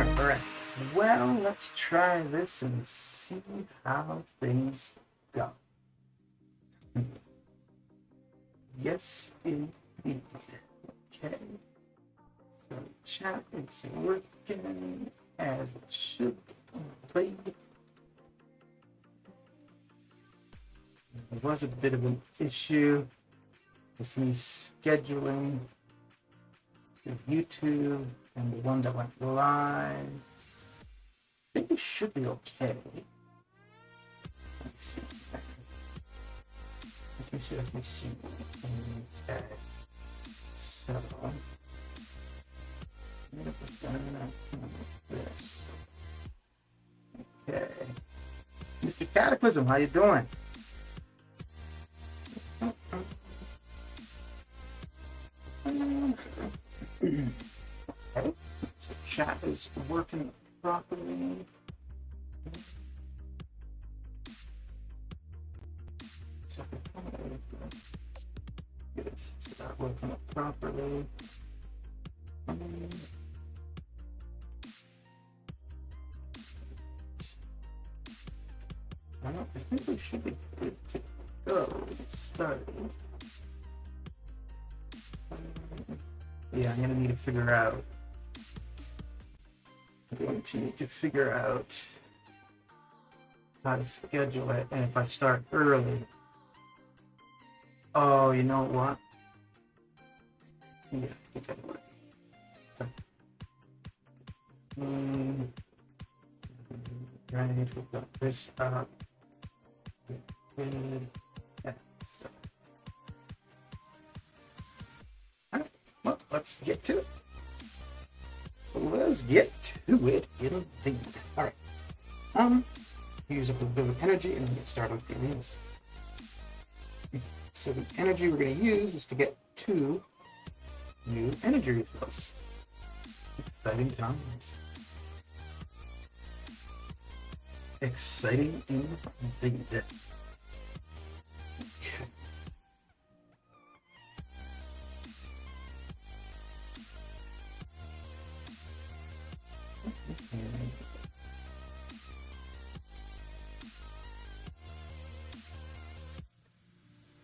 Alright, well, let's try this and see how things go. Yes, indeed. Okay, so chat is working as it should be. There was a bit of an issue with me scheduling the YouTube and the one that went live. I think we should be okay. Let's see. Let me see. Okay. So, this. Okay. Mr. Cataclysm, how you doing? Okay. So chat is working properly. So get it to start working properly. I think we should be good to go. Get started. Yeah, I'm gonna need to figure out. I'm going to need to figure out how to schedule it, and if I start early. Oh, you know what? Yeah, I think I would. Right, we've got this up. Good. Yeah, so. Alright, well, let's get to it. Let's get to it indeed. Alright. Use up a bit of energy and then get started with the arenas. So the energy we're going to use is to get 2 new energy refills. Exciting times. Exciting indeed. Okay.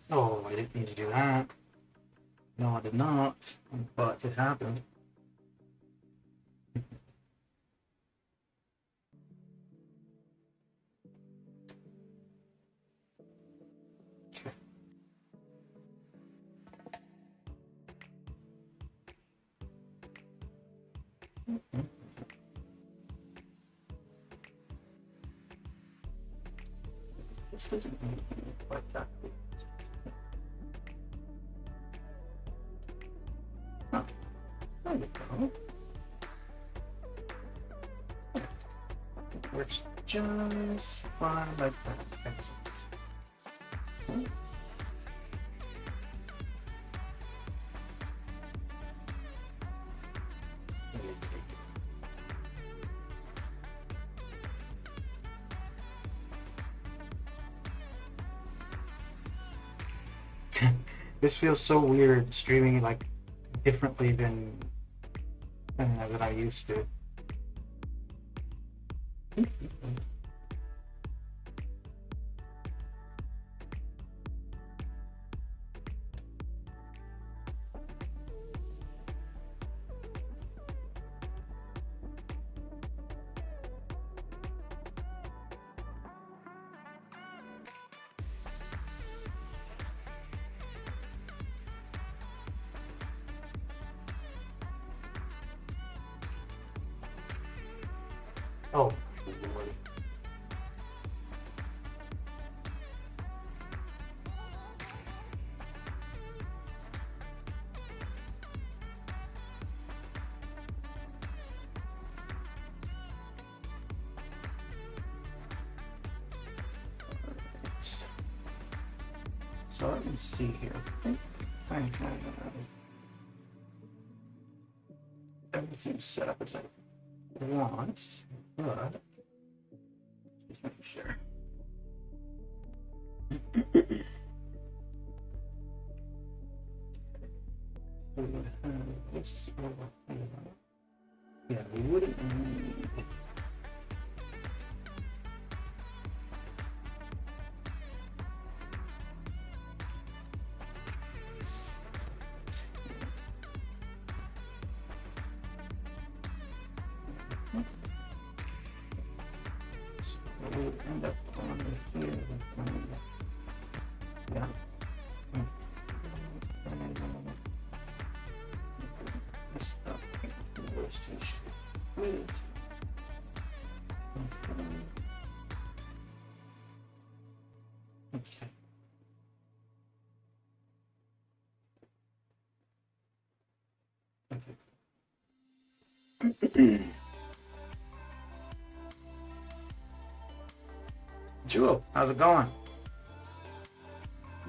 Oh, I didn't need to do that. No, I did not, but it happened. This doesn't need to be quite that big. Oh, there we go. It works just fine like that. Excellent. Okay. This feels so weird streaming like differently than I used to. Oh, Lord. So let me see here. I think I have everything set up as I want, but just make sure. So we have this over here. Yeah, we wouldn't need. So we would end up on here. Yeah. Okay. Okay. Jewel, how's it going?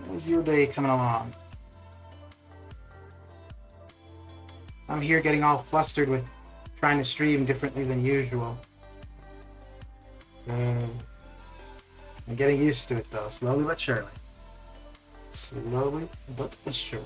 How's your day coming along? I'm here getting all flustered with trying to stream differently than usual. I'm getting used to it though, slowly but surely. Slowly but surely.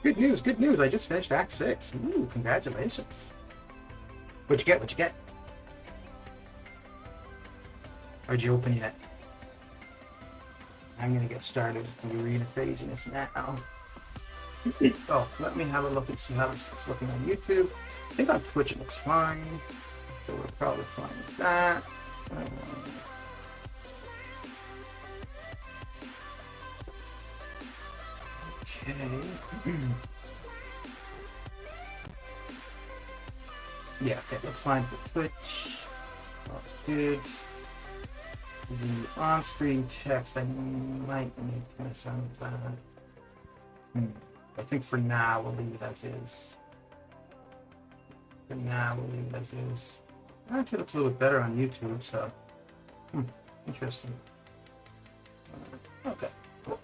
Good news, good news. I just finished Act 6. Ooh, congratulations. What'd you get? What'd you get? Or did you open yet? I'm gonna get started with the arena craziness now. Oh, let me have a look and see how it's looking on YouTube. I think on Twitch it looks fine. So we're probably fine with that. Okay. Yeah, okay, looks fine for Twitch. All good. The on-screen text, I might need to mess around with that. I think for now we'll leave it as is. For now we'll leave it as is. Actually, it looks a little bit better on YouTube, so interesting. Okay, cool.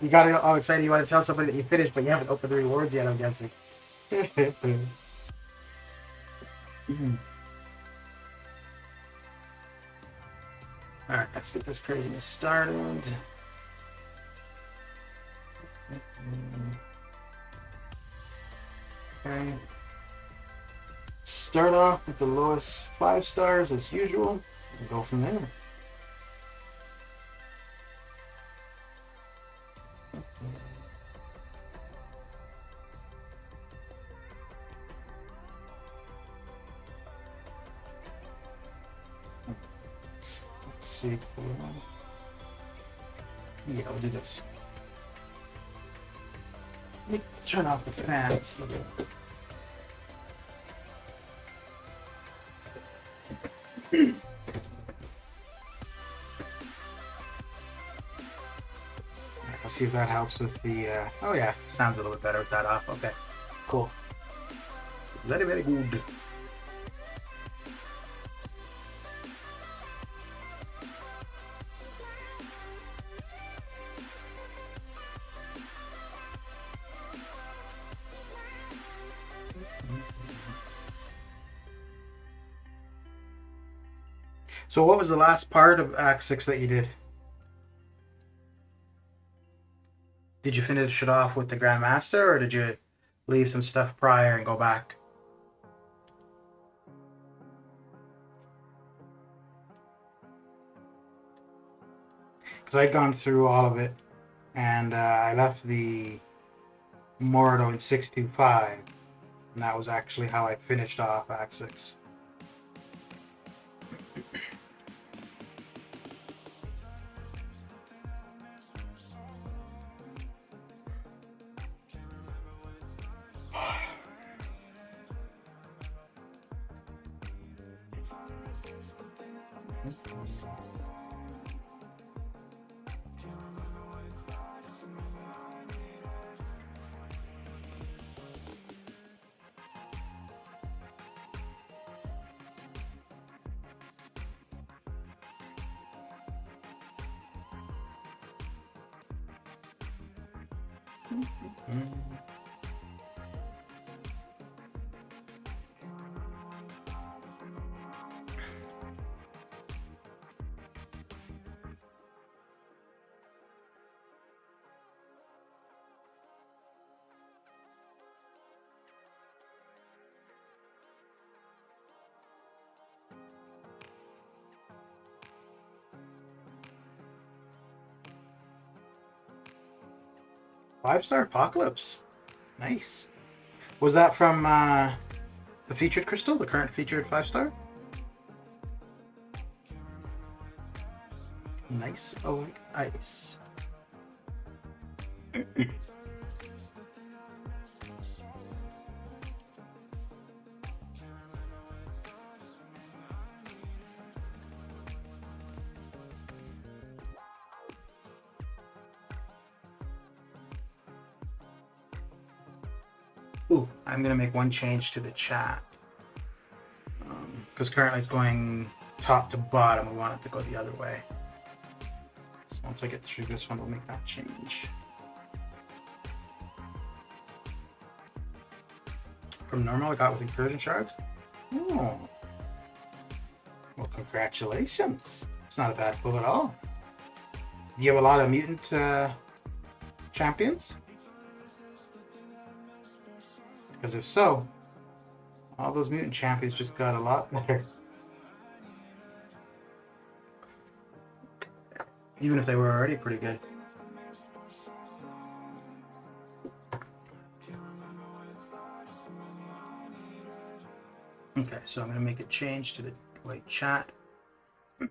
You got all excited. You want to tell somebody that you finished, but you haven't opened the rewards yet, I'm guessing. Alright, let's get this craziness started. Okay. Start off with the lowest 5 stars as usual, and go from there. Let's see. Yeah, we'll do this. Let me turn off the fans. Let's see if that helps with the. Oh yeah, sounds a little bit better with that off. Okay, cool. Very, very good. So what was the last part of Act 6 that you did? Did you finish it off with the Grandmaster, or did you leave some stuff prior and go back? Because I'd gone through all of it, and I left the Mordo in 625, and that was actually how I finished off Act 6. 5-star Apocalypse. Nice. Was that from the featured crystal, the current featured 5-star? Nice like ice. Ooh, I'm gonna make one change to the chat because currently it's going top to bottom. We want it to go the other way. So once I get through this one, we'll make that change. From normal, I got with incursion shards. Oh, well, congratulations! It's not a bad pull at all. Do you have a lot of mutant champions? Because if so, all those mutant champions just got a lot better. Even if they were already pretty good. Okay, so I'm going to make a change to the way chat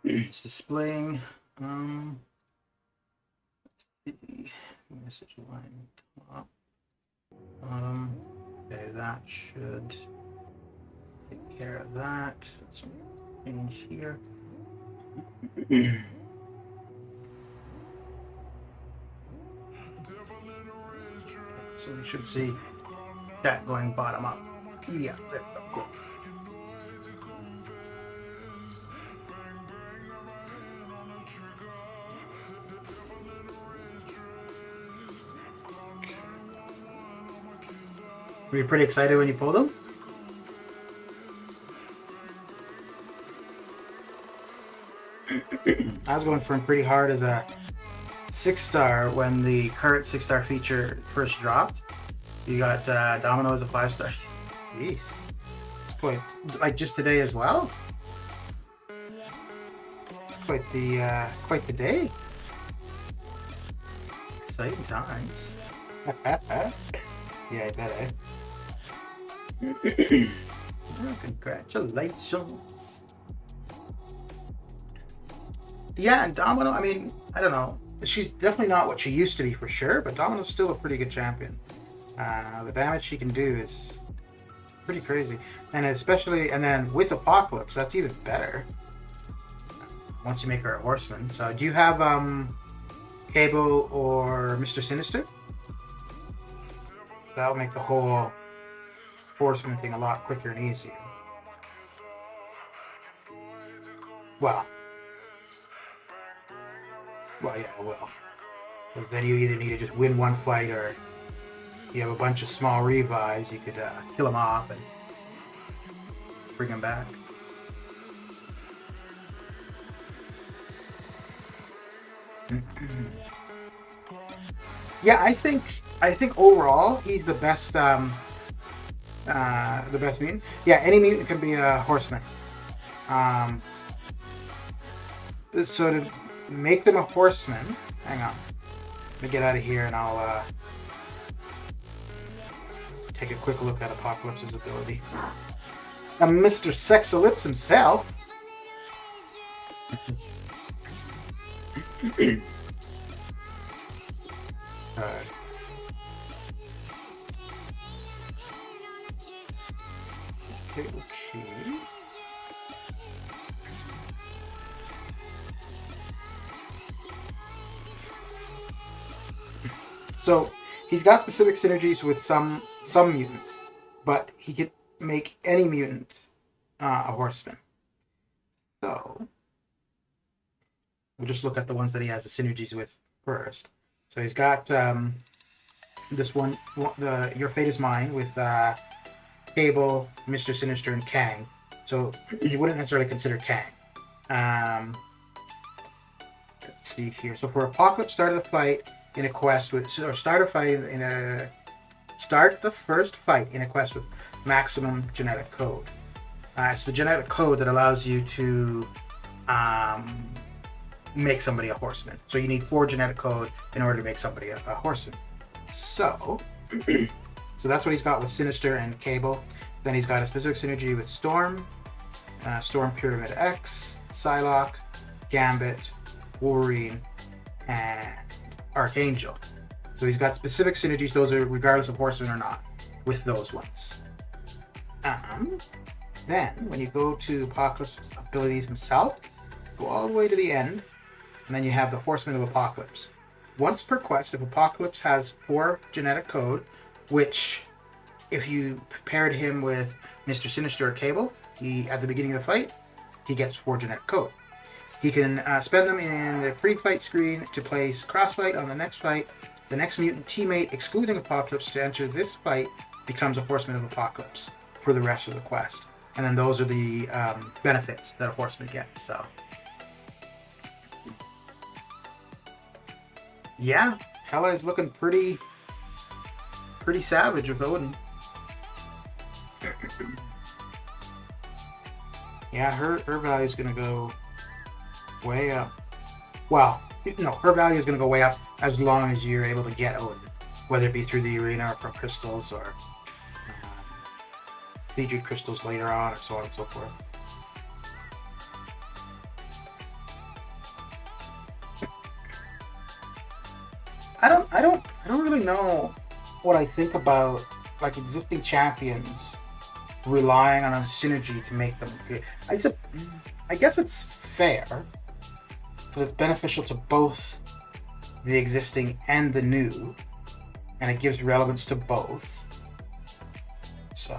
it's displaying. Let's see, message line top, bottom. Okay, that should take care of that. Let's change here. So we should see that going bottom up. Yeah, there we go. Were you pretty excited when you pulled them? I was going for him pretty hard as a 6-star when the current 6-star feature first dropped. You got Domino as a 5-star. Jeez. It's quite, like just today as well. It's quite the day. Exciting times. Yeah, I bet, eh? Oh, congratulations. Yeah, and Domino, I mean, I don't know. She's definitely not what she used to be for sure, but Domino's still a pretty good champion. The damage she can do is pretty crazy. And especially, and then with Apocalypse, that's even better. Once you make her a horseman. So do you have Cable or Mr. Sinister? That'll make the whole horseman thing a lot quicker and easier. Well, yeah, it will. Because then you either need to just win one fight, or you have a bunch of small revives, you could kill them off and bring them back. Yeah, I think overall he's the best mutant. Yeah, any mutant can be a horseman. So to make them a horseman, hang on. Let me get out of here and I'll take a quick look at Apocalypse's ability. Mr. ASexyLypse himself. Alright. Okay. So he's got specific synergies with some mutants, but he could make any mutant a horseman. So we'll just look at the ones that he has the synergies with first. So he's got this one, Your Fate Is Mine, with Cable, Mr. Sinister, and Kang. So you wouldn't necessarily consider Kang. Let's see here. So for Apocalypse, start of the fight in a quest with, or start the first fight in a quest with maximum genetic code. It's the genetic code that allows you to make somebody a horseman. So you need 4 genetic code in order to make somebody a horseman. So, so that's what he's got with Sinister and Cable. Then he's got a specific synergy with Storm, Storm Pyramid X, Psylocke, Gambit, Wolverine, and Archangel. So he's got specific synergies. Those are regardless of Horseman or not, with those ones. Then, when you go to Apocalypse's abilities himself, go all the way to the end, and then you have the Horseman of Apocalypse. Once per quest, if Apocalypse has 4 genetic code, which, if you paired him with Mr. Sinister or Cable, at the beginning of the fight, he gets 4 genetic code. He can spend them in the pre-fight screen to place crossfight on the next fight. The next mutant teammate, excluding Apocalypse, to enter this fight becomes a Horseman of Apocalypse for the rest of the quest. And then those are the benefits that a Horseman gets. So, yeah, Hela is looking pretty savage with Odin. Yeah, her value is going to go way up. Well, no, her value is going to go way up as long as you're able to get Odin, whether it be through the arena or from crystals or Fiji crystals later on, or so on and so forth. I don't really know what I think about like existing champions relying on a synergy to make them good. I guess it's fair because it's beneficial to both the existing and the new, and it gives relevance to both. So.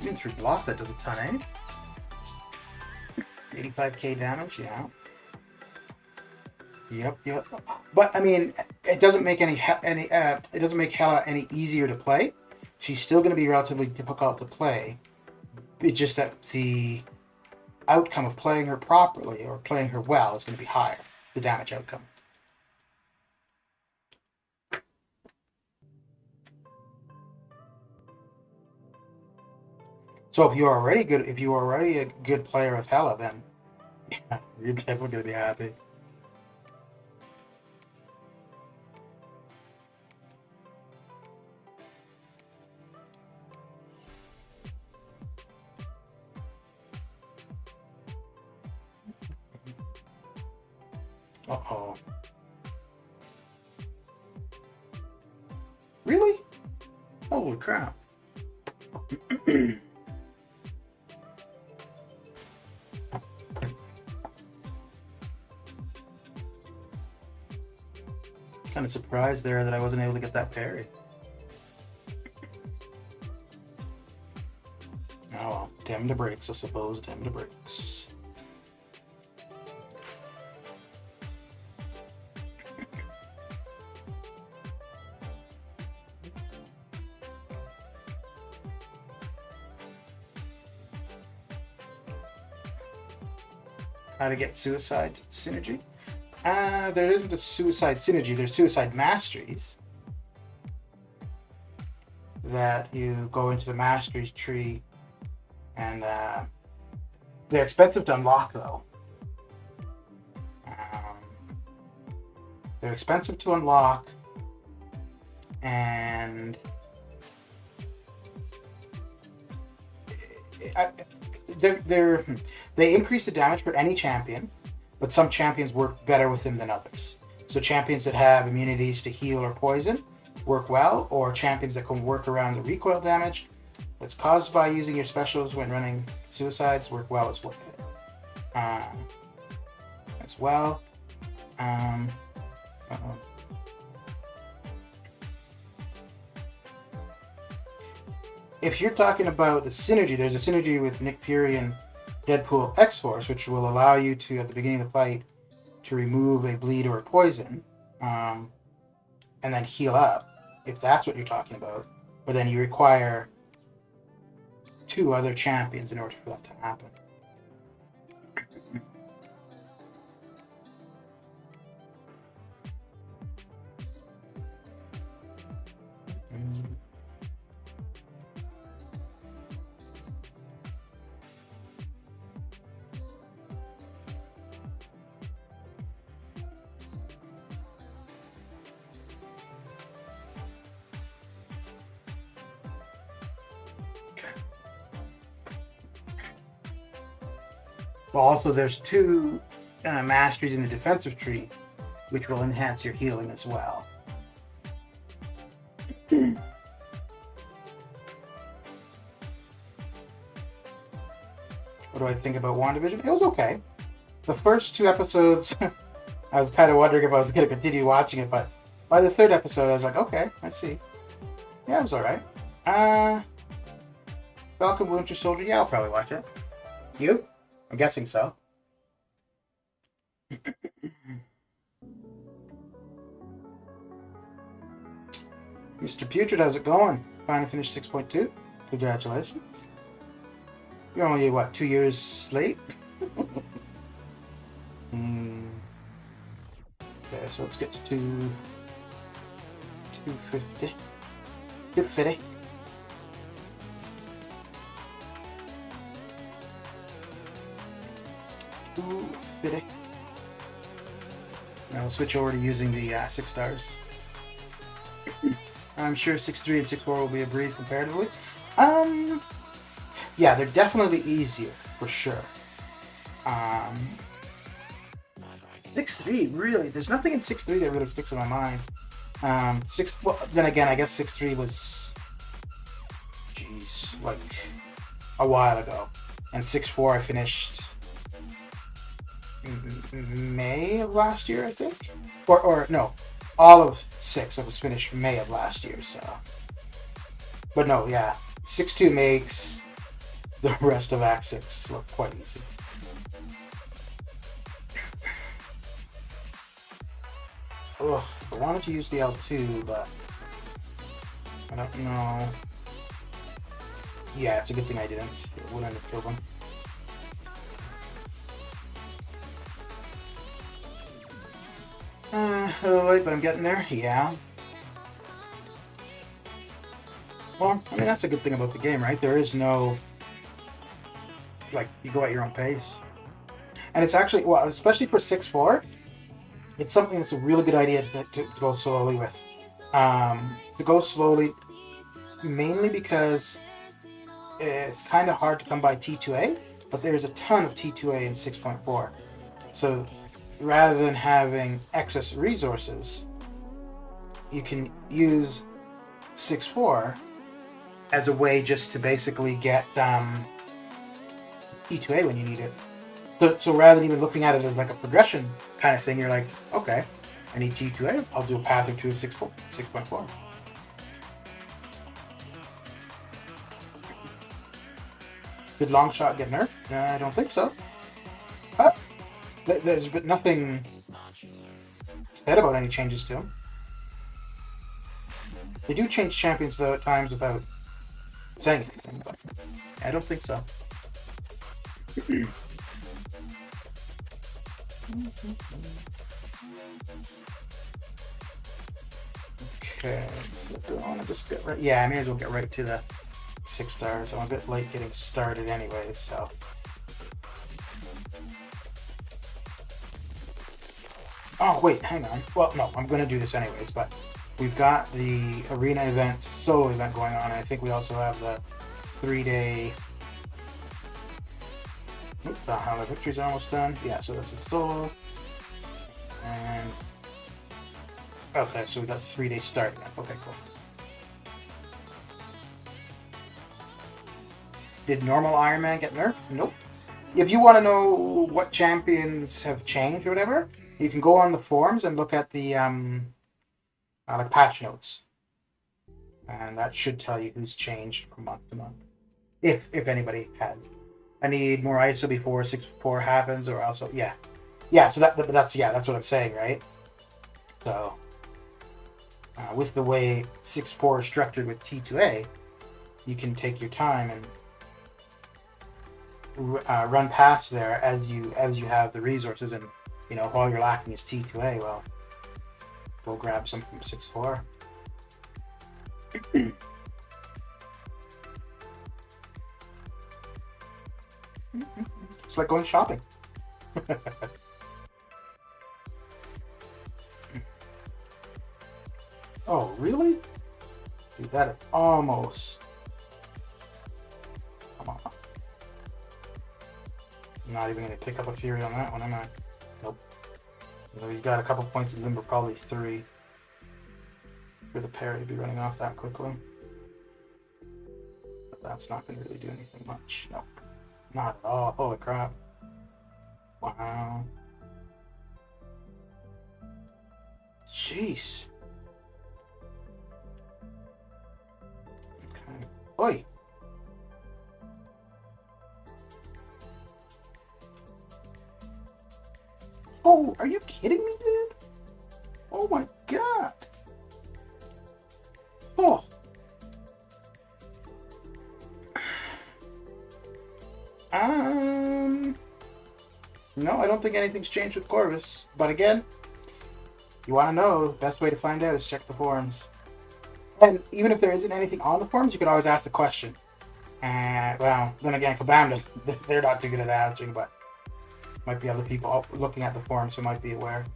Entry block, that does a ton, eh? 85k damage, yeah. Yep. But I mean, it doesn't make it doesn't make Hela any easier to play. She's still going to be relatively difficult to play. It's just that the outcome of playing her properly or playing her well is going to be higher. The damage outcome. So if you're already a good player of Hela, then yeah, you're definitely going to be happy. Uh-oh. Really? Holy crap. Kind of surprised there that I wasn't able to get that parry. Oh well, damn the brakes, I suppose. Damn the brakes. How to get suicide synergy? There isn't a suicide synergy, there's suicide masteries. That you go into the masteries tree, and they're expensive to unlock though. They're expensive to unlock, and they increase the damage for any champion, but some champions work better with them than others. So champions that have immunities to heal or poison work well, or champions that can work around the recoil damage that's caused by using your specials when running suicides work well as well. If you're talking about the synergy, there's a synergy with Nick Fury and Deadpool X-Force, which will allow you to, at the beginning of the fight, to remove a bleed or a poison, and then heal up, if that's what you're talking about. But then you require 2 other champions in order for that to happen. Well, also there's 2 masteries in the defensive tree, which will enhance your healing as well. What do I think about WandaVision? It was okay. The first 2 episodes, I was kind of wondering if I was going to continue watching it, but by the 3rd episode, I was like, okay, I see. Yeah, it was alright. Falcon Winter Soldier, yeah, I'll probably watch it. You? I'm guessing so. Mr. Putrid, how's it going? Finally finished 6.2. Congratulations. You're only, what, 2 years late? Okay, so let's get to 250. 250. Now we'll switch over to using the 6 stars. I'm sure 6.3 and 6.4 will be a breeze comparatively. Yeah, they're definitely easier for sure. 6.3 really, there's nothing in 6.3 that really sticks in my mind. Well, then again, I guess 6.3 was, like a while ago, and 6.4 I finished May of last year, I think, or no, all of 6 I was finished May of last year. So, but no, yeah, 6.2 makes the rest of Act 6 look quite easy. Ugh, I wanted to use the L2, but I don't know. Yeah, it's a good thing I didn't. It wouldn't have killed him. A little late, but I'm getting there. Yeah. Well, I mean, that's a good thing about the game, right? There is no, like, you go at your own pace. And it's actually, well, especially for 6.4, it's something that's a really good idea to go slowly with. To go slowly, mainly because it's kind of hard to come by T2A, but there's a ton of T2A in 6.4. So rather than having excess resources, you can use 6.4 as a way just to basically get T2A when you need it. So rather than even looking at it as like a progression kind of thing, you're like, okay, I need T2A, I'll do a path or 2 of 6.4. Did Longshot get nerfed? I don't think so. There's been nothing said about any changes to him. They do change champions though at times without saying anything, but I don't think so. Okay, so do I want to just get right? Yeah, I may as well get right to the 6 stars. I'm a bit late getting started anyways, so. Oh, wait, hang on. Well, no, I'm going to do this anyways, but we've got the arena event, solo event going on, and I think we also have the 3-day... Oops, the victory's almost done. Yeah, so that's a solo. And... okay, so we got 3-day start event. Okay, cool. Did normal Iron Man get nerfed? Nope. If you want to know what champions have changed or whatever, you can go on the forums and look at the like patch notes, and that should tell you who's changed from month to month, if anybody has. I need more ISO before 6.4 happens, or also yeah. So that's what I'm saying, right? So with the way 6.4 is structured with T2A, you can take your time and run past there as you have the resources, and you know, all you're lacking is T2A. Well, go grab some from 6.4. It's like going shopping. Oh, really? Dude, that is almost... come on. I'm not even going to pick up a Fury on that one, am I? Nope. So he's got a couple points of limber, probably 3. For the parry to be running off that quickly. But that's not going to really do anything much. Nope. Not at all. Holy crap. Wow. Jeez. Okay. Oi! Oh, are you kidding me, dude? Oh my god! Oh! No, I don't think anything's changed with Corvus. But again, you want to know, the best way to find out is check the forums. And even if there isn't anything on the forums, you can always ask the question. And, well, then again, Kabam, they're not too good at answering, but might be other people looking at the forums who might be aware.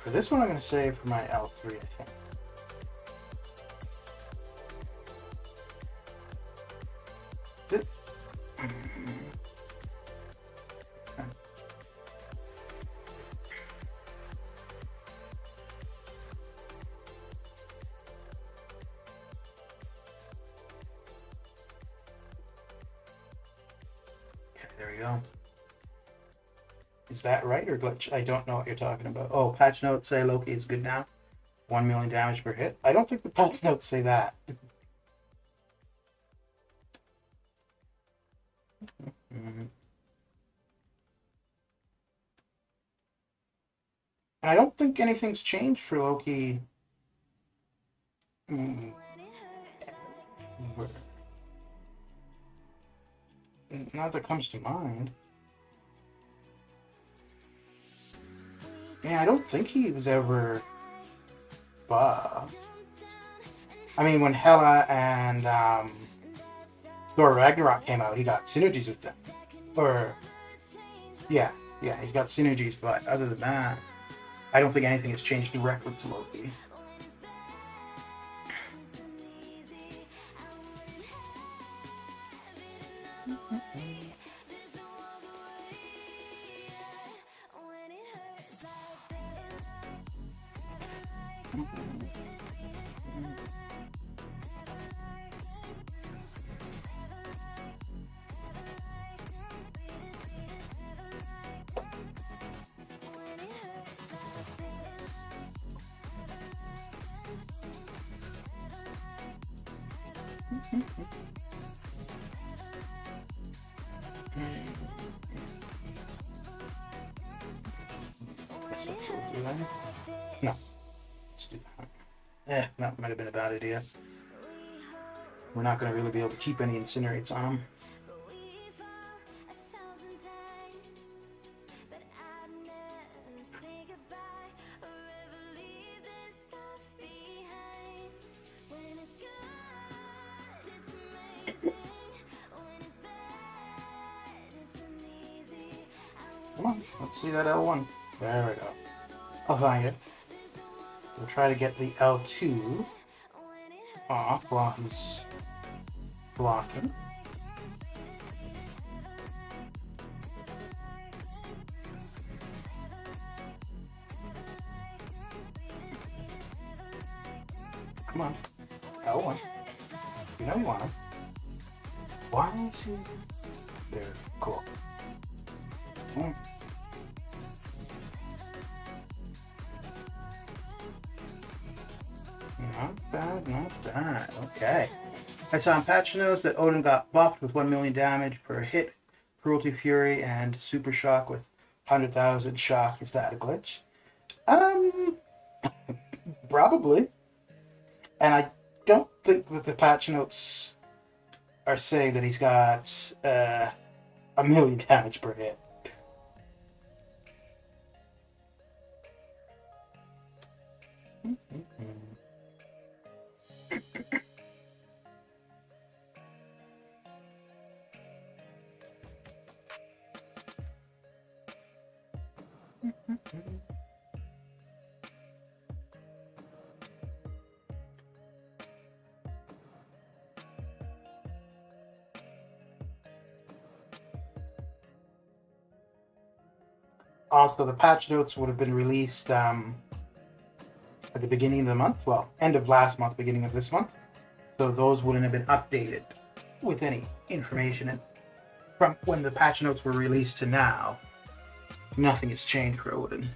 For this one, I'm going to save for my L3, I think. There we go. Is that right or glitch? I don't know what you're talking about. Oh, patch notes say Loki is good now. 1 million damage per hit. I don't think the patch notes say that. And I don't think anything's changed for Loki. Not that comes to mind. Yeah, I don't think he was ever buffed. I mean, when Hela and Thor Ragnarok came out, he got synergies with them. Or, yeah, he's got synergies, but other than that, I don't think anything has changed directly to Loki. No. Let's do that. That might have been a bad idea. We're not going to really be able to keep any incinerates on him. Come on, let's see that L1. There we go. I'll find it. We'll try to get the L2 off while he's blocking. Come on. L1. You know you want him. Why is he there? Cool. Not bad, not bad. Okay. I saw on patch notes that Odin got buffed with 1 million damage per hit, Cruelty Fury, and Super Shock with 100,000 shock. Is that a glitch? Probably. And I don't think that the patch notes are saying that he's got 1 million damage per hit. Also, the patch notes would have been released at the beginning of the month. Well, end of last month, beginning of this month. So those wouldn't have been updated with any information. And from when the patch notes were released to now, nothing has changed for Odin.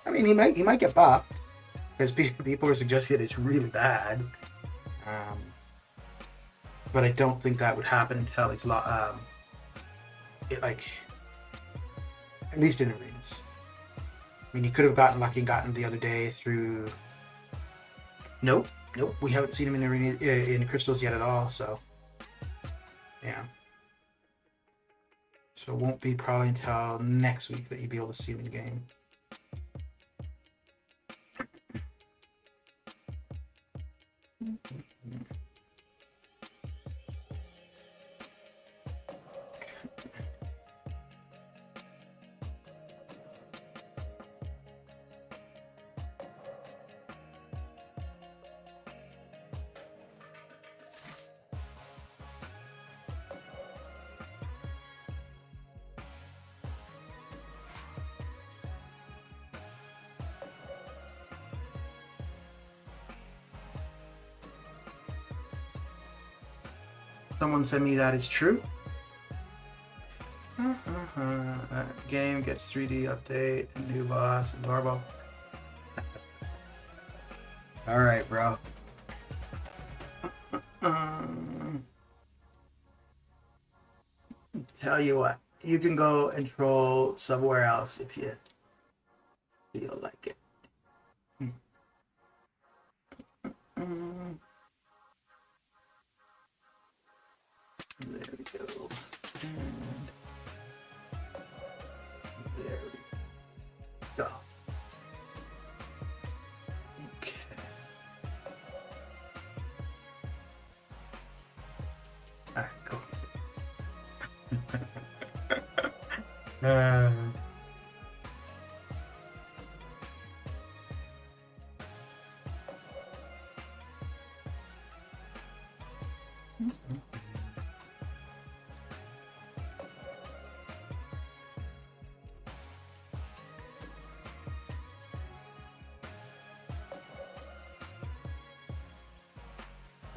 I mean, he might get buffed because people are suggesting that it's really bad. But I don't think that would happen until he's at least in arenas. I mean, you could have gotten lucky and gotten the other day through. Nope, we haven't seen him in arena in crystals yet at all. So, yeah. So it won't be probably until next week that you'll be able to see him in the game. Someone sent me that is true. Game gets 3D update, and new boss, adorable. All right, bro. Tell you what, you can go and troll somewhere else if you feel like it. There we go. And there we go. Okay. All right, cool.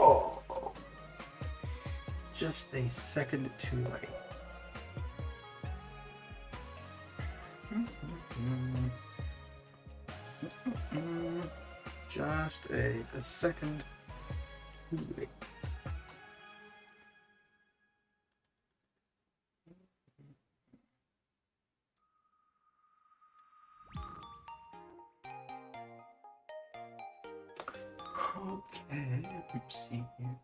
Oh, just a second too late. Just a second too late. Okay, let's see here.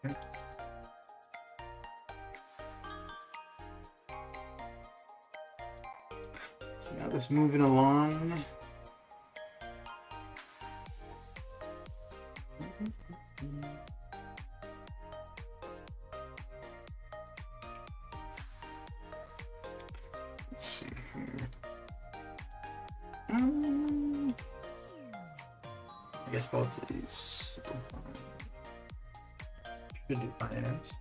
Okay. So now just moving along. Let's see here. I guess both of these should do finance.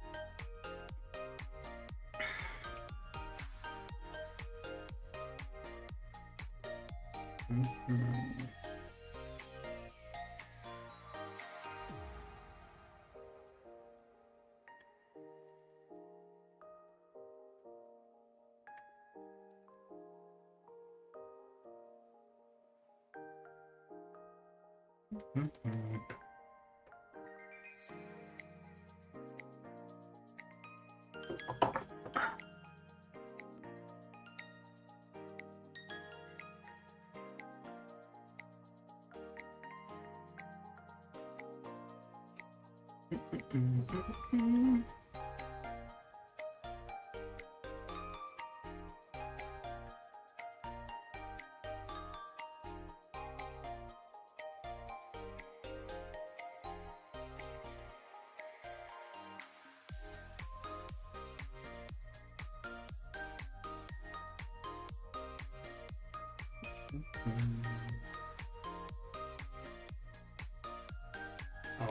Oh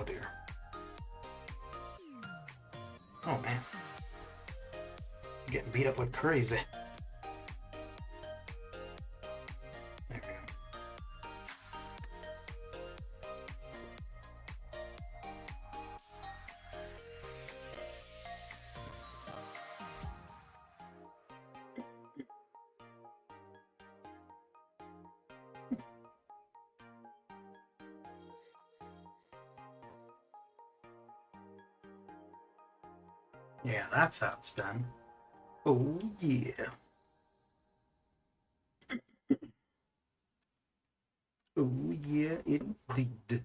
dear. Oh man. I'm getting beat up like crazy. There we go. Yeah, that's how it's done. Oh yeah. Oh yeah, indeed.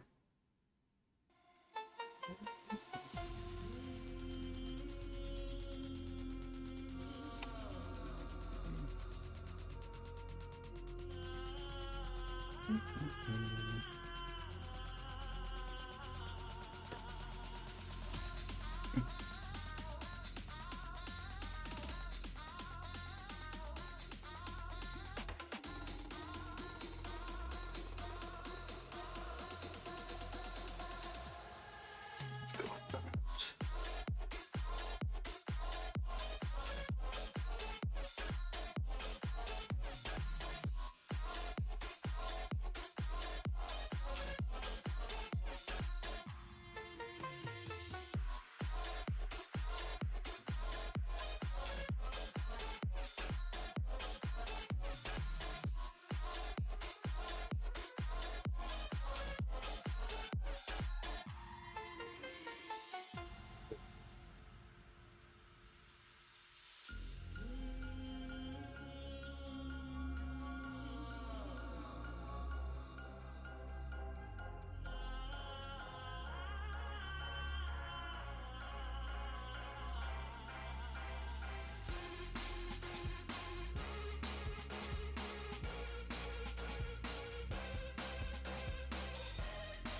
Let's go with that.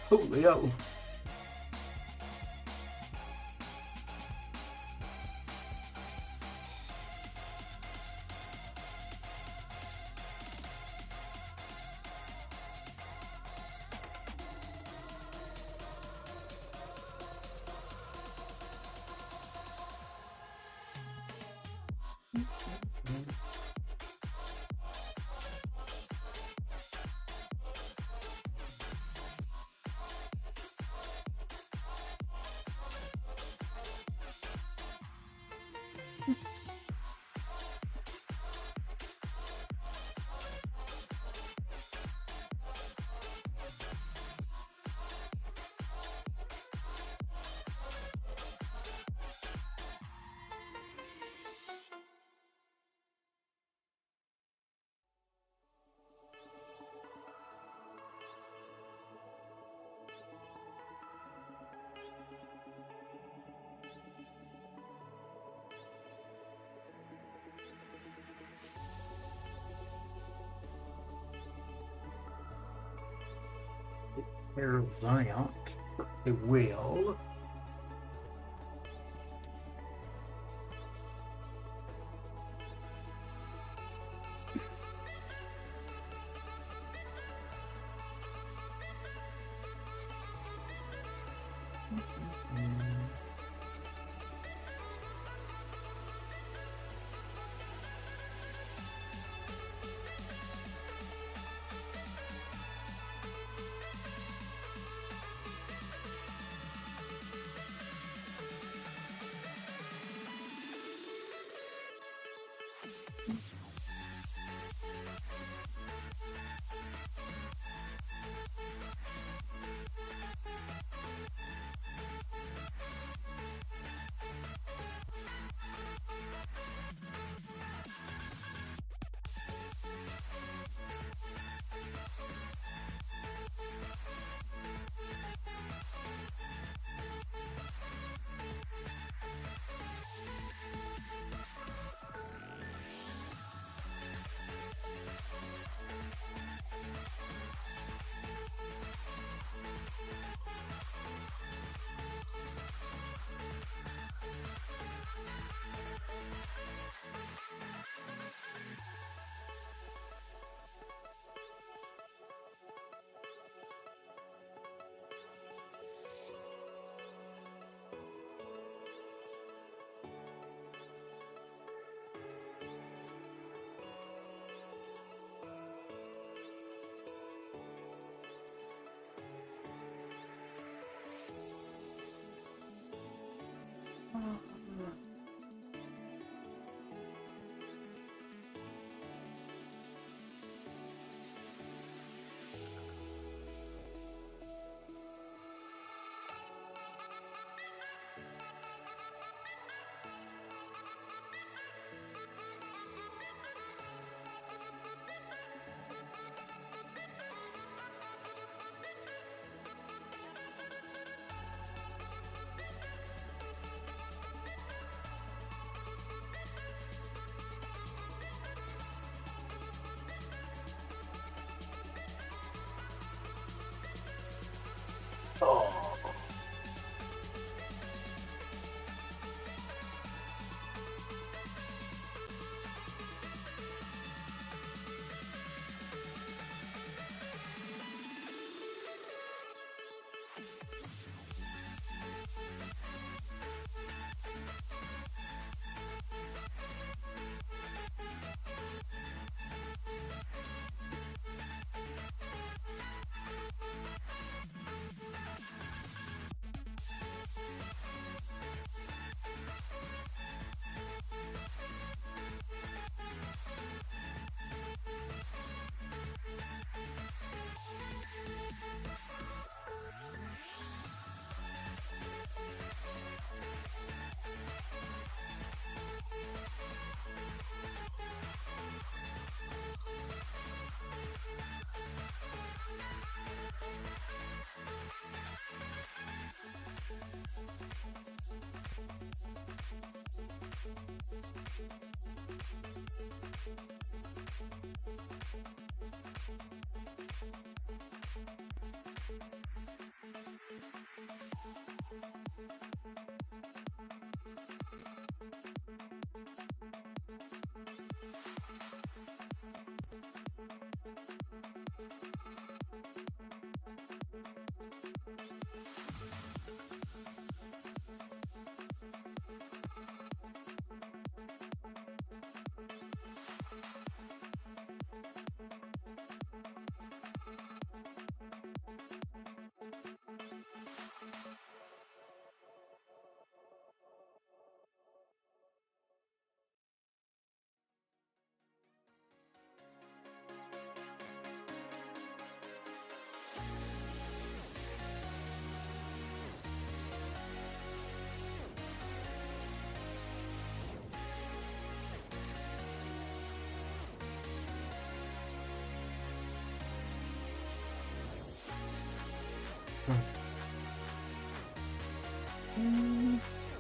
Holy oh. Hair of Zion. It will. Oh.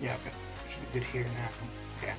Yeah, okay. Should be good here now. Yeah.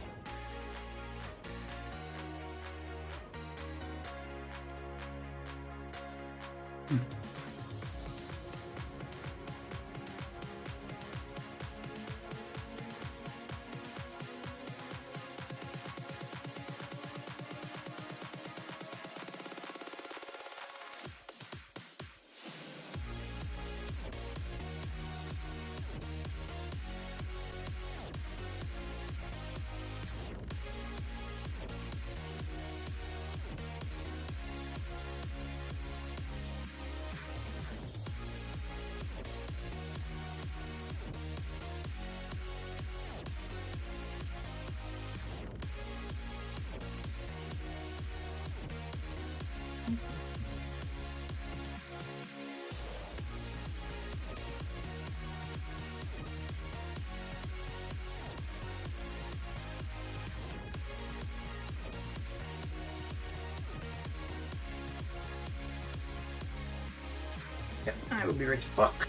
Yeah, I would be ready to fuck.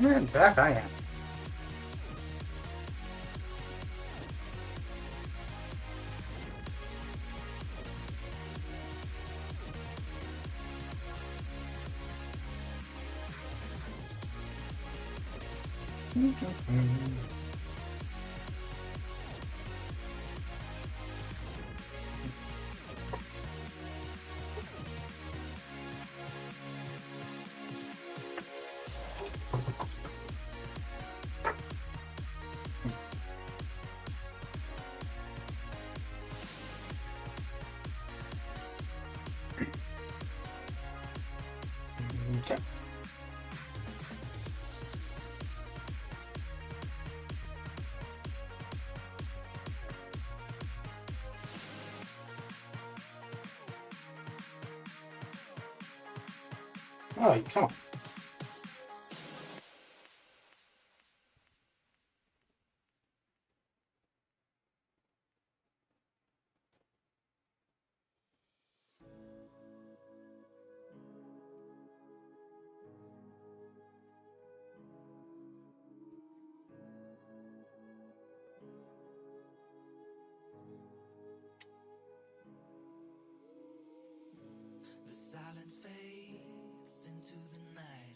And back I am. Okay. Oh, come on. The silence fades into the night.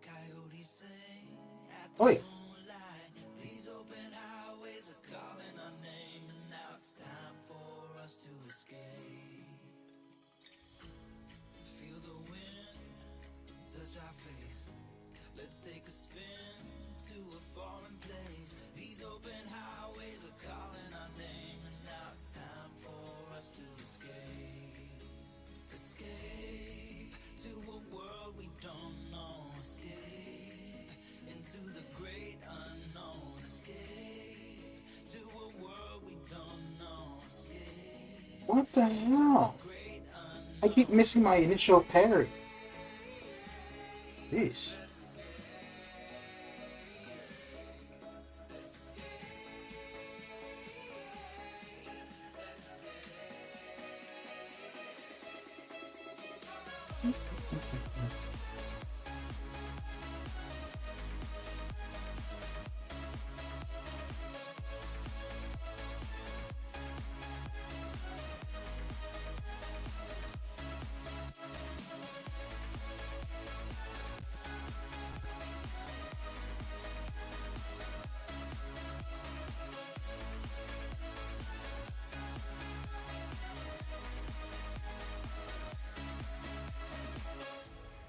Coyotes sing at the Oi. moonlight. These open highways are calling our name, and now it's time for us to escape. Feel the wind touch our face. Let's take a spin to a foreign place. These open highways are calling our name, and now it's time for us to escape. Escape to a world we don't know. Escape into the great unknown. Escape to a world we don't know. Escape. What the hell? I keep missing my initial parry. Jeez.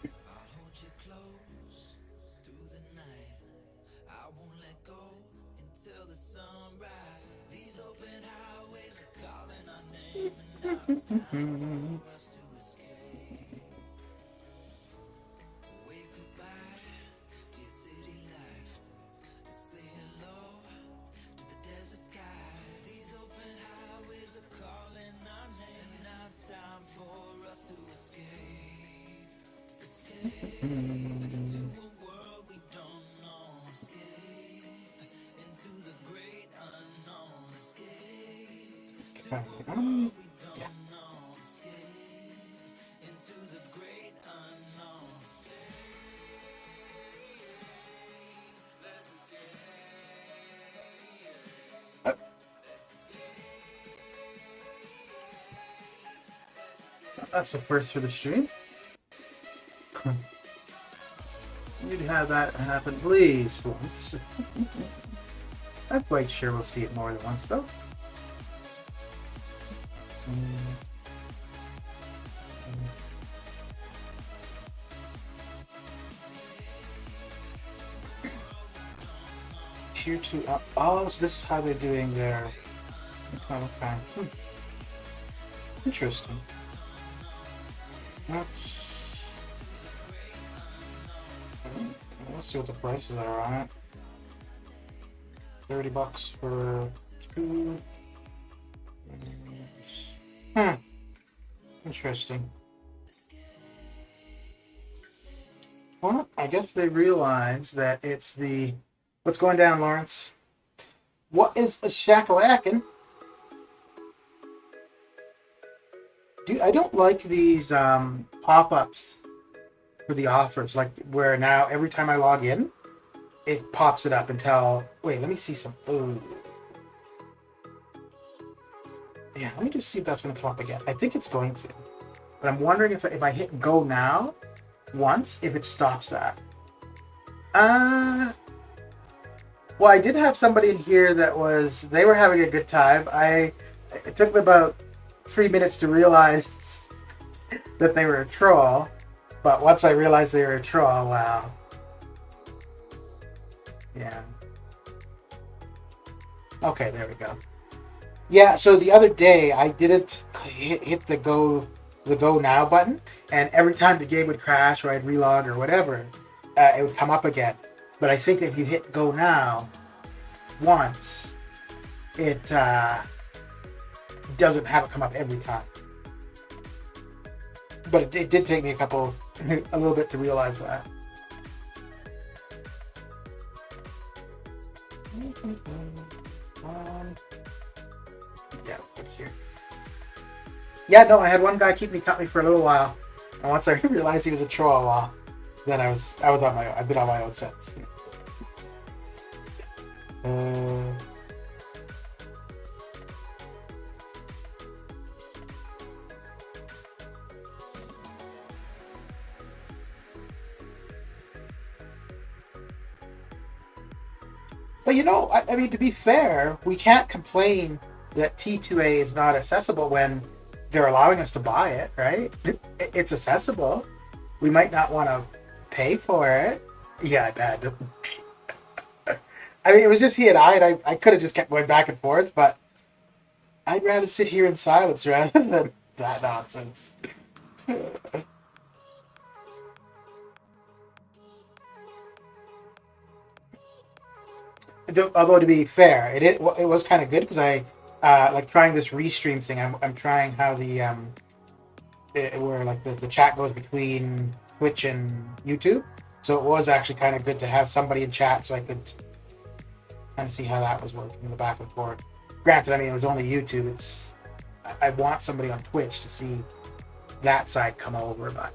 I'll hold you close through the night. I won't let go until the sunrise. These open highways are calling our name, and now it's time for us to escape. Wave goodbye to your city life. Say hello to the desert sky. These open highways are calling our name, and now it's time for us to escape. Escape into a world we don't know. Escape into the great unknown. Escape to a world we don't know. Escape into the great unknown. Let's escape. That's the first for the stream. You'd have that happen at least once. I'm quite sure we'll see it more than once, though. Tier 2 up. Oh, so this is how they're doing their... Okay. Interesting. Let's see what the prices are on it. $30 for 2. Interesting. Well, I guess they realize that it's the... What's going down, Lawrence? What is a shakalackin? I don't like these pop-ups for the offers, like where now every time I log in, it pops it up until, wait, let me see some. Oh, yeah, let me just see if that's going to come up again. I think it's going to, but I'm wondering if I hit go now once, if it stops that. Well, I did have somebody in here that they were having a good time. It took me about 3 minutes to realize that they were a troll, but once I realized they were a troll, wow. Yeah. Okay, there we go. Yeah, so the other day I didn't hit the go now button, and every time the game would crash or I'd relog or whatever, it would come up again. But I think if you hit go now once, it doesn't have it come up every time. But it did take me a little bit to realize that. Yeah, here. Yeah, no, I had one guy keep me company for a little while, and once I realized he was a troll, well, then I was on my own. I've been on my own since. But I mean, to be fair, we can't complain that T2A is not accessible when they're allowing us to buy it, right? It's accessible. We might not want to pay for it. Yeah, I bet. I mean, it was just he and I could have just kept going back and forth, but I'd rather sit here in silence rather than that nonsense. Although to be fair, it was kind of good because I like trying this restream thing. I'm trying how where like the chat goes between Twitch and YouTube. So it was actually kind of good to have somebody in chat so I could kind of see how that was working in the back and forth. Granted, I mean, it was only YouTube. I want somebody on Twitch to see that side come over, but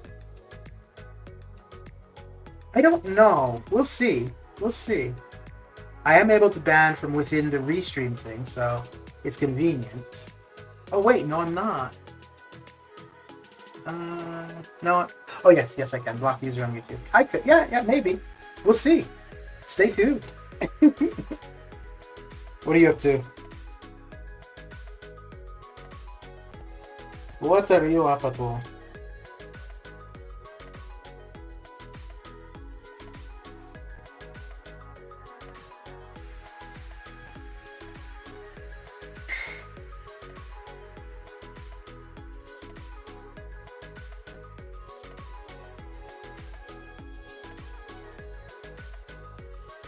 I don't know. We'll see. I am able to ban from within the restream thing, so it's convenient. Oh wait, no, I'm not. No. Oh yes, I can block user on YouTube. I could, yeah, maybe. We'll see. Stay tuned. What are you up to? What are you up to?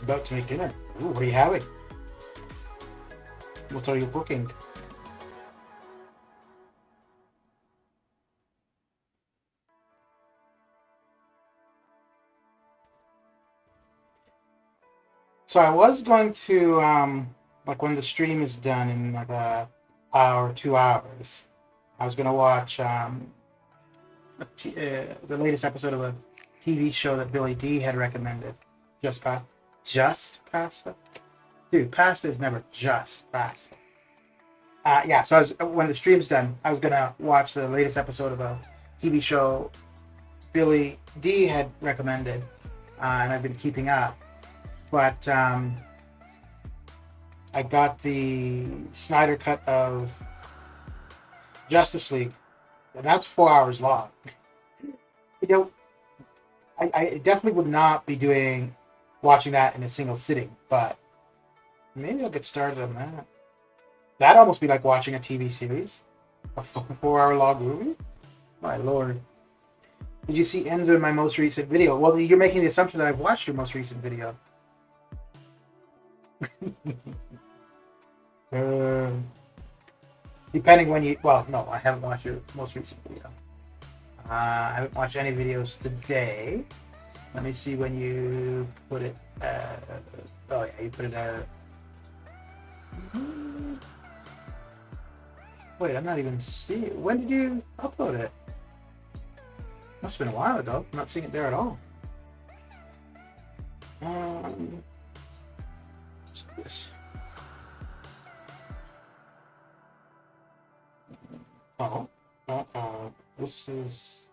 About to make dinner. Ooh, what are you having? What are you cooking? So I was going to like when the stream is done in like a hour, 2 hours, I was gonna watch the latest episode of a TV show that Billy D had recommended. Just pasta? Dude, pasta is never just pasta. Yeah, so when the stream's done, I was gonna watch the latest episode of a TV show Billy D had recommended, and I've been keeping up. But I got the Snyder cut of Justice League, and that's 4 hours long. I definitely would not be watching that in a single sitting, but maybe I'll get started on that. That'd almost be like watching a TV series, a 4 hour long movie. My lord. Did you see Enzo in my most recent video? Well, you're making the assumption that I've watched your most recent video. Depending when you... Well, no, I haven't watched your most recent video. I haven't watched any videos today. Let me see when you put it... oh, yeah, you put it... Wait, I'm not even seeing it. When did you upload it? Must have been a while ago. I'm not seeing it there at all. this. Oh. This is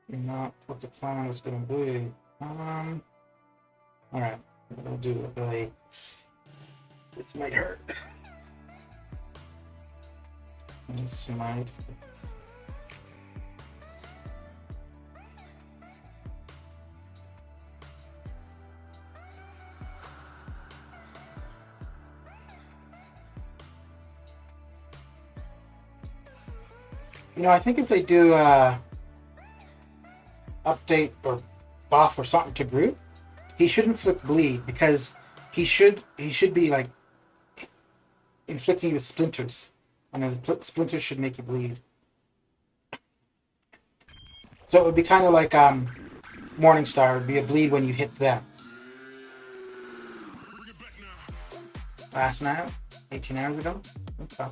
not what the plan was going to be. Alright. We'll do it really. This might hurt. This might. You know, I think if they do update or buff or something to Groot, he shouldn't flip bleed because he should be like inflicting you with splinters, and then the splinters should make you bleed. So it would be kind of like Morningstar would be a bleed when you hit them. Last night, 18 hours ago. Okay.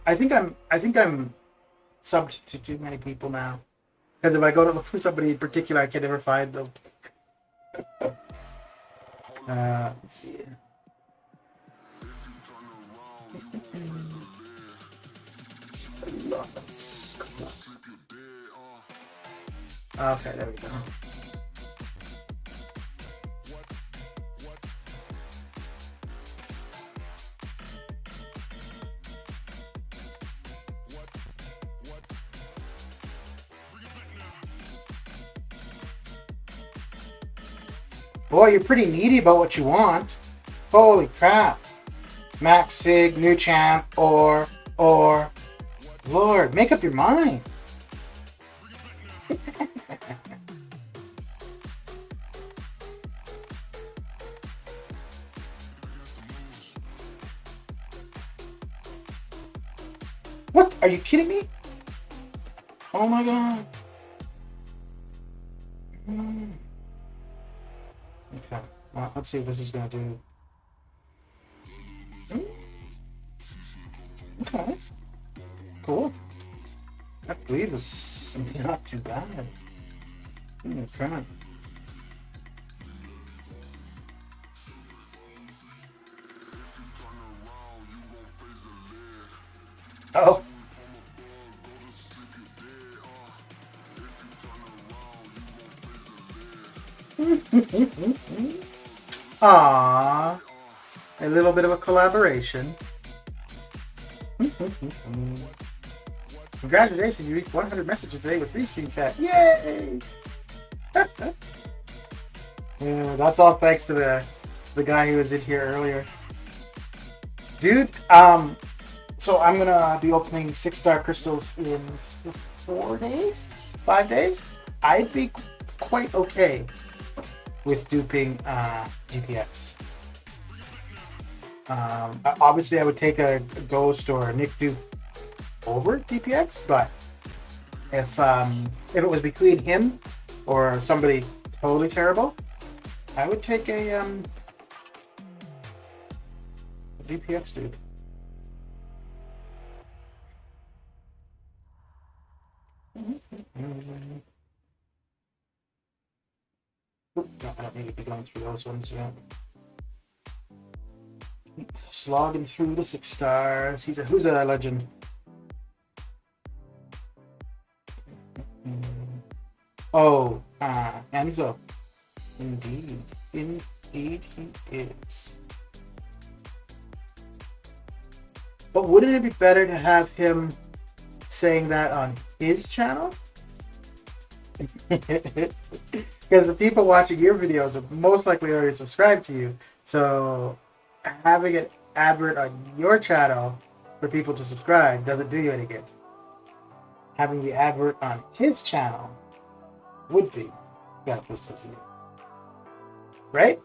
I think I'm subbed to too many people now. Because if I go to look for somebody in particular, I can never find them. Let's see. Okay, there we go. Boy, you're pretty needy about what you want. Holy crap. Max Sig, new champ, or... Lord, make up your mind. What? Are you kidding me? Oh my god. Okay, well, let's see what this is going to do. Okay, cool. That bleed was not too bad. Try. Oh. Aww. A little bit of a collaboration. Congratulations, you reached 100 messages today with Restream Chat. Yay! Yeah, that's all thanks to the guy who was in here earlier. Dude, so I'm gonna be opening 6-star crystals in 4 days? 5 days? I'd be quite okay with duping GPX. Obviously, I would take a Ghost or a Nick dupe over DPX, but if it was between him or somebody totally terrible, I would take a DPX dude. No, I don't need to be going through those ones yet. Slogging through the 6 stars. Who's a legend? Oh, Enzo. Indeed he is. But wouldn't it be better to have him saying that on his channel? Because the people watching your videos are most likely already subscribed to you. So having an advert on your channel for people to subscribe doesn't do you any good. Having the advert on his channel would be beneficial to you. Right?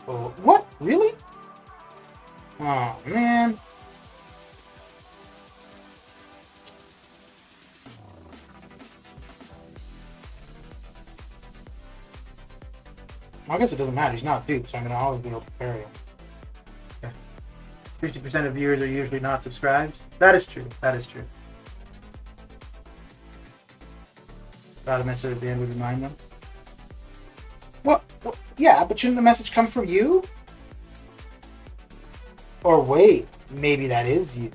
Oh, what? Really? Oh, man. I guess it doesn't matter. He's not Duke, so I'm going to always be able to parry him. 50% of viewers are usually not subscribed. That is true. That is true. Got a message at the end would remind them. Well, yeah, but shouldn't the message come from you? Or wait, maybe that is you.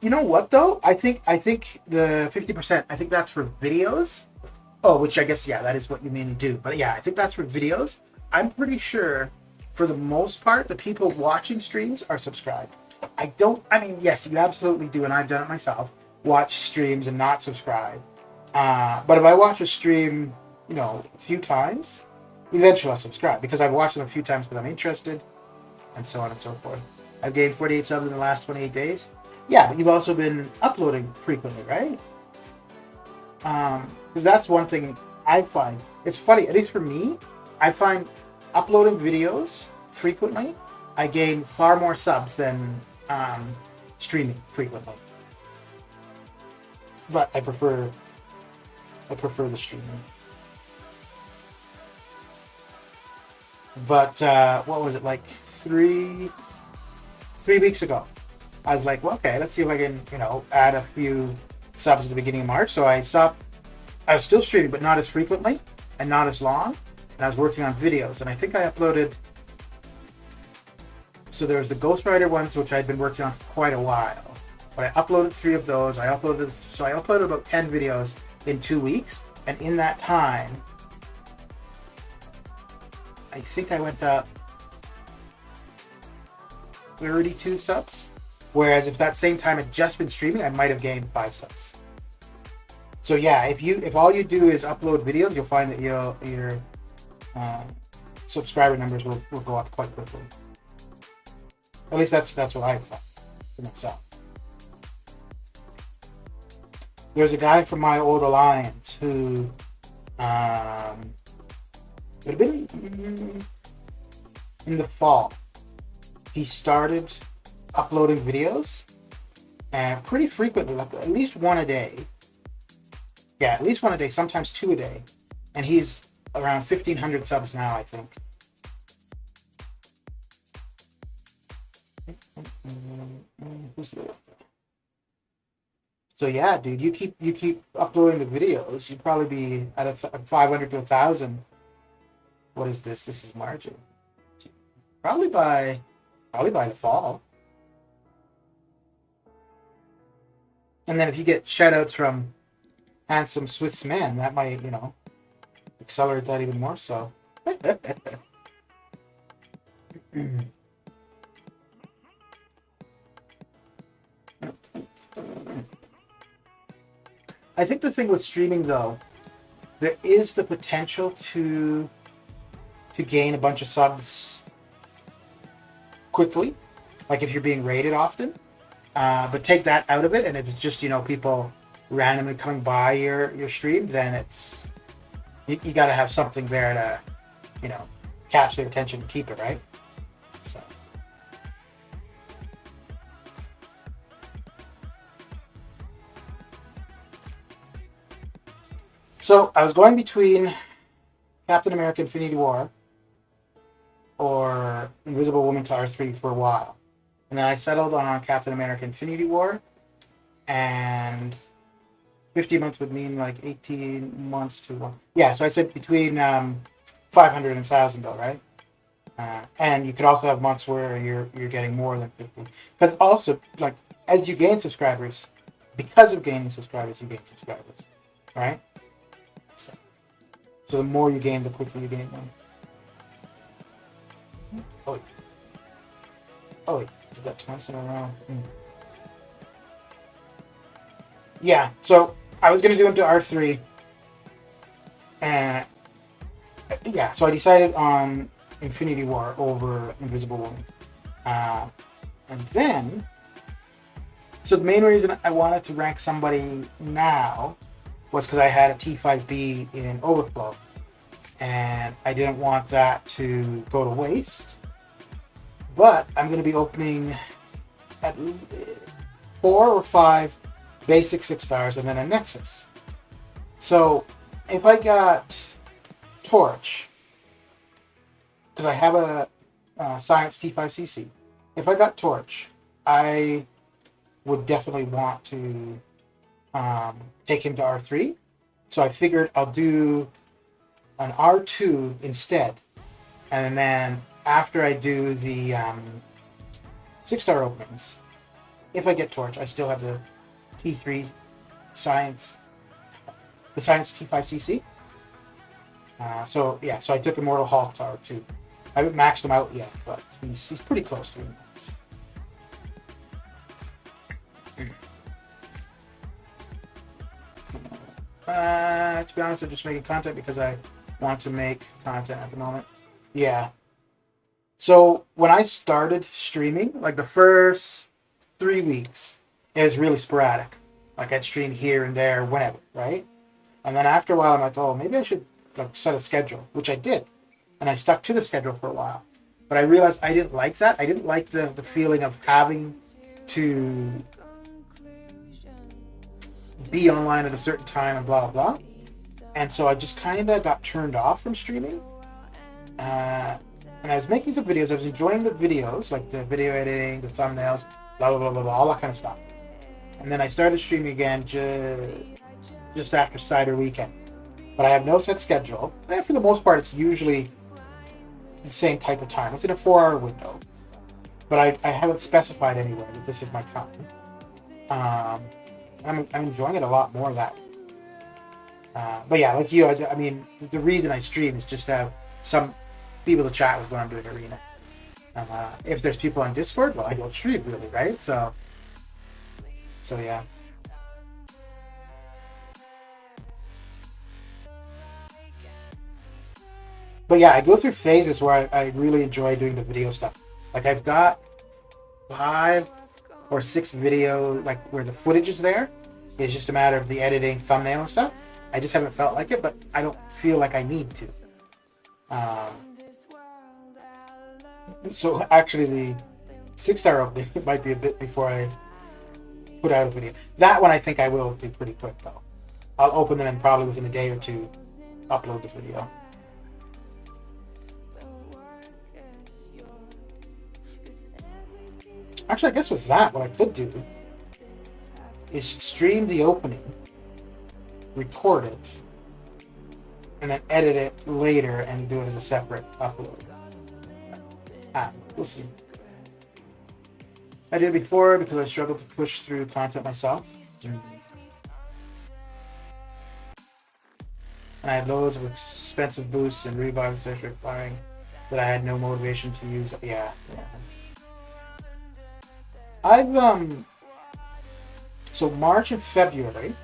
You know what though? I think the 50%, I think that's for videos. Oh, which I guess, yeah, that is what you mainly do. But yeah, I think that's for videos. I'm pretty sure for the most part, the people watching streams are subscribed. I mean, yes, you absolutely do, and I've done it myself, watch streams and not subscribe. But if I watch a stream, you know, a few times, eventually I'll subscribe because I've watched them a few times because I'm interested, and so on and so forth. I've gained 48 subs in the last 28 days. Yeah, but you've also been uploading frequently, right? Because that's one thing I find. It's funny, at least for me, I find uploading videos frequently, I gain far more subs than streaming frequently. But I prefer the streaming. But what was it, like three weeks ago? I was like, well, okay, let's see if I can, you know, add a few subs at the beginning of March. So I stopped. I was still streaming, but not as frequently and not as long. And I was working on videos, and I think I uploaded. So there was the Ghost Rider ones, which I'd been working on for quite a while. But I uploaded 3 of those. I uploaded about 10 videos in 2 weeks, and in that time, I think I went up 32 subs. Whereas if that same time had just been streaming, I might have gained 5 subs. So yeah, if all you do is upload videos, you'll find that your subscriber numbers will go up quite quickly. At least that's what I thought for myself. There's a guy from my old alliance who would have been in the fall. He started uploading videos and pretty frequently, like at least one a day. Yeah, at least one a day, sometimes 2 a day. And he's around 1,500 subs now, I think. So yeah, dude, you keep uploading the videos, you'd probably be at a 500 to 1,000. What is this? This is margin. Probably by the fall. And then if you get shoutouts from handsome Swiss men, that might, you know, accelerate that even more so. I think the thing with streaming, though, there is the potential to gain a bunch of subs quickly, like if you're being rated often. But take that out of it, and if it's just, you know, people randomly coming by your stream, then it's you got to have something there to, you know, catch their attention and keep it, right? So I was going between Captain America Infinity War or Invisible Woman to R3 for a while. And then I settled on Captain America Infinity War, and 15 months would mean like 18 months to one. Yeah, so I said between 500 and 1,000 though, right? And you could also have months where you're getting more than 50. Because also, like, as you gain subscribers, because of gaining subscribers, you gain subscribers, right? So the more you gain, the quicker you gain them. Oh, wait. Did that twice in a row? Yeah, so I was going to do him to R3. And yeah, so I decided on Infinity War over Invisible Woman. And then So the main reason I wanted to rank somebody now was because I had a T5B in overflow, and I didn't want that to go to waste. But I'm going to be opening at least 4 or 5 basic 6 stars and then a Nexus. So if I got Torch, because I have a Science T5CC, if I got Torch, I would definitely want to take him to R3. So I figured I'll do an R2 instead. And then after I do the 6-star openings, if I get Torch, I still have the T3 Science, the Science T5CC. So I took Immortal Hulk to R2. I haven't maxed him out yet, but he's pretty close to being maxed. To be honest, I'm just making content because I want to make content at the moment. Yeah. So when I started streaming, like the first 3 weeks, it was really sporadic. Like I'd stream here and there, whenever, right? And then after a while, I'm like, oh, maybe I should like set a schedule, which I did, and I stuck to the schedule for a while. But I realized I didn't like that. I didn't like the feeling of having to be online at a certain time and blah blah blah. And so I just kind of got turned off from streaming. And I was making some videos. I was enjoying the videos, like the video editing, the thumbnails, blah blah blah blah blah, all that kind of stuff. And then I started streaming again just after Cider Weekend. But I have no set schedule. And for the most part, it's usually the same type of time. It's in a 4-hour window. But I haven't specified anywhere that this is my time. I'm enjoying it a lot more that way. But yeah, like you, I mean, the reason I stream is just to have some people to chat with when I'm doing Arena. If there's people on Discord, well, I don't stream really, right? So yeah. But yeah, I go through phases where I really enjoy doing the video stuff. Like I've got 5 or 6 video, like where the footage is there. It's just a matter of the editing, thumbnail and stuff. I just haven't felt like it, but I don't feel like I need to. So actually the 6-star opening might be a bit before I put out a video. That one I think I will do pretty quick though. I'll open them and probably within a day or two upload the video. Actually, I guess with that, what I could do is stream the opening, record it, and then edit it later and do it as a separate upload. We'll see. I did it before because I struggled to push through content myself. And I had loads of expensive boosts and revives, etc., requiring that I had no motivation to use. Yeah. I've so March and February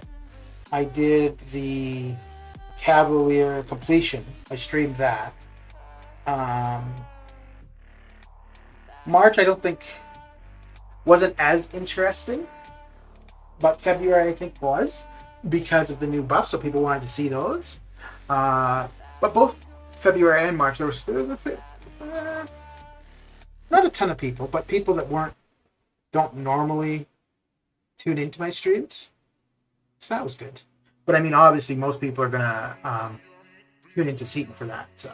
I did the Cavalier completion. I streamed that. March I don't think wasn't as interesting, but February I think was because of the new buffs, so people wanted to see those. But both February and March there was not a ton of people, but people that don't normally tune into my streams. So that was good. But I mean, obviously, most people are going to tune into Seaton for that. So,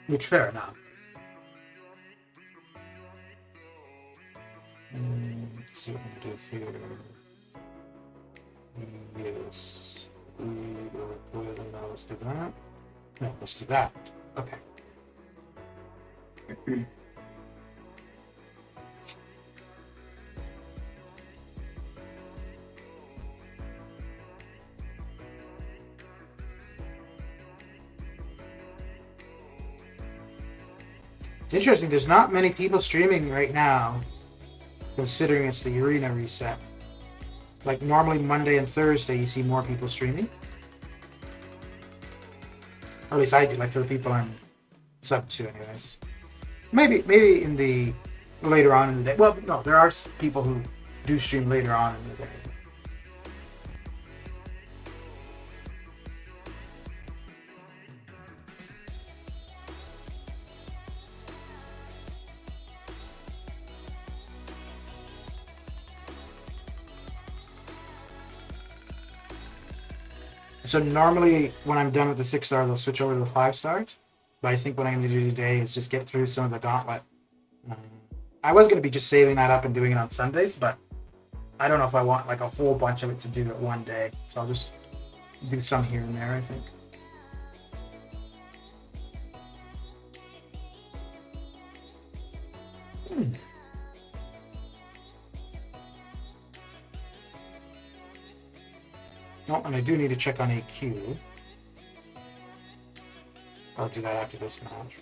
which, fair enough. Let's see what we can do here. Yes. Let's do that. No, let's do that. Okay. It's interesting, there's not many people streaming right now, considering it's the arena reset. Like normally Monday and Thursday you see more people streaming. Or at least I do, like for the people I'm sub to anyways. Maybe in the later on in the day. Well, no, there are people who do stream later on in the day. So normally when I'm done with the 6 stars, I'll switch over to the 5 stars. But I think what I'm going to do today is just get through some of the gauntlet. I was going to be just saving that up and doing it on Sundays, but I don't know if I want like a whole bunch of it to do it one day. So I'll just do some here and there, I think. Oh, and I do need to check on AQ. I'll do that after this match.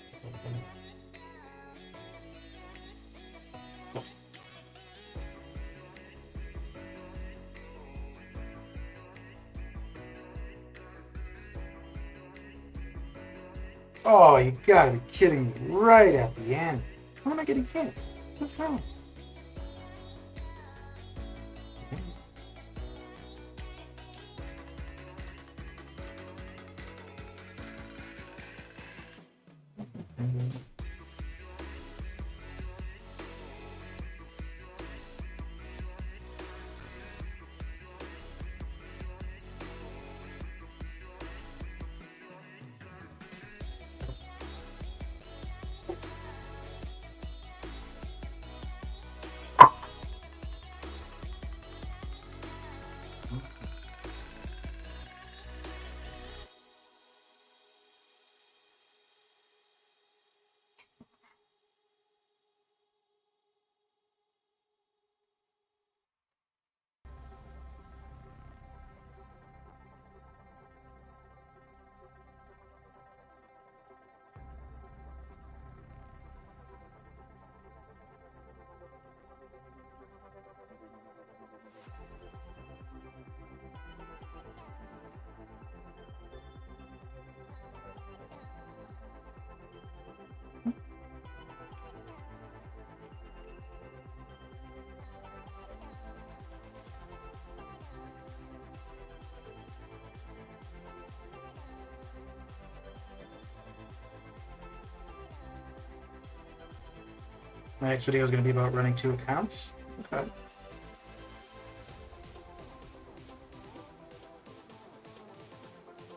Oh, you gotta be kidding me. Right at the end. How am I getting hit? What's wrong? My next video is going to be about running 2 accounts. Okay.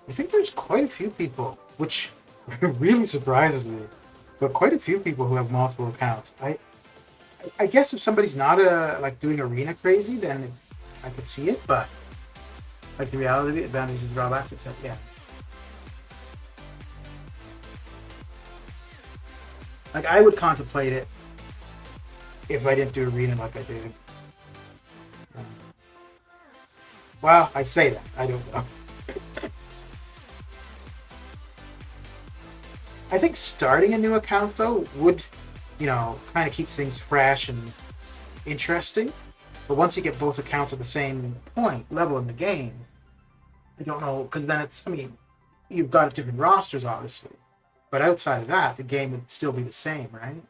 I think there's quite a few people, which really surprises me, but quite a few people who have multiple accounts. I guess if somebody's not like doing arena crazy, then I could see it, but like the reality, advantages, drawbacks, etc. Yeah. Like I would contemplate it if I didn't do arena like I did. Well, I say that. I don't know. I think starting a new account, though, would, kind of keep things fresh and interesting. But once you get both accounts at the same level in the game, I don't know, because then you've got different rosters, obviously. But outside of that, the game would still be the same, right?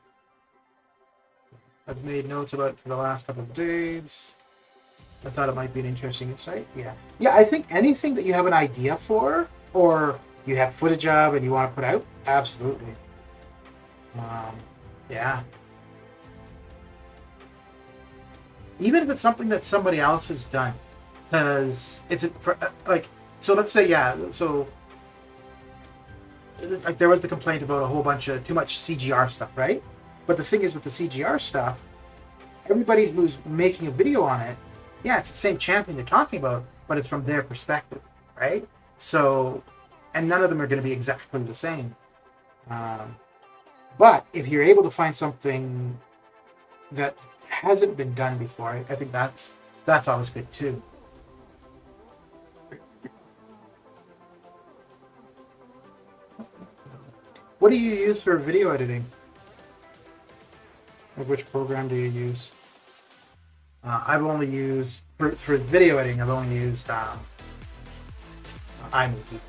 I've made notes about it for the last couple of days. I thought it might be an interesting insight. Yeah. Yeah, I think anything that you have an idea for, or you have footage of and you want to put out, absolutely. Yeah. Even if it's something that somebody else has done, because it's so let's say, yeah, so like there was the complaint about a whole bunch of too much CGR stuff, right? But the thing is with the CGR stuff, everybody who's making a video on it, yeah, it's the same champion they're talking about, but it's from their perspective, right? So, and none of them are going to be exactly the same. But if you're able to find something that hasn't been done before, I think that's always good too. What do you use for video editing? Like which program do you use? I've only used for video editing. I've only used iMovie.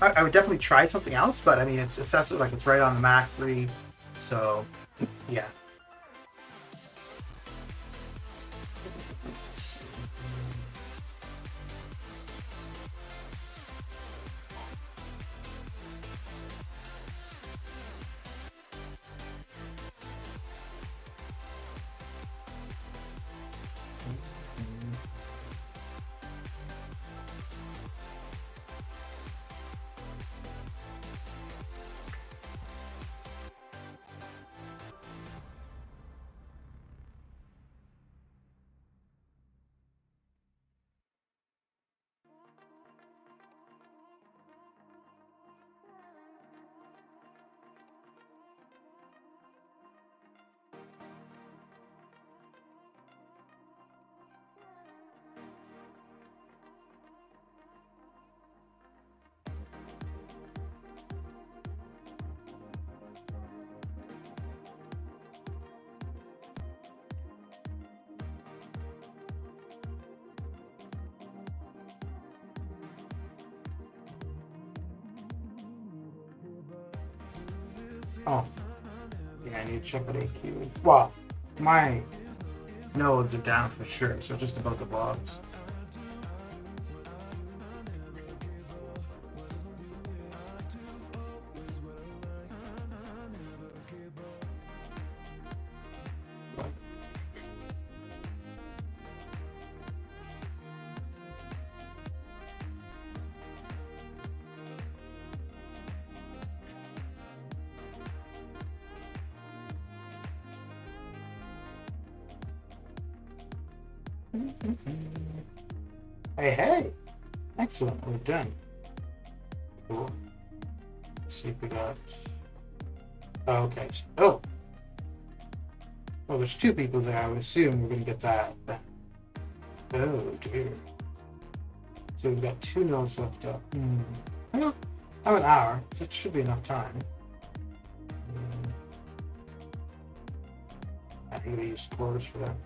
I would definitely try something else, but I mean, it's accessible, like it's right on the Mac free, so yeah. Let's see. Oh, yeah, I need to check out AQ. Well, my nodes are down for sure, so just about the vlogs. Hey, hey! Excellent, we're done. Cool. Let's see if we got. Oh, okay. Oh! Well, there's two people there. I would assume we're going to get that. Oh, dear. So we've got 2 nodes left up. Well, I have an hour, so it should be enough time. I think we used quarters for that.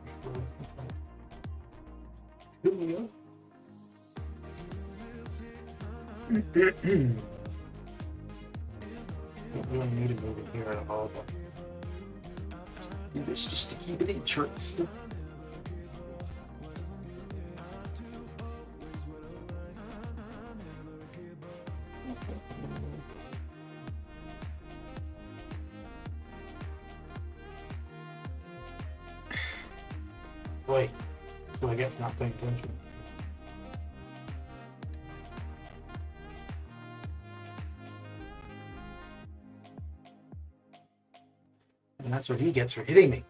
Coolio. Don't really need to move it here at all, but let's do this just to keep it interesting. Wait, that's what I get for not paying attention. And that's what he gets for hitting me.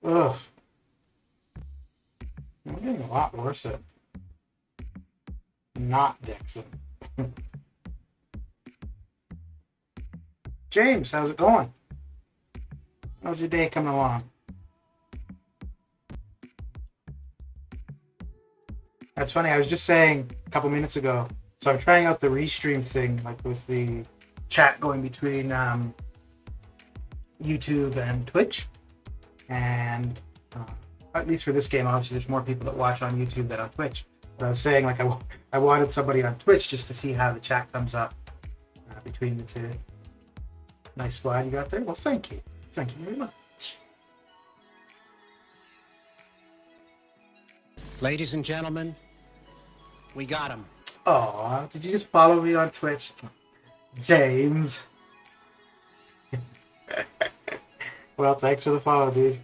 Ugh. I'm getting a lot worse at not Dixon. James, how's it going? How's your day coming along? That's funny. I was just saying a couple minutes ago. So I'm trying out the restream thing, like with the chat going between YouTube and Twitch. And at least for this game, obviously, there's more people that watch on YouTube than on Twitch. But I was saying, like, I wanted somebody on Twitch just to see how the chat comes up between the two. Nice squad you got there. Well, thank you. Thank you very much. Ladies and gentlemen, we got him. Oh, did you just follow me on Twitch? James. Well, thanks for the follow, dude.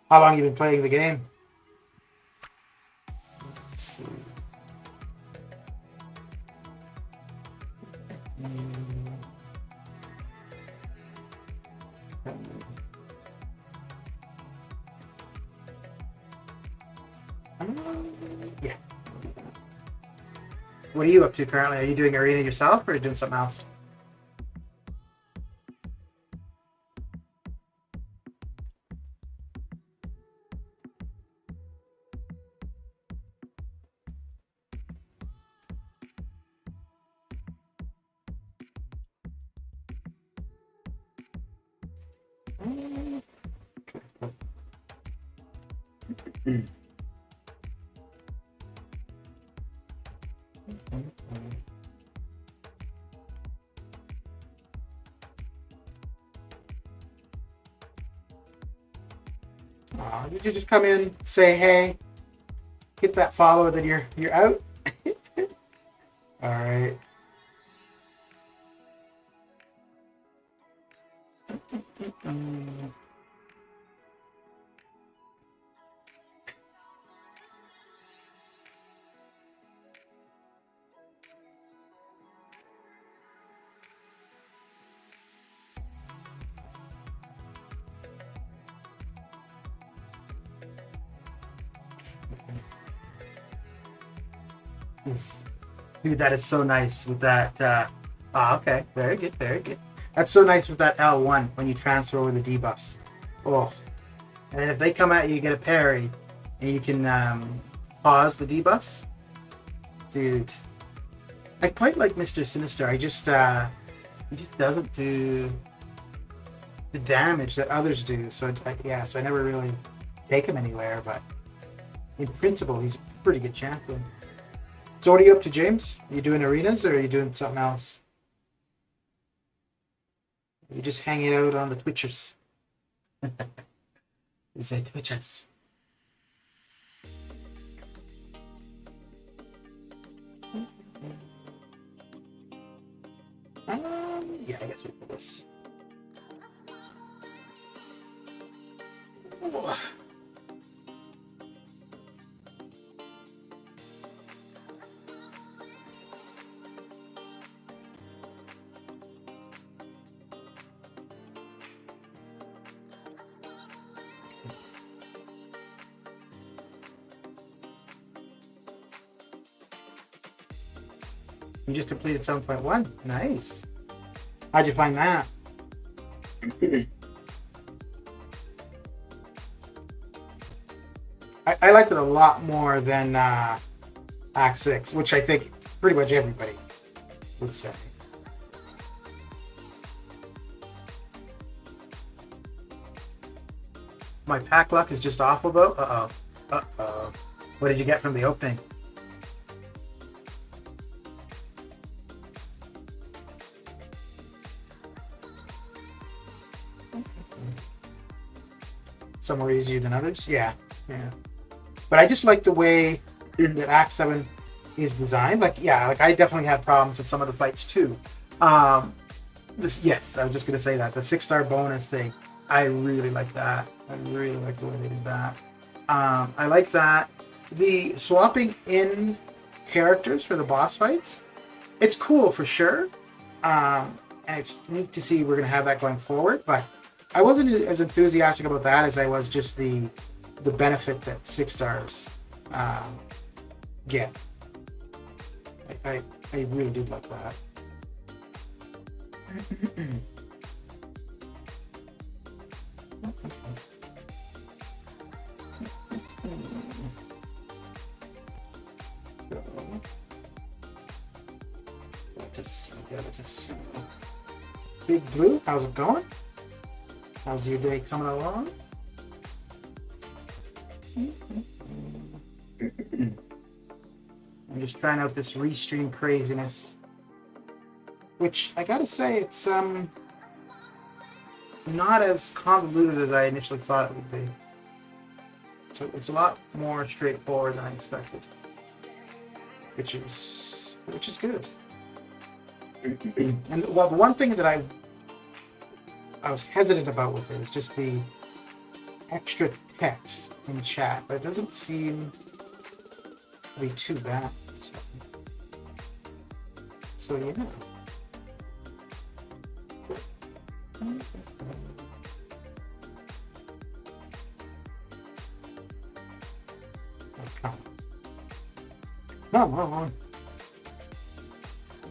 How long have you been playing the game? Let's see. Yeah. What are you up to currently? Are you doing arena yourself or are you doing something else? Did you just come in, say hey, hit that follow, then you're out? All right. Dude, that is so nice with that. Okay, very good, very good. That's so nice with that L1 when you transfer over the debuffs. Oh, and if they come at you, you get a parry, and you can pause the debuffs. Dude, I quite like Mr. Sinister. He just doesn't do the damage that others do. So so I never really take him anywhere. But in principle, he's a pretty good champion. So what are you up to, James? Are you doing arenas or are you doing something else? Are you just hanging out on the Twitchers? You say Twitchers. Yeah, I guess we'll do this. Oh. You just completed 7.1. Nice. How'd you find that? I liked it a lot more than Act 6, which I think pretty much everybody would say. My pack luck is just awful though. Uh-oh. What did you get from the opening? Some more easier than others. Yeah. But I just like the way that Act 7 is designed. Like I definitely had problems with some of the fights too. I was just gonna say that the 6-star bonus thing, I really like that. I really like the way they did that. I like that the swapping in characters for the boss fights. It's cool for sure, and it's neat to see we're gonna have that going forward. But I wasn't as enthusiastic about that as I was just the benefit that 6 stars get. I really did like that. Let's see. Big Blue, how's it going? How's your day coming along? I'm just trying out this restream craziness, which I gotta say it's not as convoluted as I initially thought it would be. So it's a lot more straightforward than I expected, which is good. And well, the one thing that I was hesitant about with it is just the extra text in chat, but it doesn't seem to be too bad. So yeah. No, no, no.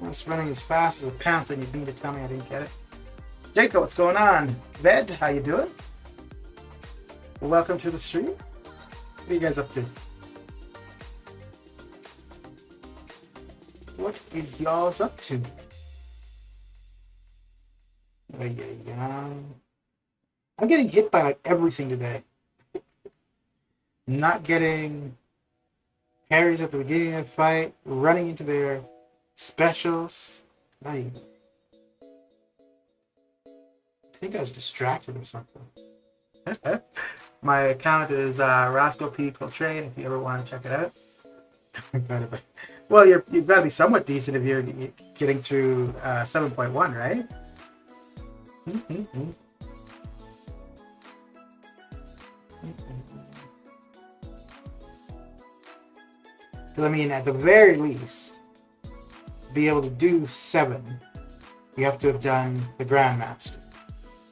I was running as fast as a panther and you mean to tell me I didn't get it. Jacob, what's going on? Ved, how you doing? Welcome to the stream. What are you guys up to? What is y'all's up to? I'm getting hit by like everything today. Not getting parries at the beginning of the fight, running into their specials. I think I was distracted or something. My account is Roscoe P. Coltrane, if you ever want to check it out. Well, you've got to be somewhat decent if you're getting through 7.1, right? I mean, at the very least, be able to do 7, you have to have done the Grandmaster.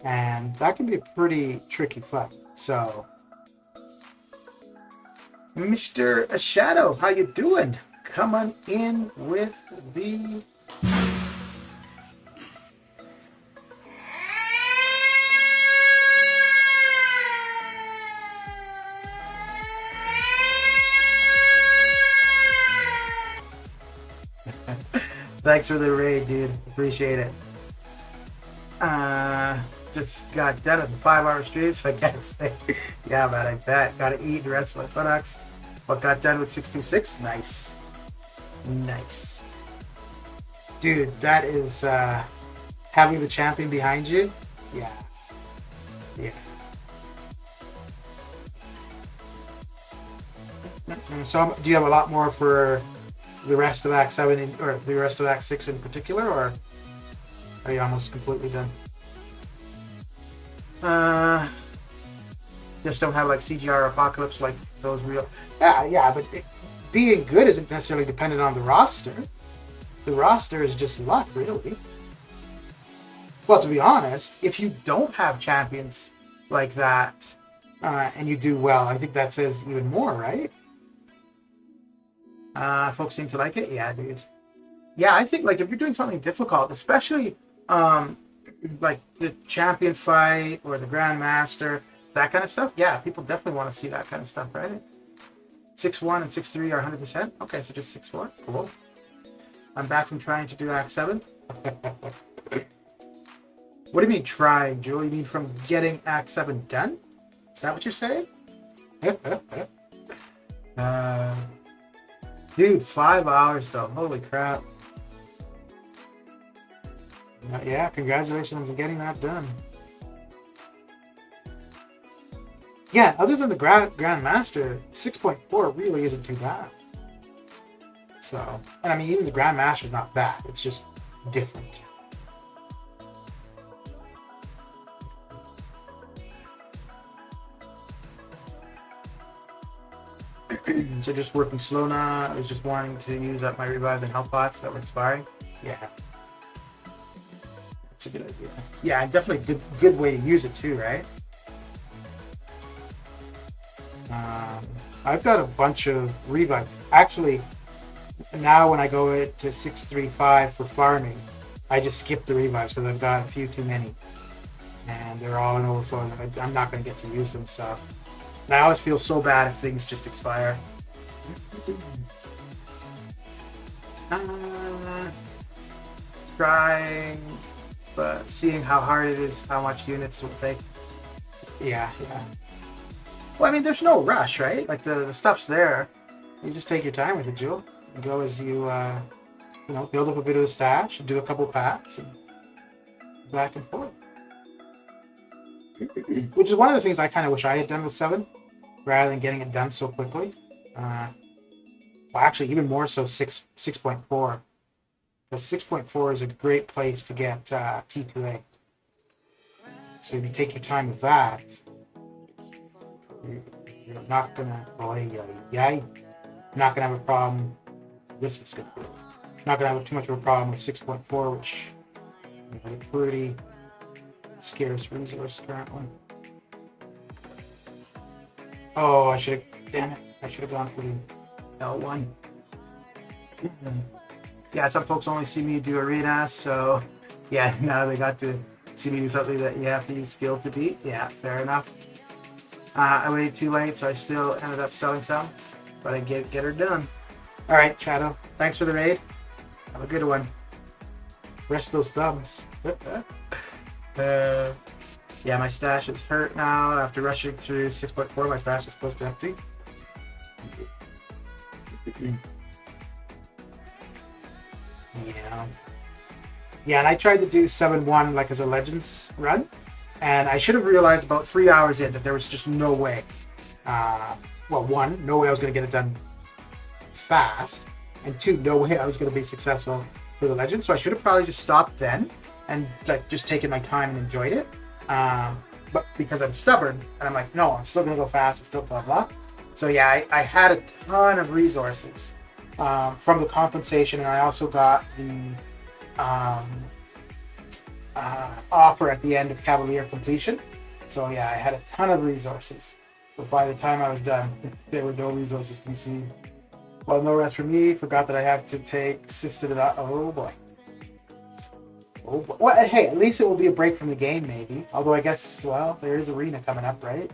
And that can be a pretty tricky fight. So, Mr. Shadow, how you doing? Come on in with the... Thanks for the raid, dude. Appreciate it. Just got done with the 5-hour stream, so I can't say. Yeah, man, I bet. Gotta eat the rest of my buttocks. But got done with 626. Nice. Nice. Dude, that is having the champion behind you. Yeah. Yeah. So, do you have a lot more for the rest of Act 7 or the rest of Act 6 in particular, or are you almost completely done? Just don't have like CGR Apocalypse like those real. Yeah, but being good isn't necessarily dependent on the roster. The roster is just luck, really. Well, to be honest, if you don't have champions like that and you do well, I think that says even more, right? Folks seem to like it. Yeah, dude. Yeah, I think like if you're doing something difficult, especially like the champion fight or the Grandmaster, that kind of stuff. Yeah, people definitely want to see that kind of stuff, right? 6-1 and 6-3 are 100%. Okay, so just 6-4. Cool. I'm back from trying to do Act 7. What do you mean trying, Joe? You mean from getting Act 7 done? Is that what you're saying? Dude, 5 hours though. Holy crap. Yeah, congratulations on getting that done. Yeah, other than the Grandmaster, 6.4 really isn't too bad. So, and I mean, even the Grandmaster's not bad. It's just different. So just working slow now. I was just wanting to use up my revives and health pots that were expiring. Yeah. That's a good idea. Yeah, definitely a good way to use it too, right? I've got a bunch of revives. Actually, now when I go to 635 for farming, I just skip the revives because I've got a few too many. And they're all in overflow. And I'm not going to get to use them, so... I always feel so bad if things just expire. Trying, but seeing how hard it is, how much units will take. Yeah. Well, I mean, there's no rush, right? Like the stuff's there. You just take your time with it, Jewel. You go as you, build up a bit of a stash, do a couple packs, and back and forth. Which is one of the things I kind of wish I had done with 7, rather than getting it done so quickly. Well, actually, even more so 6.4. Because 6.4 is a great place to get T2A. So if you take your time with that, you're not gonna not gonna have a problem. This is good. Not gonna have too much of a problem with 6.4, which is a pretty scarce resource currently. Oh, I should have. Damn it. I should have gone for the L1. Yeah, some folks only see me do arena, so yeah, now they got to see me do something that you have to use skill to beat. Yeah, fair enough. I waited too late, so I still ended up selling some, but I get her done. All right, Shadow. Thanks for the raid. Have a good one. Rest those thumbs. Yeah, my stash is hurt now. After rushing through 6.4, my stash is close to empty. Yeah. Yeah, and I tried to do 7-1 like as a Legends run, and I should have realized about 3 hours in that there was just no way. Well, one, no way I was going to get it done fast, and two, no way I was going to be successful for the Legends. So I should have probably just stopped then and like just taken my time and enjoyed it. But because I'm stubborn and I'm like, no, I'm still going to go fast, I'm still blah blah. So yeah, I had a ton of resources from the compensation, and I also got the offer at the end of Cavalier completion. So yeah, I had a ton of resources, but by the time I was done, there were no resources to be seen. Well, no rest for me. Forgot that I have to take assisted. Oh boy. Oh boy. Well, hey, at least it will be a break from the game, maybe. Although I guess, well, there is arena coming up, right?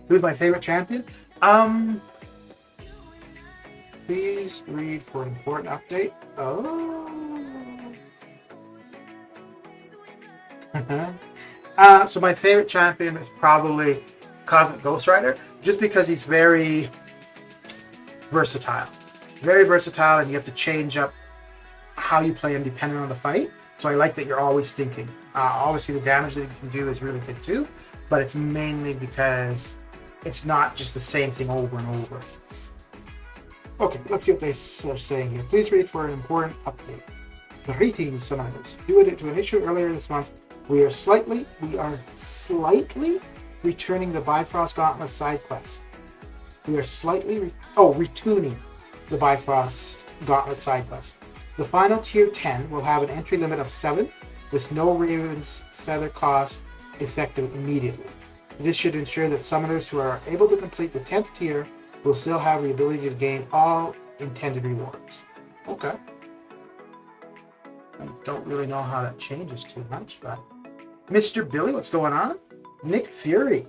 Who's my favorite champion? Please read for an important update. Oh. So my favorite champion is probably Cosmic Ghost Rider, just because he's very versatile. Very versatile, and you have to change up how you play him depending on the fight. So I like that you're always thinking. Obviously, the damage that you can do is really good too, but it's mainly because it's not just the same thing over and over. Okay, let's see what they are saying here. Please read for an important update. Greetings, Summoners. Due to an issue earlier this month, we are slightly returning the Bifrost Gauntlet side quest. We are slightly retuning the Bifrost Gauntlet side quest. The final tier 10 will have an entry limit of 7 with no Raven's Feather cost effective immediately. This should ensure that summoners who are able to complete the 10th tier will still have the ability to gain all intended rewards. Okay. I don't really know how that changes too much, but Mr. Billy, what's going on? Nick Fury.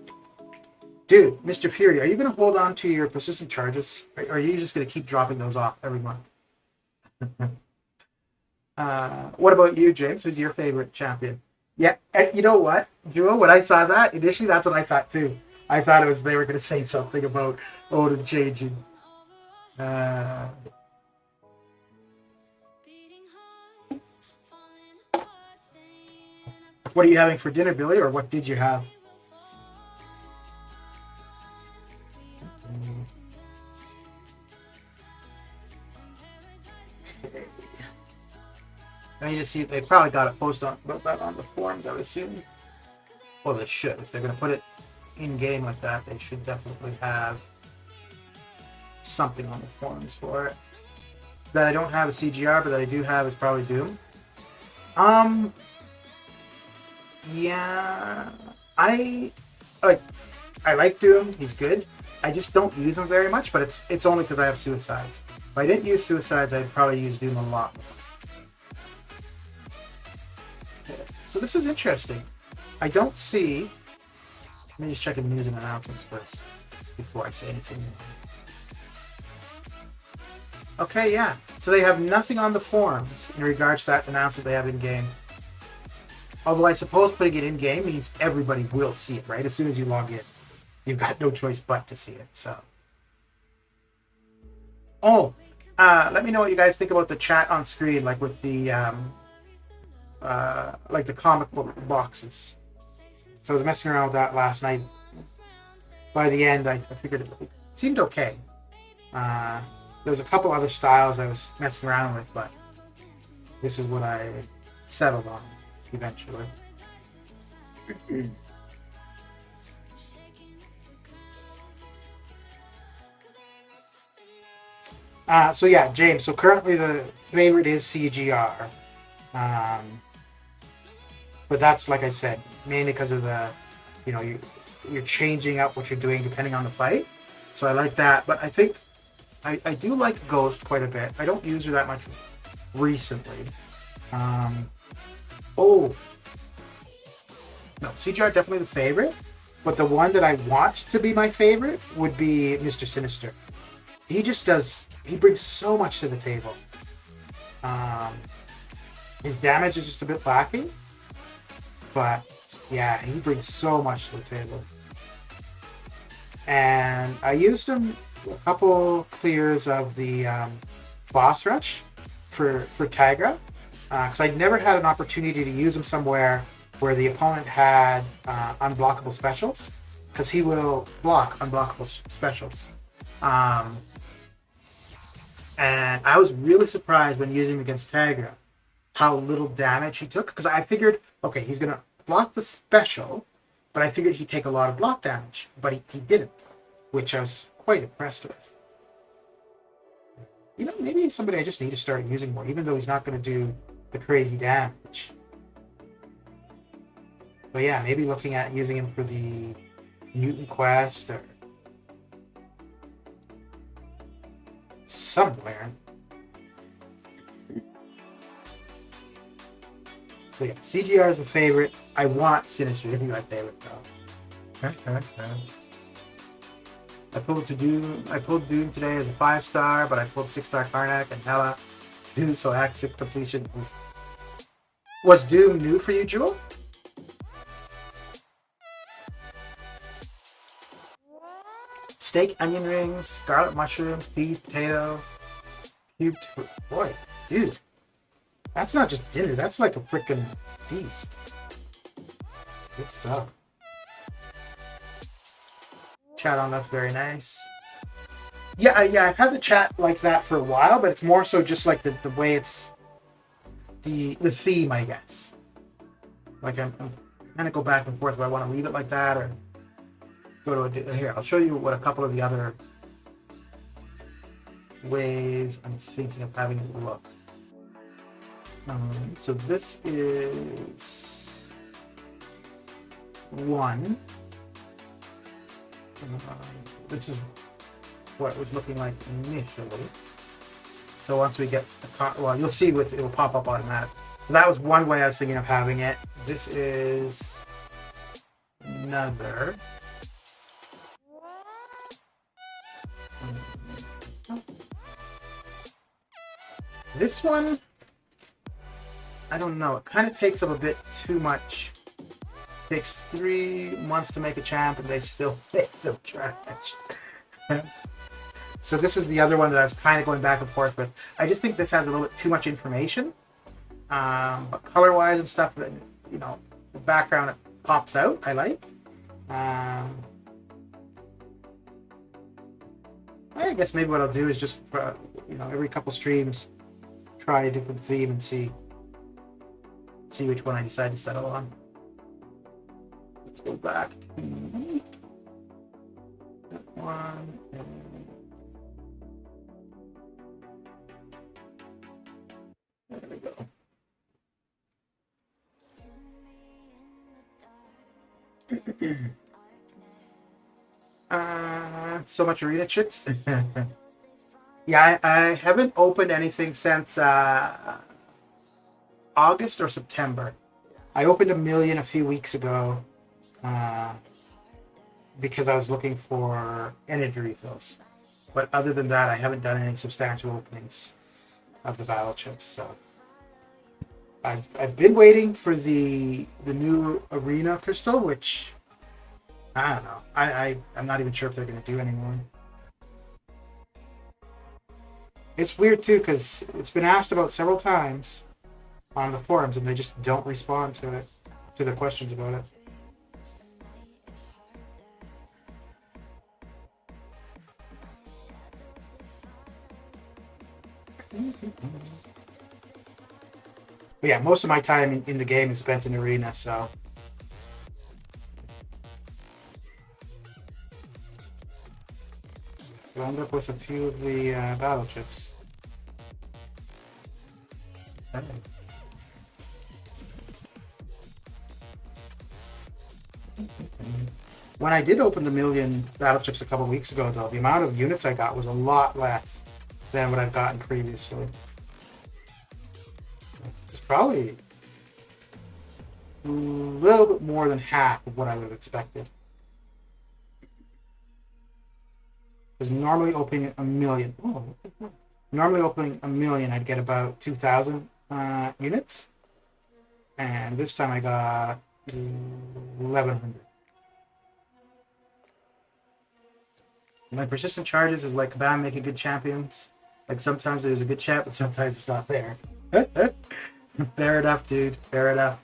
Dude, Mr. Fury, are you going to hold on to your persistent charges? Or are you just going to keep dropping those off every month? What about you, James? Who's your favorite champion? Yeah, you know what, Drew? When I saw that, initially that's what I thought too. I thought it was they were going to say something about Odin changing. What are you having for dinner, Billy, or what did you have? I need to see if they probably got a post about that on the forums, I would assume. Well, they should. If they're going to put it in game like that, they should definitely have something on the forums for it. That I don't have a CGR, but that I do have is probably Doom. Yeah, I like Doom. He's good. I just don't use him very much, but it's only because I have Suicides. If I didn't use Suicides, I'd probably use Doom a lot more. So this is interesting. I don't see. Let me just check the news and announcements first before I say anything. Okay, yeah. So they have nothing on the forums in regards to that announcement they have in game. Although I suppose putting it in game means everybody will see it, right? As soon as you log in, you've got no choice but to see it. So. Oh, let me know what you guys think about the chat on screen, like with the like the comic book boxes. So I was messing around with that last night. By the end, I figured it seemed okay. There was a couple other styles I was messing around with, but this is what I settled on eventually. So yeah, James. So currently the favorite is CGR. But that's, like I said, mainly because of the, you're changing up what you're doing depending on the fight. So I like that. But I think I do like Ghost quite a bit. I don't use her that much recently. Oh, no, CGR definitely the favorite. But the one that I want to be my favorite would be Mr. Sinister. He just does. He brings so much to the table. His damage is just a bit lacking, but yeah, he brings so much to the table. And I used him a couple clears of the boss rush for Tigra, because I never had an opportunity to use him somewhere where the opponent had unblockable specials, because he will block unblockable specials. And I was really surprised when using him against Tigra how little damage he took, because I figured, okay, he's going to block the special, but I figured he'd take a lot of block damage, but he didn't, which I was quite impressed with. You know, maybe he's somebody I just need to start using more, even though he's not going to do the crazy damage. But yeah, maybe looking at using him for the Mutant Quest or somewhere. So yeah, CGR is a favorite. I want Sinister to be my favorite though. I pulled Doom today as a 5-star, but I pulled 6-star Karnak and Hela too, so Axic completion. Was Doom new for you, Jewel? Steak, onion rings, garlic mushrooms, peas, potato, cubed. Boy, dude. That's not just dinner, that's like a freaking feast. Good stuff. Chat on that's very nice. Yeah, I've had the chat like that for a while, but it's more so just like the way it's the theme, I guess. Like I'm kind of go back and forth. Do I want to leave it like that or go to here? I'll show you what a couple of the other ways I'm thinking of having it look. So this is one. This is what it was looking like initially. So once we get well, you'll see it will pop up automatic. So that was one way I was thinking of having it. This is another. This one, I don't know. It kind of takes up a bit too much. It takes 3 months to make a champ, and they still make some trash. So this is the other one that I was kind of going back and forth with. I just think this has a little bit too much information, but color-wise and stuff, you know, the background it pops out. I like. I guess maybe what I'll do is just for, you know, every couple streams, try a different theme and see which one I decide to settle on. Let's go back to that one. There we go. So much arena chips. Yeah, I haven't opened anything since August or September. I opened 1 million a few weeks ago because I was looking for energy refills. But other than that, I haven't done any substantial openings of the battle chips. So I've been waiting for the new arena crystal, which I don't know. I'm not even sure if they're going to do anymore. It's weird too because it's been asked about several times on the forums, and they just don't respond to it, to the questions about it. But yeah, most of my time in the game is spent in arena, so. So I end up with a few of the battle chips. Okay. When I did open the million battleships a couple weeks ago, though, the amount of units I got was a lot less than what I've gotten previously. It's probably a little bit more than half of what I would have expected. Because normally opening a million, I'd get about 2,000 units, and this time I got 1,100. My persistent charges is like Kabam making good champions. Like sometimes there's a good champ, but sometimes it's not there. Fair enough, dude. Fair enough.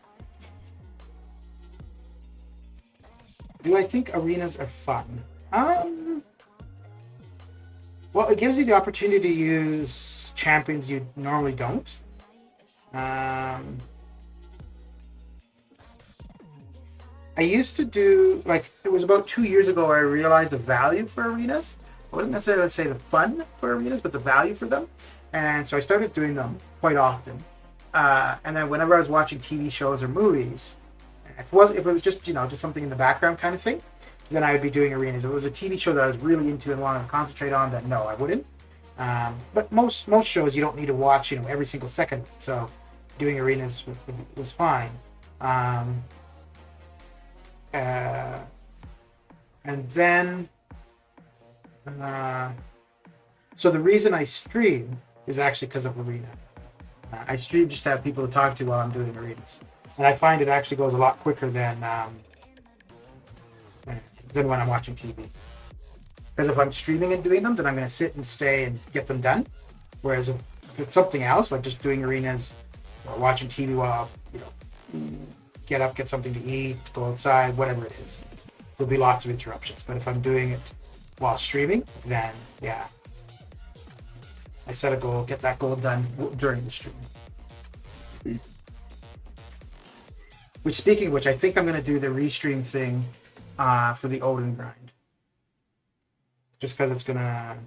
Do I think arenas are fun? Well, it gives you the opportunity to use champions you normally don't. I used to do, like, it was about 2 years ago where I realized the value for arenas. I wouldn't necessarily say the fun for arenas, but the value for them. And so I started doing them quite often. And then whenever I was watching TV shows or movies, if it was just, just something in the background kind of thing, then I would be doing arenas. If it was a TV show that I was really into and wanted to concentrate on, then no, I wouldn't. But most shows you don't need to watch, every single second. So doing arenas was fine. And then, so the reason I stream is actually because of arena. I stream just to have people to talk to while I'm doing arenas, and I find it actually goes a lot quicker than when I'm watching TV. Because if I'm streaming and doing them, then I'm going to sit and stay and get them done. Whereas if it's something else, like just doing arenas or watching TV while get up, get something to eat, go outside, whatever it is, there'll be lots of interruptions. But if I'm doing it while streaming, then yeah, I set a goal, get that goal done during the stream. Which, speaking of which, I think I'm going to do the restream thing for the Odin grind. Just because it's going to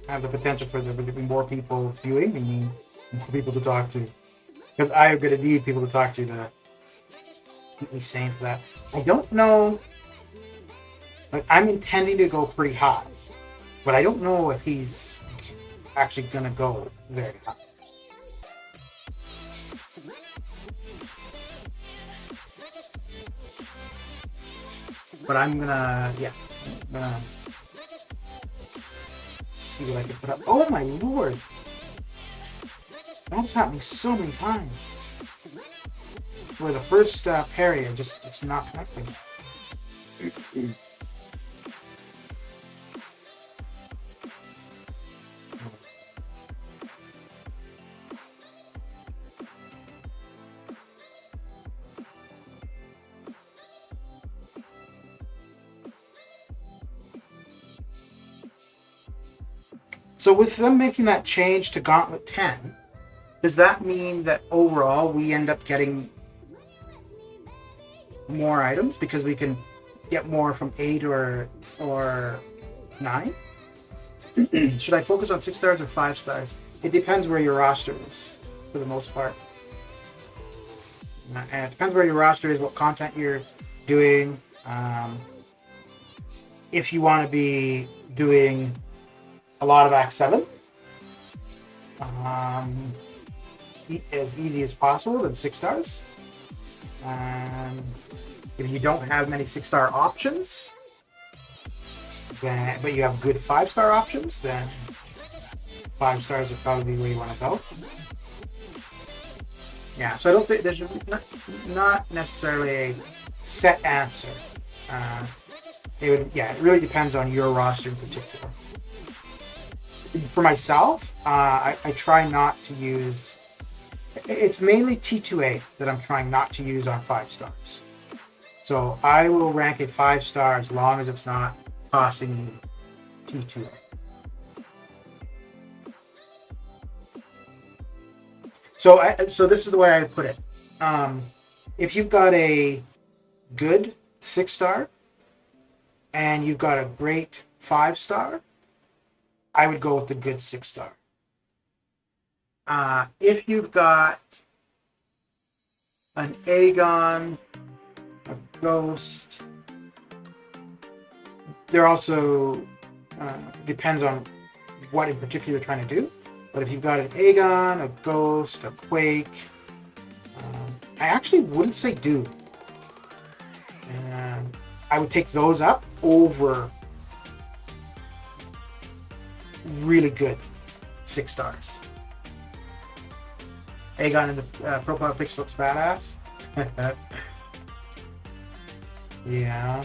have the potential for there to be more people viewing and more people to talk to. Because I'm going to need people to talk to keep me sane for that. I don't know. Like, I'm intending to go pretty high. But I don't know if he's actually going to go very high. But I'm gonna see what I can put up. Oh my lord! That's happening so many times. Where the first parry, it's not connecting. So with them making that change to Gauntlet 10, does that mean that overall we end up getting more items because we can get more from 8 or 9? Should I focus on 6 stars or 5 stars? It depends where your roster is, for the most part. And it depends where your roster is, what content you're doing. If you want to be doing a lot of Act 7, as easy as possible, then 6 stars. If you don't have many 6-star options, but you have good 5-star options, then 5 stars are probably where you want to go. Yeah, so I don't think there's not necessarily a set answer. It really depends on your roster in particular. For myself, I try not to use. It's mainly T2A that I'm trying not to use on 5 stars. So I will rank a 5-star as long as it's not costing me T2A. So this is the way I would put it. If you've got a good 6-star and you've got a great 5-star, I would go with the good 6-star. If you've got an Aegon, a Ghost. There also depends on what in particular you're trying to do. But if you've got an Aegon, a Ghost, a Quake, I actually wouldn't say Dude. I would take those up over really good 6 stars. Aegon in the profile pics looks badass. Yeah.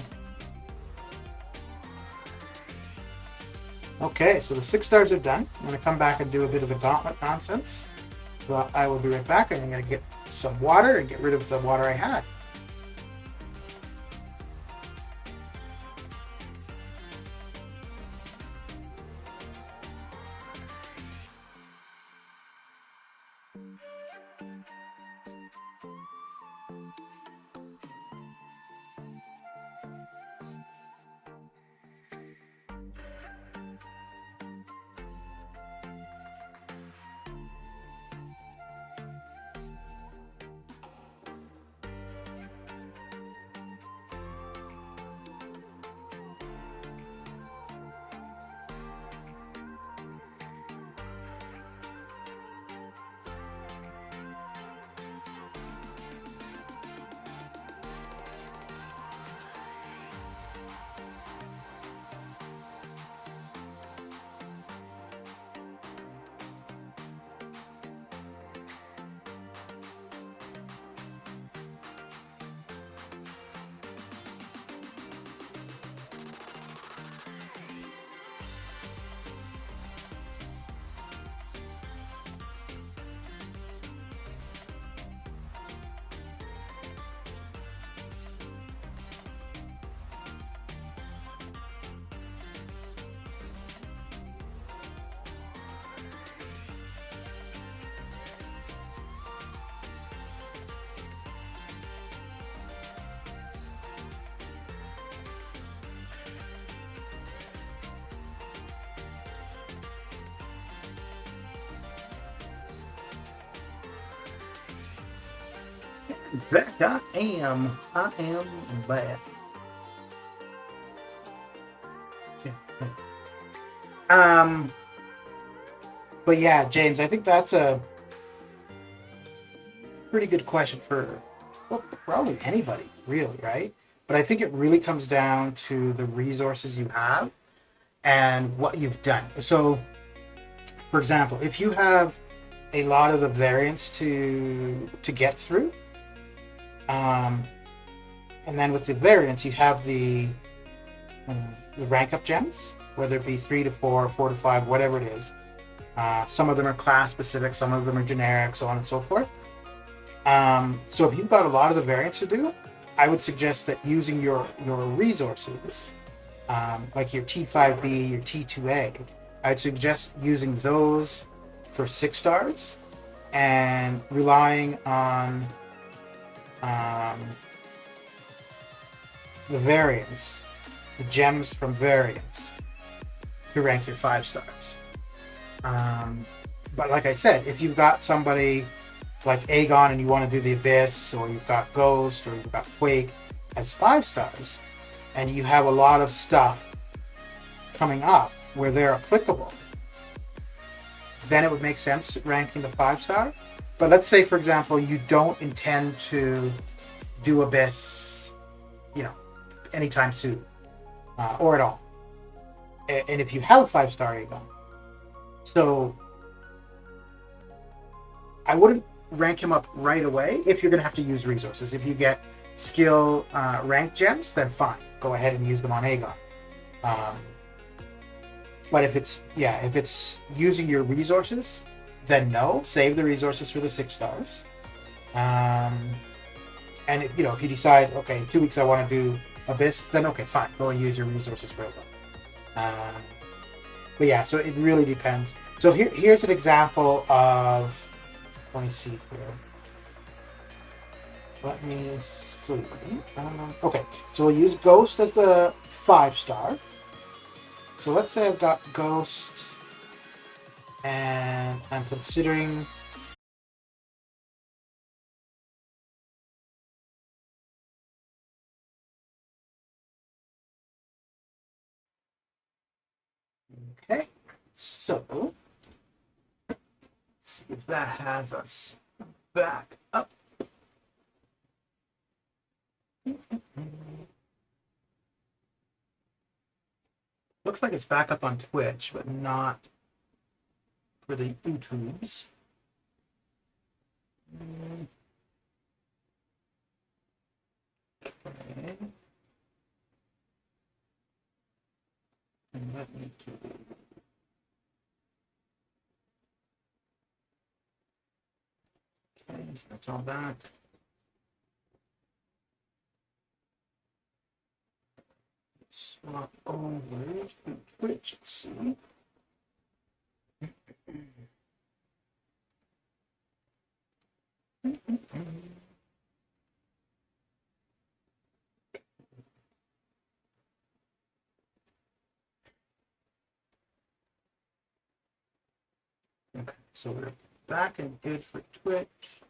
Okay, so the 6 stars are done. I'm going to come back and do a bit of the gauntlet nonsense. Well, I will be right back. I'm going to get some water and get rid of the water I had. Back I am. I am back. But yeah, James, I think that's a pretty good question for, well, probably anybody, really, right? But I think it really comes down to the resources you have and what you've done. So, for example, if you have a lot of the variants to get through, and then with the variants, you have the rank up gems, whether it be 3 to 4, 4 to 5, whatever it is. Some of them are class specific, some of them are generic, so on and so forth. So if you've got a lot of the variants to do, I would suggest that using your resources, like your T5B, your T2A, I'd suggest using those for 6 stars and relying on the variants, the gems from variants, to rank your 5 stars. But like I said, if you've got somebody like Aegon and you want to do the Abyss, or you've got Ghost, or you've got Quake as 5 stars, and you have a lot of stuff coming up where they're applicable, then it would make sense ranking the 5 star. But let's say, for example, you don't intend to do Abyss, anytime soon, or at all. And if you have a 5-star Aegon, so I wouldn't rank him up right away if you're going to have to use resources. If you get skill rank gems, then fine, go ahead and use them on Aegon. But if it's using your resources, then no, save the resources for the 6 stars. And if you decide, okay, in 2 weeks I want to do Abyss, then okay, fine, go and use your resources for it. But yeah, so it really depends. So here's an example of, let me see here. Let me see. Okay, so we'll use Ghost as the 5-star. So let's say I've got Ghost, and I'm considering Okay, so let's see if that has us back up. Looks like it's back up on Twitch, but not for the YouTubes. Okay. And let me do. Okay, so that's all that. Swap over to Twitch. Let's see. Okay, so we're back and good for Twitch.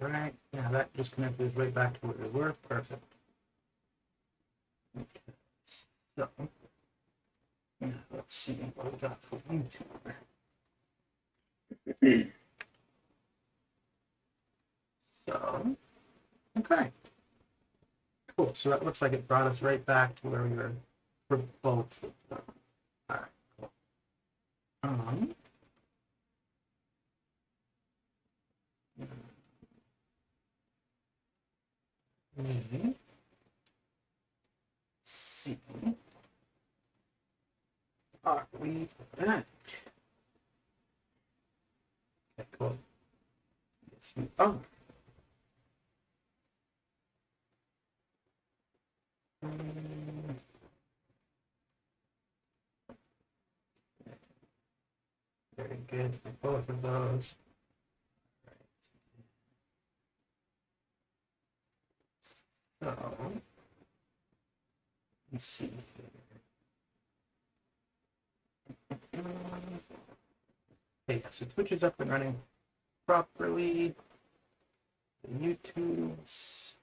All right, yeah, that just connected us right back to where we were. Perfect. Okay, so yeah, let's see what we got for YouTube. So, okay, cool. So that looks like it brought us right back to where we were for both of them. All right, cool. See, are we back? Okay, cool. Yes, we are. Very good for both of those. Right. So, let's see here. Okay, so Twitch is up and running properly. The YouTube's.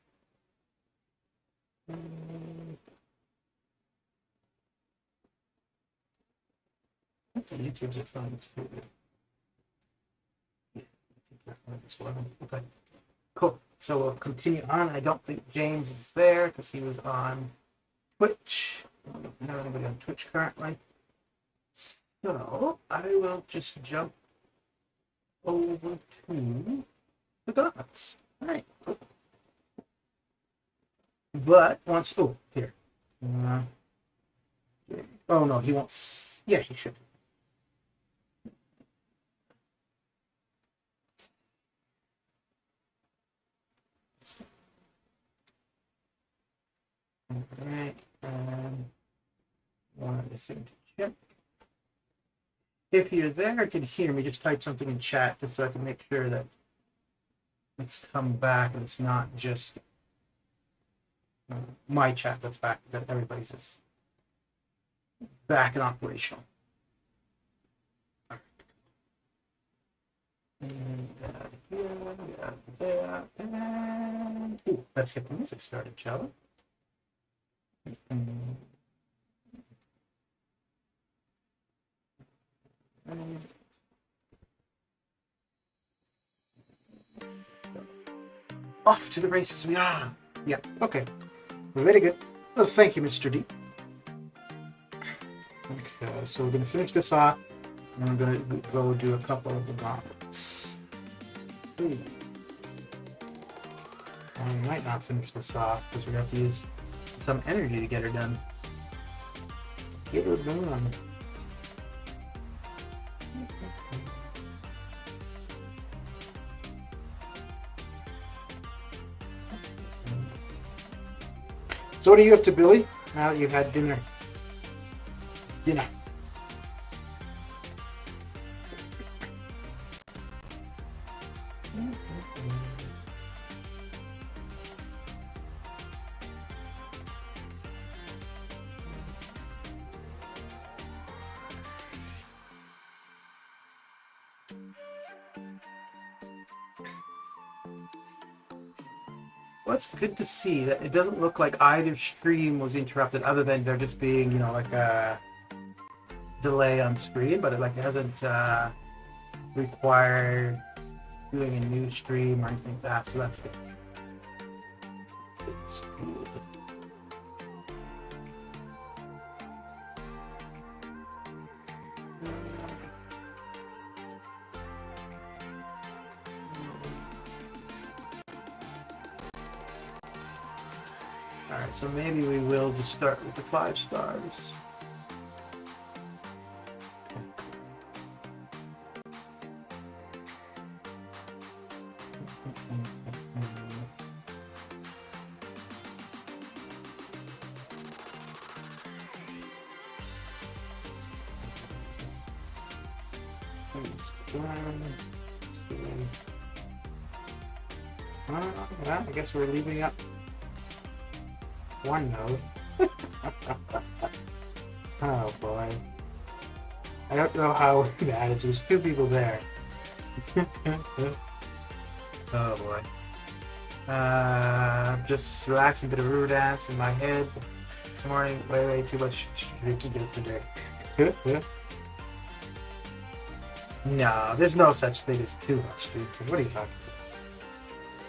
I think the YouTube's are fine too. Yeah, I think they're fine as well. Okay, cool. So we'll continue on. I don't think James is there because he was on Twitch. I don't have anybody on Twitch currently. So I will just jump over to the dots. All right, cool. But once, oh, here. Oh no, he won't. Yeah, he should. All right. One other thing to check. If you're there and can hear me, just type something in chat just so I can make sure that it's come back and it's not just my chat that's back, that everybody's is back and operational. All right. And here, there, and ooh, let's get the music started, shall we? Off to the races we are. Yeah, okay. Very good. Well, thank you, Mr. D. Okay, so we're going to finish this off, and we're going to go do a couple of the gauntlets. Ooh. I might not finish this off, because we have to use some energy to get her done. Get her done. So what are you up to, Billy? Now that you've had dinner. Dinner. Well, it's good to see that it doesn't look like either stream was interrupted, other than there just being, you know, like delay on screen, but it hasn't required doing a new stream or anything like that, so that's good. It's good. Alright, so maybe we will just start with the 5 stars. Well, I guess we're leaving up one node. Oh boy. I don't know how we manage. There's 2 people there. Oh boy. Just relaxing, a bit of Roo dance in my head. This morning, way too much drinking yesterday. No, there's no such thing as too much drinking. What are you talking about?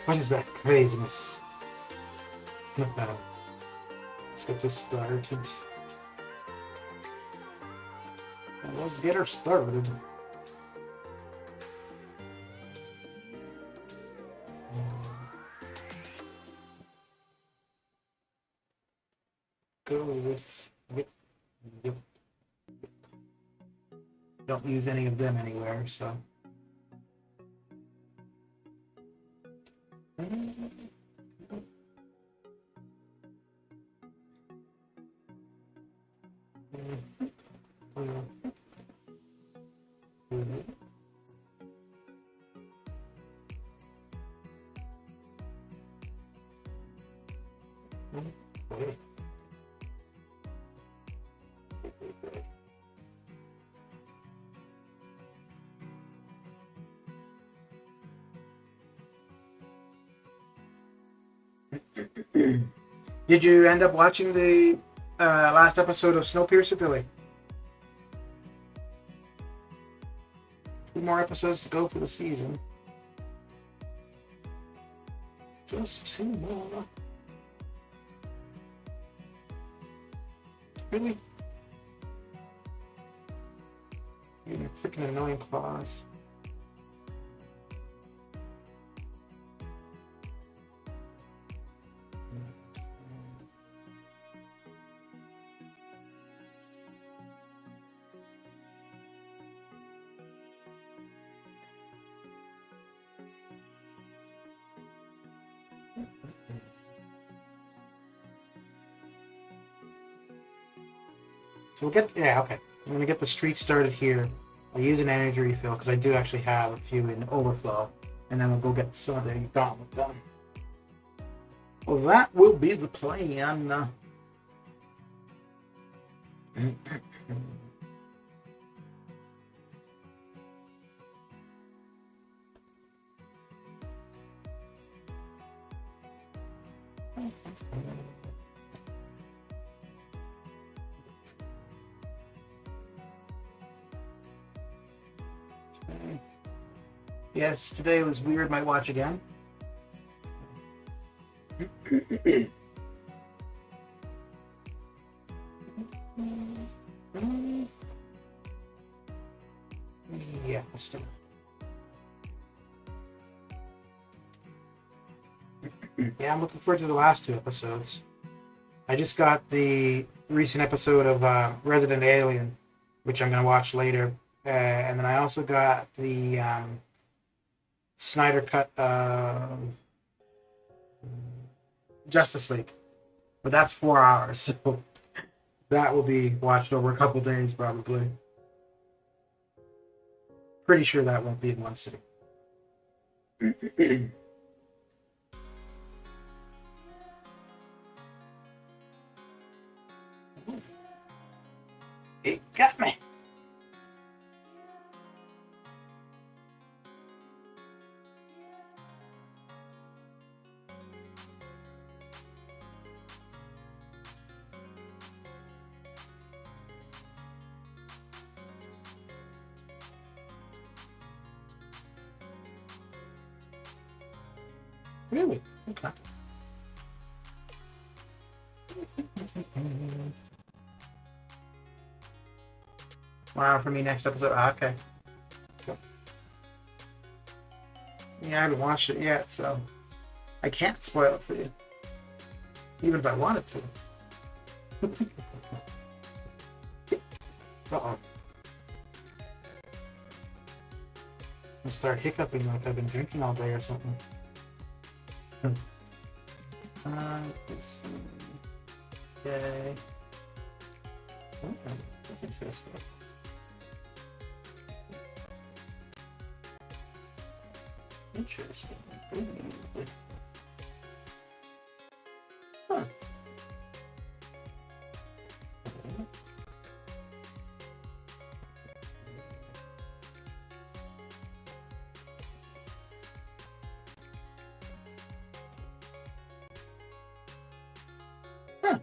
What is that craziness? Let's get this started. Let's get her started. Go with yep. Don't use any of them anywhere, so. Did you end up watching the last episode of Snowpiercer, Billy? 2 more episodes to go for the season. Just 2 more. Really? You freaking annoying claws. So we'll get, yeah, okay. I'm going to get the streak started here. I'll use an energy refill because I do actually have a few in overflow. And then we'll go get some of the gauntlet done. Well, that will be the plan. Yes, today was weird. Might watch again. Yeah, let's do it. Yeah, I'm looking forward to the last 2 episodes. I just got the recent episode of Resident Alien, which I'm going to watch later. And then I also got the Snyder Cut Justice League. But that's 4 hours, so that will be watched over a couple days probably. Pretty sure that won't be in one sitting. It got me. Really? Okay. Wow, for me next episode. Okay. Cool. Yeah, I haven't watched it yet, so I can't spoil it for you, even if I wanted to. Uh-oh. I start hiccuping like I've been drinking all day or something. Let's see. Okay. Okay, that's interesting. Interesting. Huh. Huh.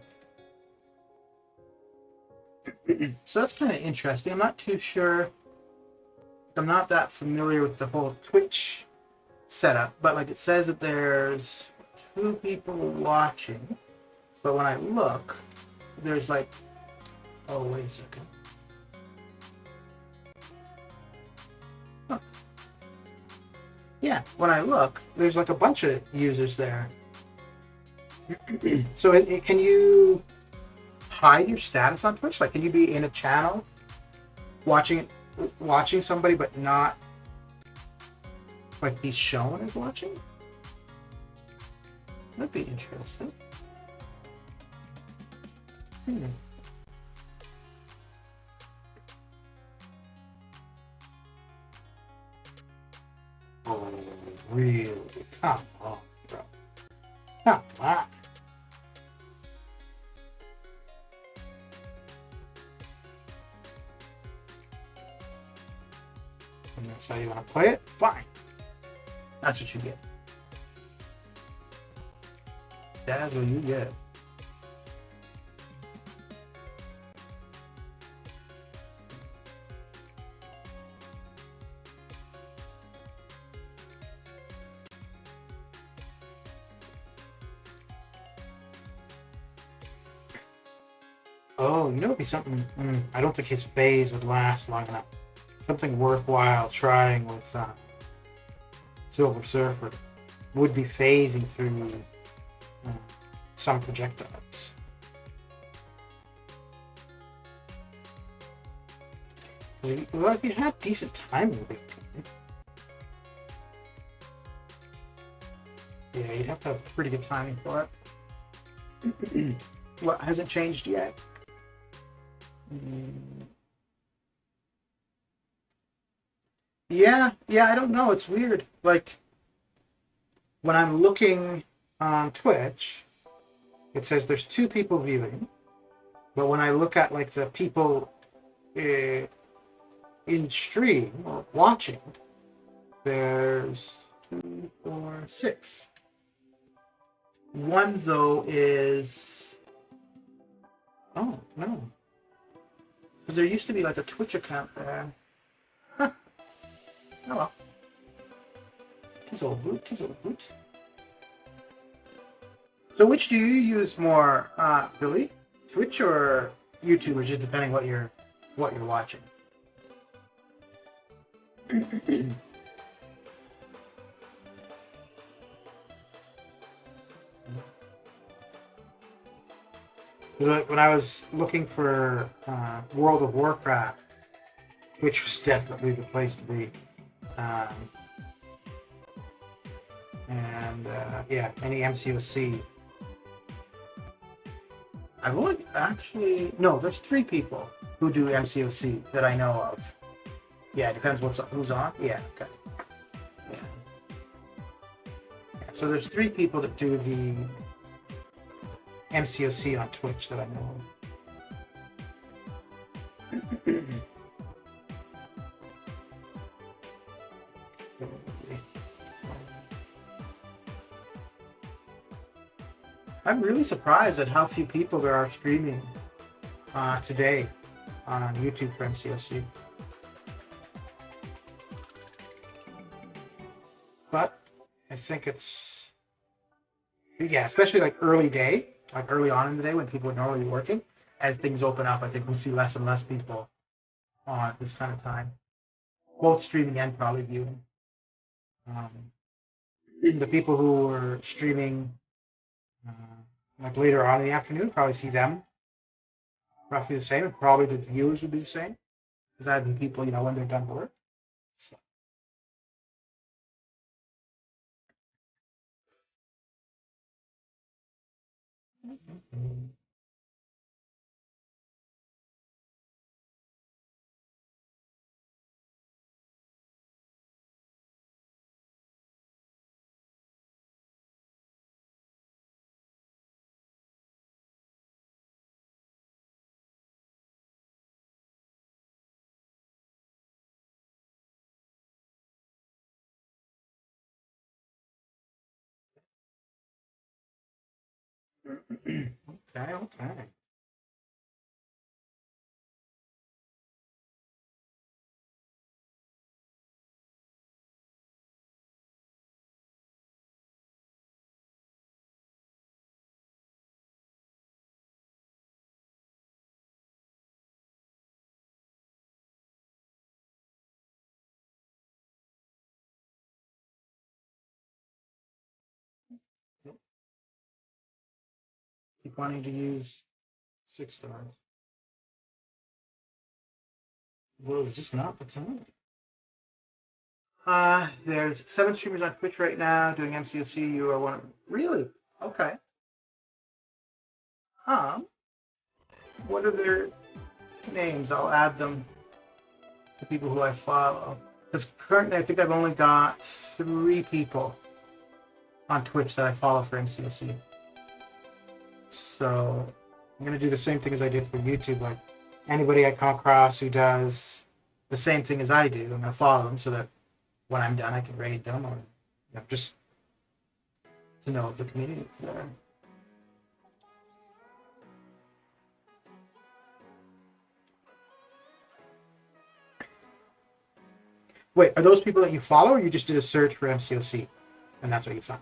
So that's kind of interesting. I'm not too sure. I'm not that familiar with the whole Twitch setup, but like it says that there's 2 people watching, but when I look, there's like, oh wait a second. Huh. Yeah, when I look, there's like a bunch of users there. So can you hide your status on Twitch? Like, can you be in a channel watching somebody but not like be shown as watching? That'd be interesting. Oh, really? Come on, bro. Come on. And that's how you want to play it? Fine. That's what you get. That's what you get. Oh, you know, it'd be something. I don't think his phase would last long enough. Something worthwhile trying with Silver Surfer would be phasing through some projectiles. Well, if you had decent timing, yeah, you'd have to have pretty good timing for it. What hasn't changed yet? Yeah, I don't know. It's weird. Like, when I'm looking on Twitch, it says there's 2 people viewing, but when I look at like the people in stream or watching, there's 2, 4, 6. One though is, oh no, because there used to be like a Twitch account there. Huh. Oh well. Tis old boot. So which do you use more, Billy? Twitch or YouTube, or just depending what you're watching? When I was looking for World of Warcraft, Twitch was definitely the place to be. And yeah, any MCOC. I've only actually, no, there's 3 people who do MCOC that I know of. Yeah, it depends who's on. Yeah, okay. Yeah. So there's 3 people that do the MCOC on Twitch that I know of. I'm really surprised at how few people there are streaming today on YouTube for MCOC. But I think it's yeah, especially like early day, like early on in the day when people are normally working. As things open up, I think we'll see less and less people on at this kind of time, both streaming and probably viewing. The people who are streaming uh, like later on in the afternoon, probably see them roughly the same, and probably the viewers would be the same because I have the people, when they're done work. So. Okay, okay. Keep wanting to use 6 stars. Well, it's just not the time. There's 7 streamers on Twitch right now doing MCOC. You are one of them. Really? Okay. What are their names? I'll add them to people who I follow. Because currently, I think I've only got 3 people on Twitch that I follow for MCOC. So I'm gonna do the same thing as I did for YouTube. Like anybody I come across who does the same thing as I do, I'm gonna follow them so that when I'm done, I can raid them or just to know the community that's there. Wait, are those people that you follow, or you just did a search for MCOC and that's what you found?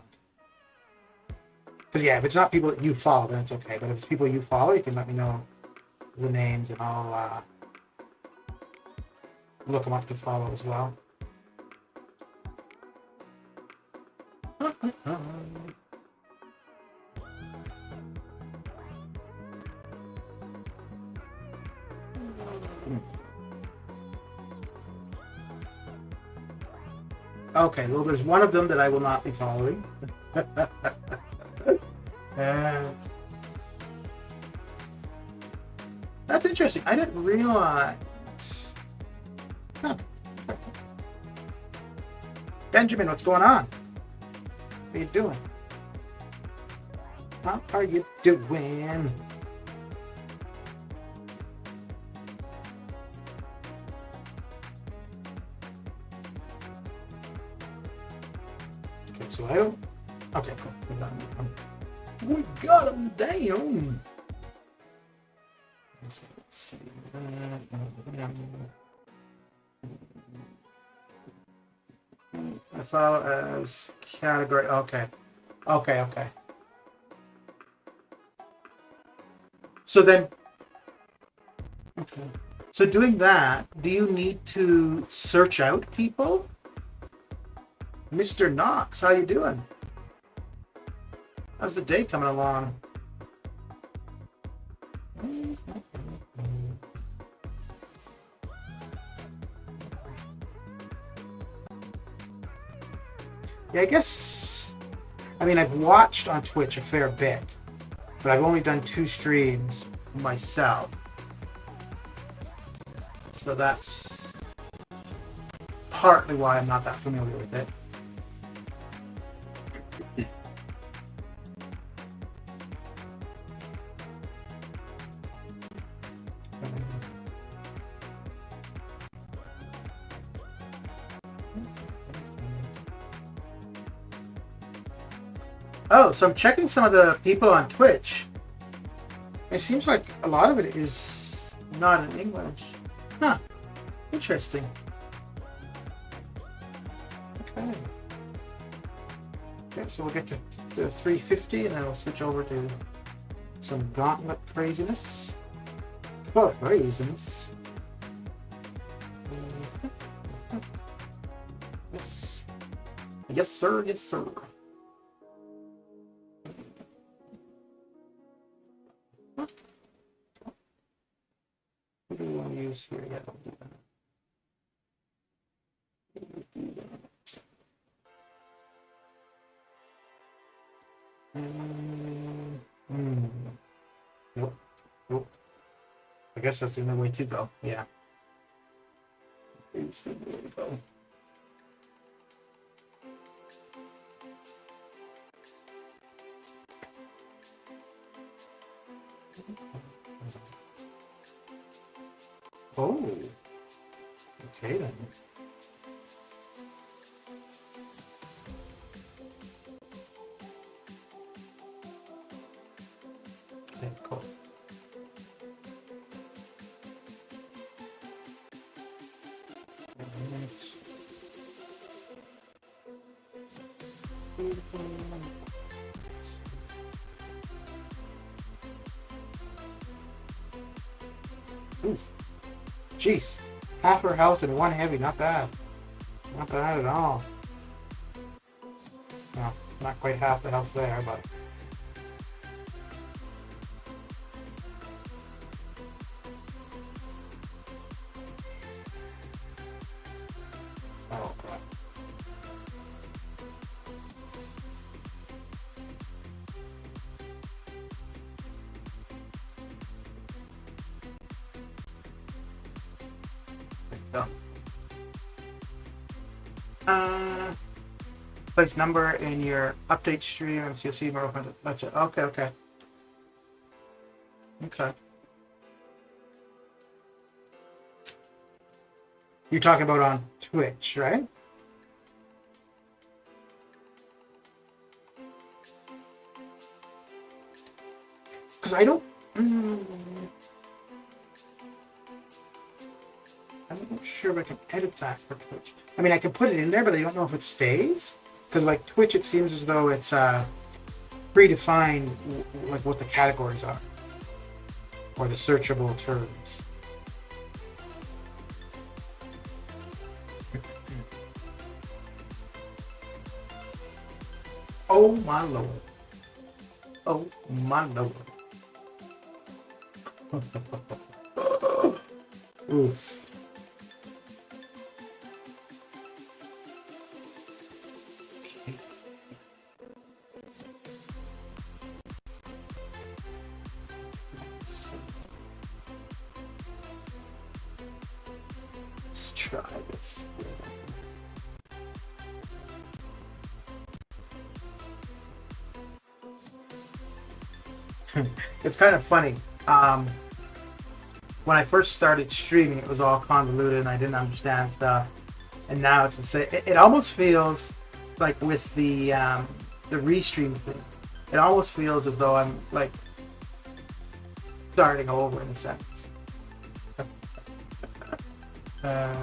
Because yeah, if it's not people that you follow, then it's okay. But if it's people you follow, you can let me know the names, and I'll look them up to follow as well. Okay, well, there's one of them that I will not be following. That's interesting. I didn't realize. Huh. Benjamin, what's going on? What are you doing? How are you doing? Okay, so I don't. Okay, cool. We got him down. Let's see. I follow as category. Okay. So then, okay. So doing that, do you need to search out people? Mr. Knox, how you doing? How's the day coming along? Yeah, I guess, I mean, I've watched on Twitch a fair bit, but I've only done 2 streams myself. So that's partly why I'm not that familiar with it. Oh, so I'm checking some of the people on Twitch. It seems like a lot of it is not in English. Huh. Interesting. Okay. Okay, so we'll get to to 350, and then we'll switch over to some gauntlet craziness. Craziness. Yes. Yes, sir. Yes, sir. What do we want to use here? Yeah, don't do that. Nope. Nope. I guess that's the only way to go. Yeah. It's the way to go. Oh. Okay then. Okay, cool. Oof. Jeez. Half her health and one heavy. Not bad. Not bad at all. No, not quite half the health there, but... Oh, crap. Done. Place number in your update stream, MCOC more open. That's it. Okay, okay. Okay. You're talking about on Twitch, right? Because I don't... I'm not sure if I can edit that for Twitch. I mean, I can put it in there, but I don't know if it stays. Because like Twitch, it seems as though it's predefined, like what the categories are, or the searchable terms. Oh my lord! Oh my lord! Oof. Let's try this. It's kind of funny. When I first started streaming, it was all convoluted and I didn't understand stuff. And now it's insane. It almost feels like with the restream thing, it almost feels as though I'm like starting over in a sense. There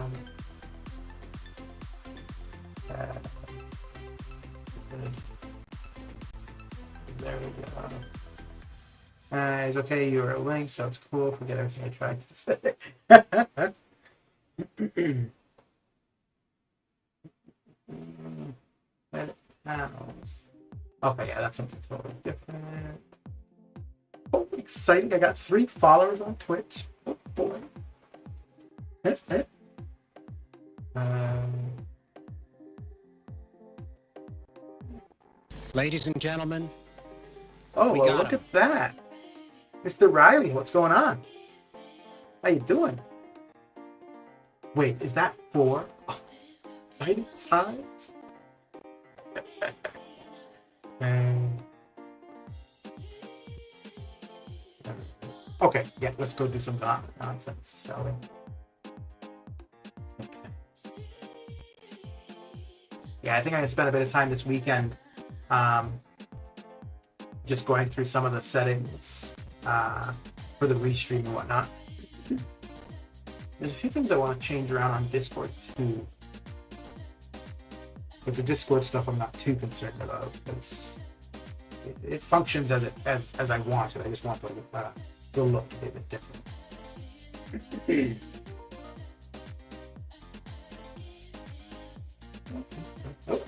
we go. It's okay, you're a link, so it's cool. Forget everything I tried to say. Okay, yeah, that's something totally different. Oh, exciting. I got 3 followers on Twitch. Oh, boy. Ladies and gentlemen, Oh, we well, got look him. at that. Mr. Riley, what's going on? How you doing? Wait, is that 4? Oh, fighting times? Okay, yeah, let's go do some nonsense, shall we? Okay. Yeah, I think I'm gonna spend a bit of time this weekend just going through some of the settings for the restream and whatnot. There's a few things I want to change around on Discord too. But the Discord stuff I'm not too concerned about because it functions as I want it. I just want the look to be a bit different. Oh.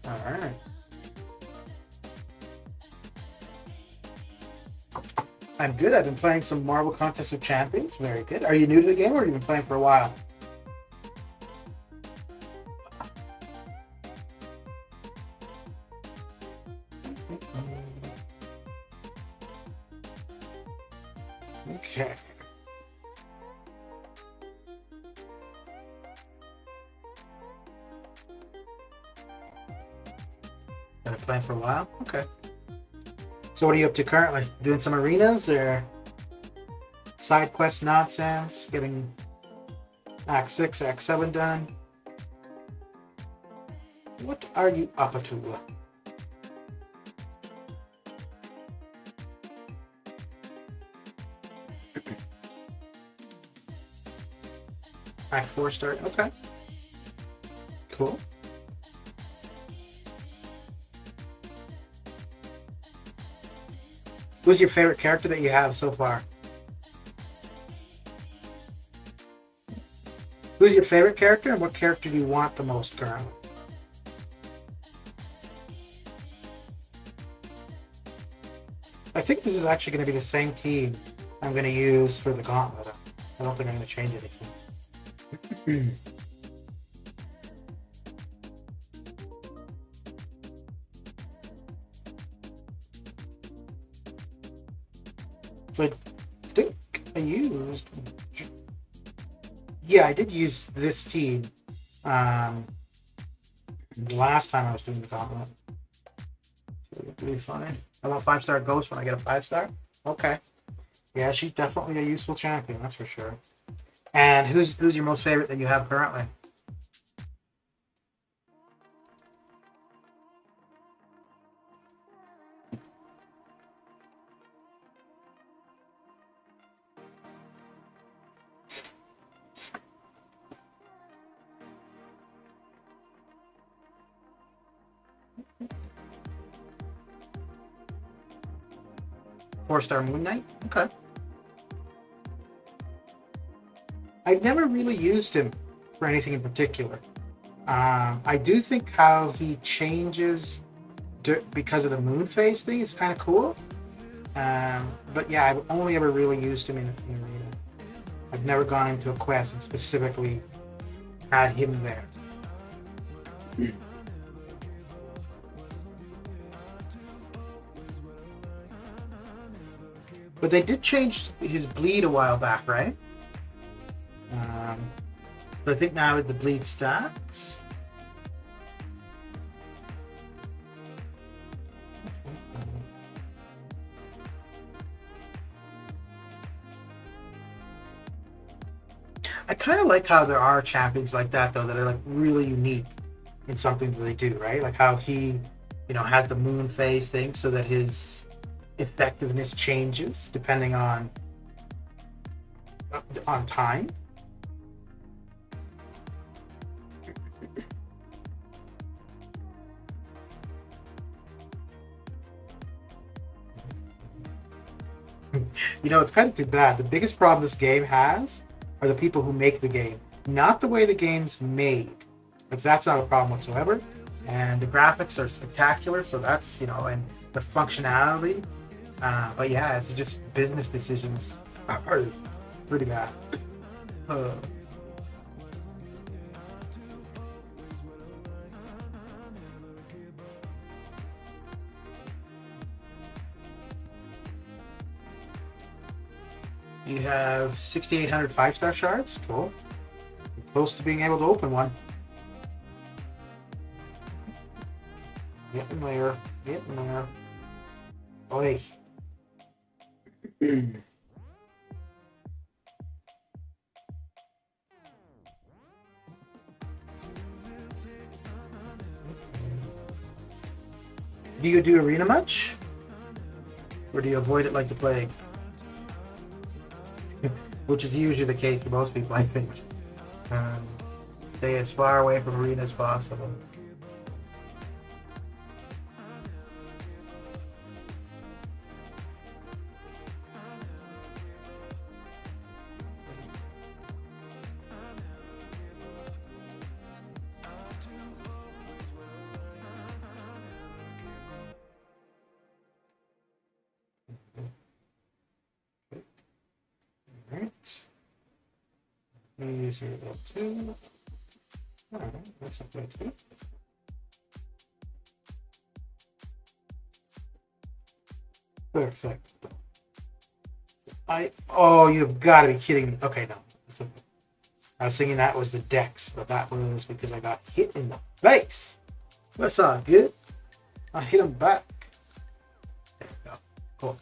All right. I'm good. I've been playing some Marvel Contest of Champions. Very good. Are you new to the game, or have you been playing for a while? Okay. Been playing for a while? Okay. So what are you up to currently? Doing some arenas or side quest nonsense? Getting Act 6, Act 7 done? What are you up to? Act 4 start? Okay. Cool. Who's your favorite character that you have so far? Who's your favorite character, and what character do you want the most currently? I think this is actually going to be the same team I'm going to use for the gauntlet. I don't think I'm going to change anything. So I think I used... Yeah, I did use this team the last time I was doing the gauntlet. So it'll be fine. I want 5-star Ghost when I get a 5-star? Okay. Yeah, she's definitely a useful champion, that's for sure. And who's your most favorite that you have currently? Four-star Moon Knight? Okay. I've never really used him for anything in particular. I do think how he changes because of the moon phase thing is kind of cool. But yeah, I've only ever really used him in arena. I've never gone into a quest and specifically had him there. But they did change his bleed a while back, right? But I think now the bleed stats. I kind of like how there are champions like that, though, that are like really unique in something that they do, right? Like how he, has the moon phase thing, so that his effectiveness changes depending on time. It's kind of too bad. The biggest problem this game has are the people who make the game, not the way the game's made. Like, that's not a problem whatsoever. And the graphics are spectacular, so that's, and the functionality. But yeah, it's just business decisions are pretty bad. You have 6,800 5-star shards. Cool. You're close to being able to open one. Getting there. Getting there. Oi. Do you do arena much? Or do you avoid it like the plague? Which is usually the case for most people, I think. Stay as far away from arena as possible. Alright. Use your L2. Alright, that's okay too. Perfect. Oh, you've got to be kidding me. Okay, no. That's okay. I was thinking that was the Dex, but that was because I got hit in the face. That's all good. I hit him back. There we go. Cool.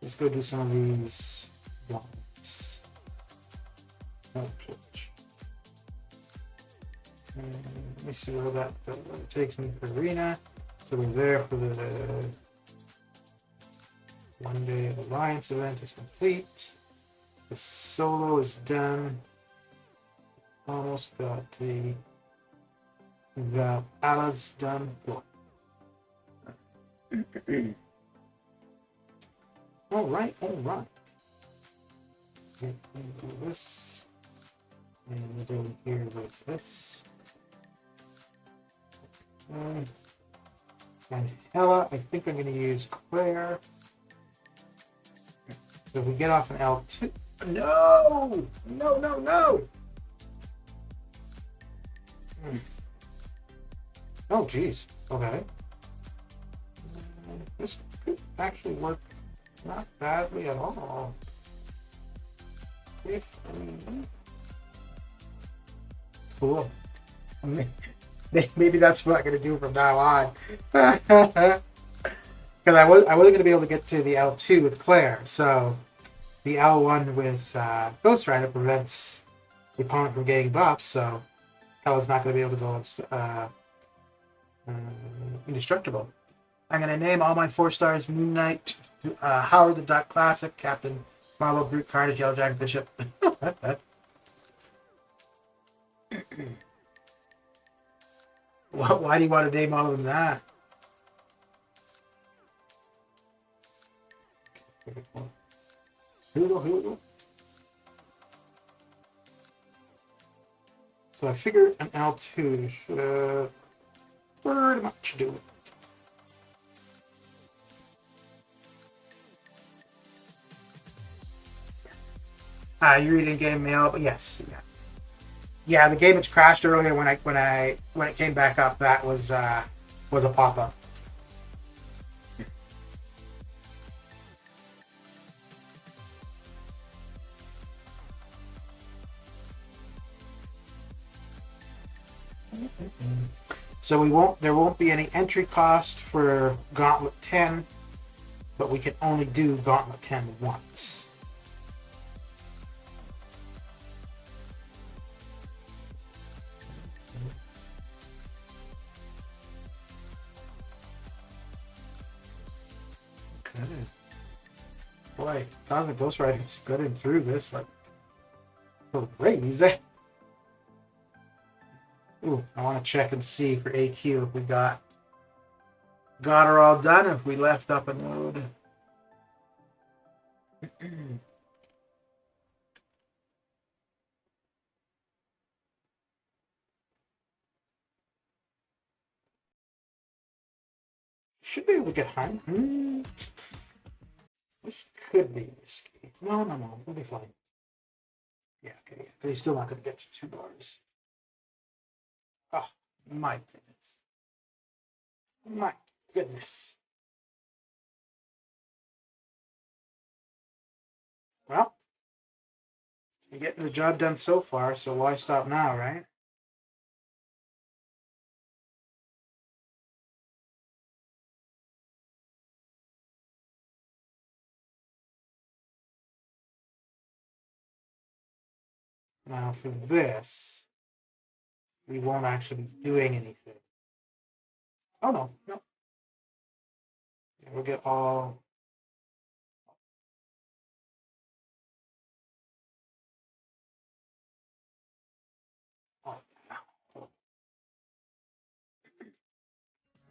Let's go do some of these ones. Let me see where that takes me for arena. So we're there for the 1 day alliance event is complete. The solo is done. Almost got the Alas done. Cool. All right. Okay, do this. And we'll go here with this. And Hella, I think I'm going to use Claire. So if we get off an L2. No! Oh, geez. Okay. This could actually work not badly at all. If cool. Maybe that's what I'm going to do from now on. Because I wasn't going to be able to get to the L2 with Claire, so the L1 with Ghost Rider prevents the opponent from getting buffs, so Hella's not going to be able to go indestructible. I'm going to name all my 4 stars Moon Knight, Howard the Duck Classic, Captain Marvel, Brute Carnage, Yellow Dragon Bishop. Why do you want to name all of them that? Here we go. So I figured an L2 should pretty much do it. You read in-game mail, but yes, yeah. The game had crashed earlier when it came back up. That was a pop-up. So there won't be any entry cost for Gauntlet 10, but we can only do Gauntlet 10 once. Okay. Boy, Cosmic Ghost Rider is getting through this like crazy. Ooh, I want to check and see for AQ if we got her all done, if we left up a node. Should be able to get high. This could be risky. No, we'll be fine. Yeah, okay, but he's still not going to get to 2 bars. Oh, my goodness. My goodness. Well, you're getting the job done so far, so why stop now, right? Now for this, we won't actually be doing anything. Oh, no. Yeah, we'll get all... Oh,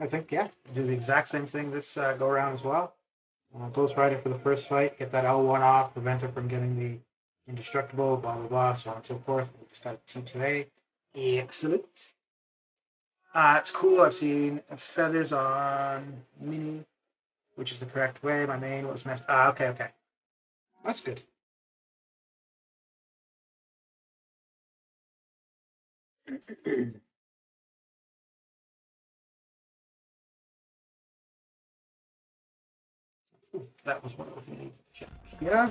I think, yeah, do the exact same thing this go around as well. Ghost Rider for the first fight, get that L1 off, prevent her from getting the indestructible, blah, blah, blah, so on and so forth. We start T2A. Excellent. It's cool. I've seen feathers on mini, which is the correct way. My main was messed. Okay, okay. That's good. That was one of the things. Yeah.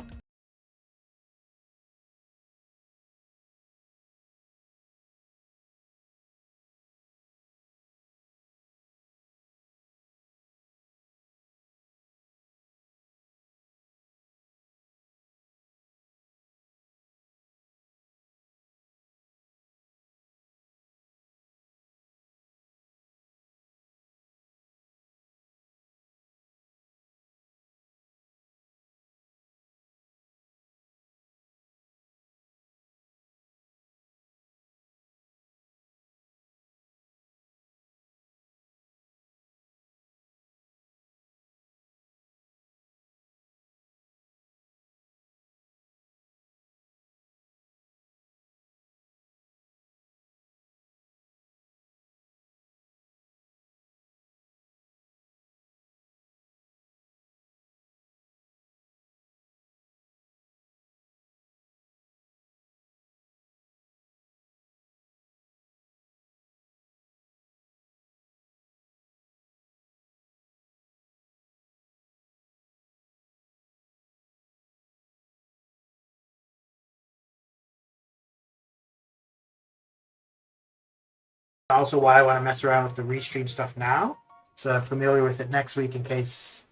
Also, why I want to mess around with the restream stuff now, so I'm familiar with it next week in case.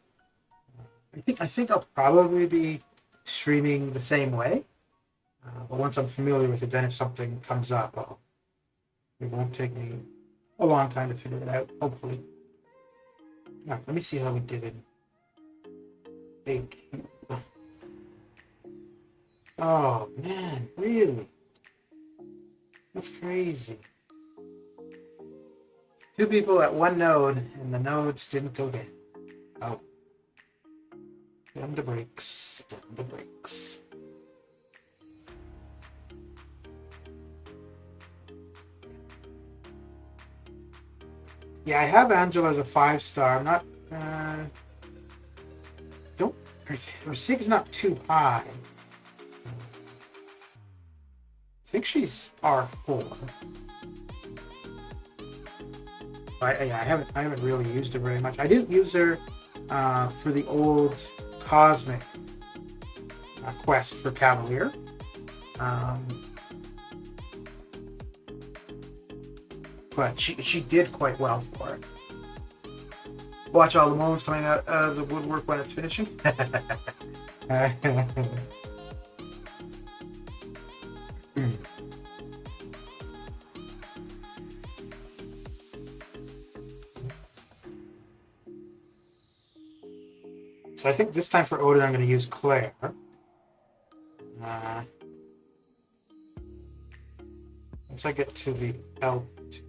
I think I'll probably be streaming the same way, but once I'm familiar with it, then if something comes up, it won't take me a long time to figure it out. Hopefully. All right, let me see how we did in big. Oh man, really? That's crazy. 2 people at one node, and the nodes didn't go down. Oh. Down the brakes. Down the brakes. Yeah, I have Angela as a 5-star. I'm not. Don't. Her SIG's not too high. I think she's R4. I haven't really used her very much. I didn't use her for the old Cosmic quest for Cavalier. But she did quite well for it. Watch all the moans coming out of the woodwork when it's finishing. So I think this time for Odin, I'm going to use Claire. Once I get to the L2,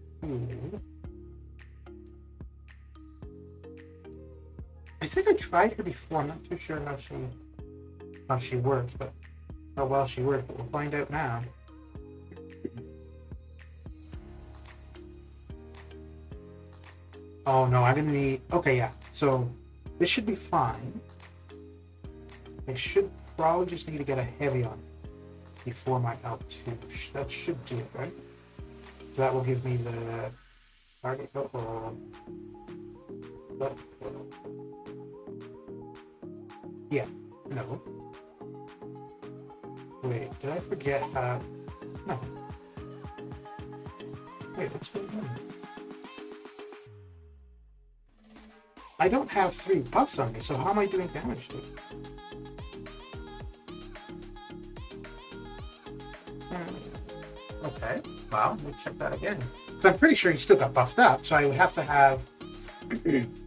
I think I tried her before. I'm not too sure how she worked, but how well she worked. But we'll find out now. Oh no, I'm gonna need. Okay, yeah. So this should be fine. I should probably just need to get a heavy on it before my L2. That should do it, right? So that will give me the target. Yeah. No. Wait, did I forget how? No. Wait, what's going on? I don't have 3 buffs on me, so how am I doing damage to it? Okay, well, let me check that again. So I'm pretty sure he still got buffed up, so I would have to have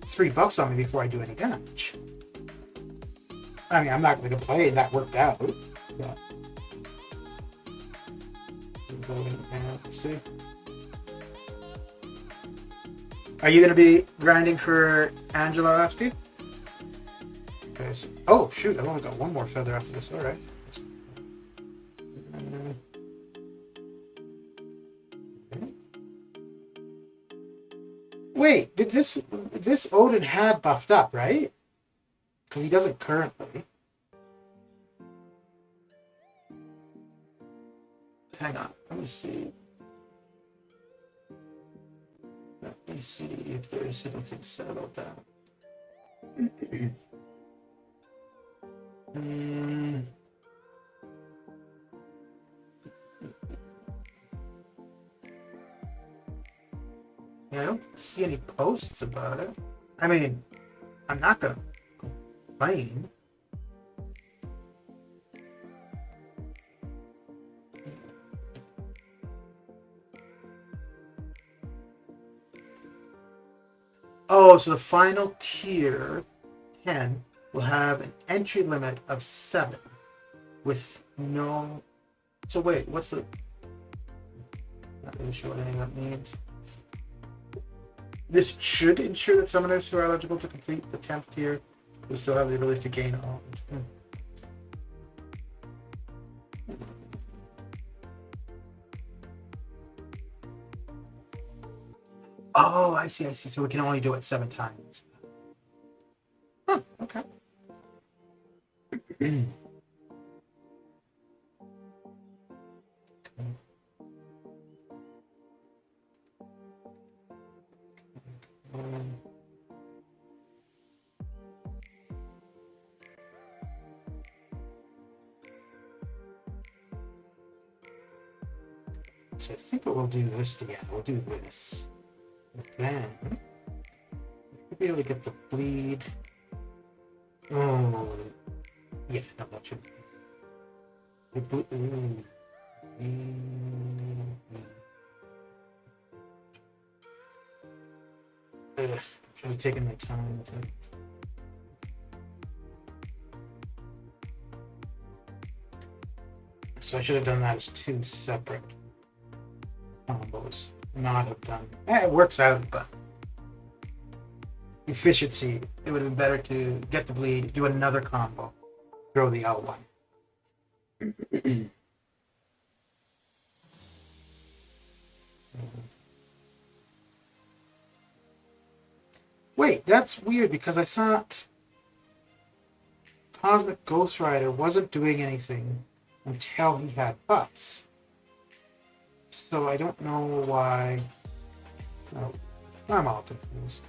3 buffs on me before I do any damage. I mean, I'm not going to complain, that worked out. But... let's see. Are you going to be grinding for Angela after? Okay, so, oh, shoot, I've only got 1 more feather after this, alright. Wait, did this Odin had buffed up, right? Because he doesn't currently. Hang on, let me see. Let me see if there's anything said about that. Yeah, I don't see any posts about it. I mean, I'm not gonna complain. Oh, so the final tier 10 will have an entry limit of 7 with no. So wait, what's the. Not really sure what anything that means. This should ensure that summoners who are eligible to complete the 10th tier will still have the ability to gain alms. Oh, I see. So we can only do it 7 times. Huh, okay. So I think we'll do this together. We'll do this. And then we'll be able to get the bleed. Oh, yeah, no, that should be. The bleed. Should have taken my time with it. So I should have done that as 2 separate combos. Not have done. It works out, but efficiency. It would have been better to get the bleed, do another combo, throw the L1. Wait, that's weird because I thought Cosmic Ghost Rider wasn't doing anything until he had buffs. So I don't know why. Oh, I'm all confused.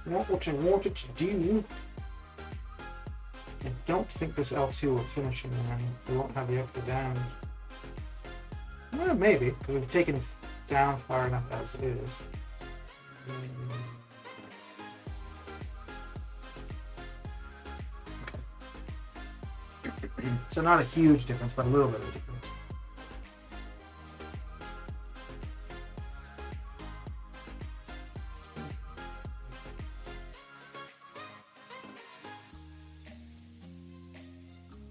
Not what I wanted to do. I don't think this L2 will finish him, and we won't have the extra damage. Well, maybe, because we've taken down far enough as it is. So not a huge difference, but a little bit of a difference.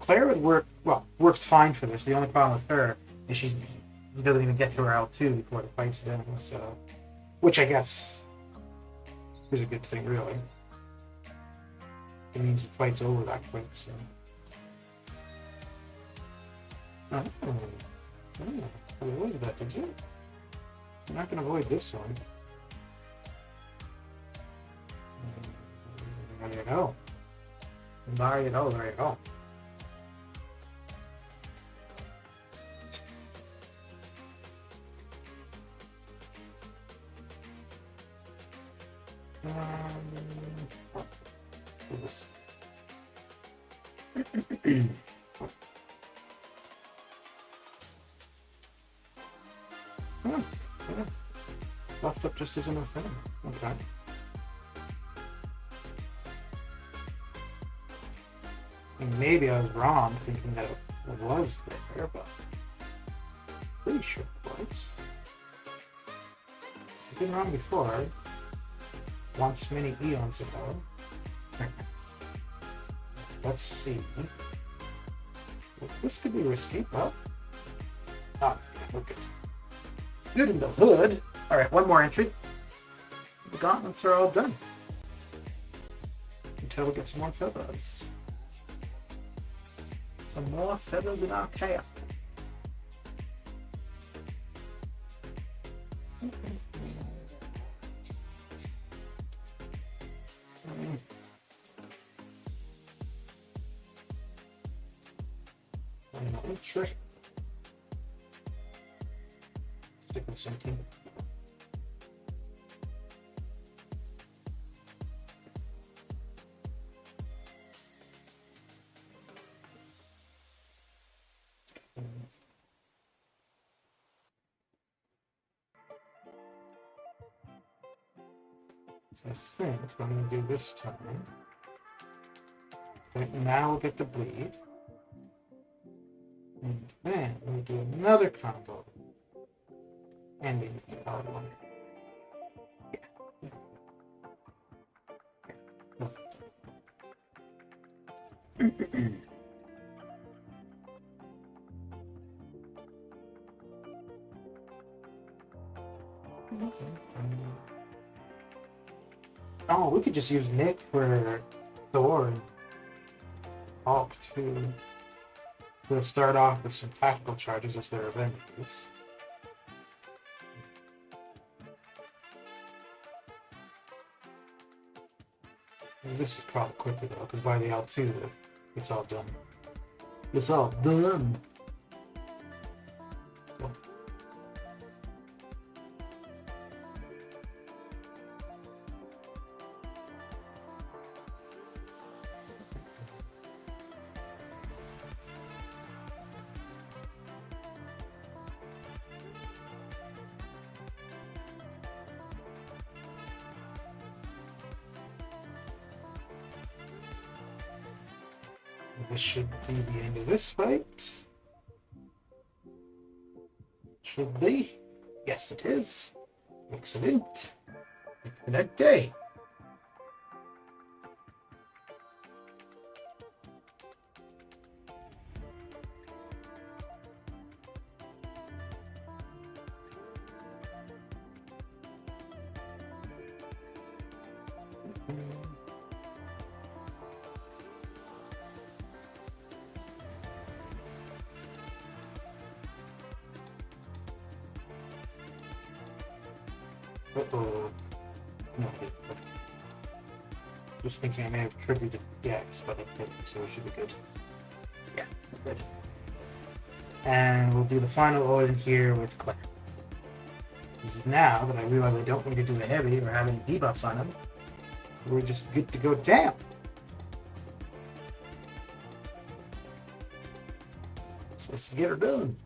Claire would work, well, works fine for this. The only problem with her is she doesn't even get to her L2 before the fight's done, so. Which I guess is a good thing, really. It means the fight's over that quick, so. Oh, I avoided that, did you? I'm not going to avoid this one. There you go. There you go, there you go. Buffed up just isn't a thing. Okay. And maybe I was wrong thinking that it was there, but pretty sure it works. I've been wrong before. Once many eons ago. Let's see. Well, this could be risky. Well, oh, yeah, we're good. Good in the hood. All right, one more entry. The gauntlets are all done. Until we get some more feathers. Some more feathers in our cap. Trick. Stick with something. So I think what I'm going to do this time. Okay, now we'll get the bleed. And then we'll do another combo. Ending with the R1. Oh, we could just use Nick for Thor and Hulk too. We'll start off with some tactical charges as their Avengers. And this is probably quicker though, because by the L2, it's all done. It's all done. Cool. This should be the end of this fight. Should be. Yes, it is. Excellent. Excellent day. Uh-oh. No, okay. Just thinking I may have triggered the Dex, but I didn't, so it should be good. Yeah, good. And we'll do the final Odin here with Claire. This is now that I realize I don't need to do a heavy or have any debuffs on him. We're just good to go down. So let's get her done.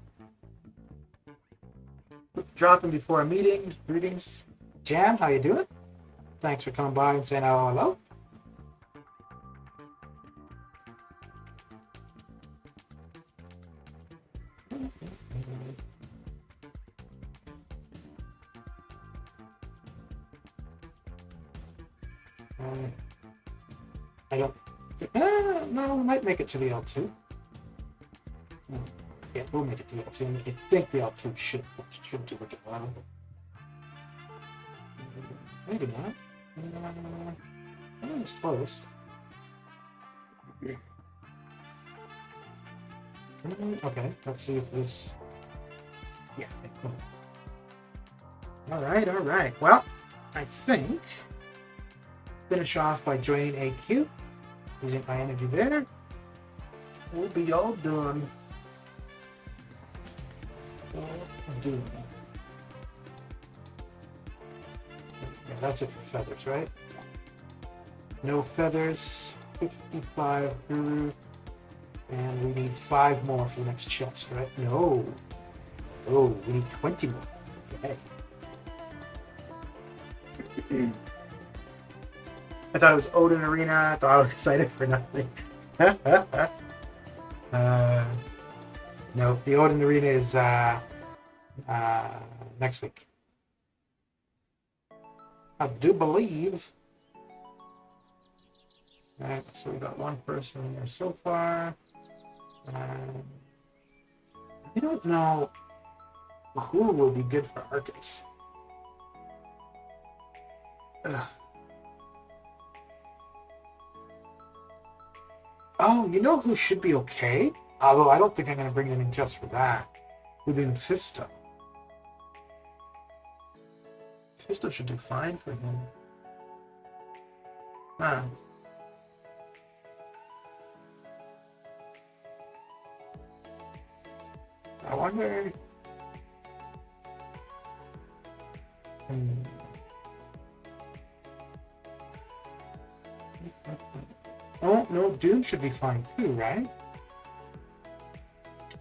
Quick dropping before a meeting. Greetings. Jam, how you doing? Thanks for coming by and saying hello. I don't. No, we might make it to the L2. Yeah, we'll make it to the L2. And I think the L2 should do a job. Maybe not. I think it's close. Okay, let's see if this. Yeah, okay, cool. Alright, alright. Well, I think. Finish off by joining AQ. Using my energy there. We'll be all done. All done. Yeah, that's it for feathers, right? No feathers. 55 guru. And we need 5 more for the next chest, right? No. Oh, we need 20 more. Okay. I thought it was Odin Arena. I thought I was excited for nothing. No, the Odin Arena is next week. I do believe. Alright, so we got one person in there so far. I don't know who will be good for Arcus. Ugh. Oh, you know who should be okay? Although I don't think I'm going to bring them in just for that. Would be Mephisto. Mephisto should do fine for him. Huh. I wonder... Oh, no, Doom should be fine too, right?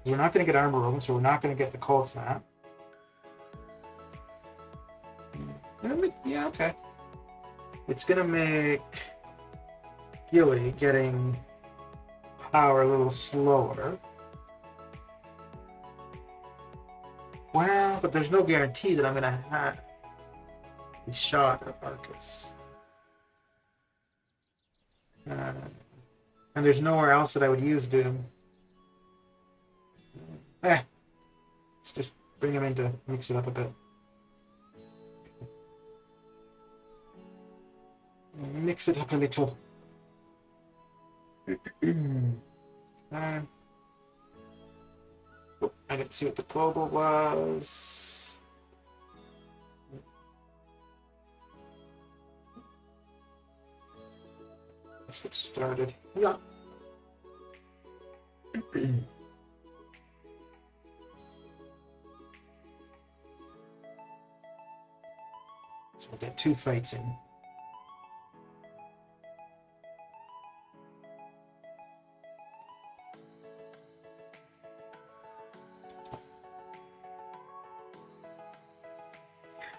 We're not going to get Armor Rogan, so we're not going to get the Cold Snap. Yeah, okay. It's going to make Gilly getting power a little slower. Well, but there's no guarantee that I'm going to have a shot at Arcus. And there's nowhere else that I would use Doom. Let's just bring him in to mix it up a bit. Mix it up a little. Oh, I didn't see what the global was. Let's get started. Yeah. So we'll get 2 fights in.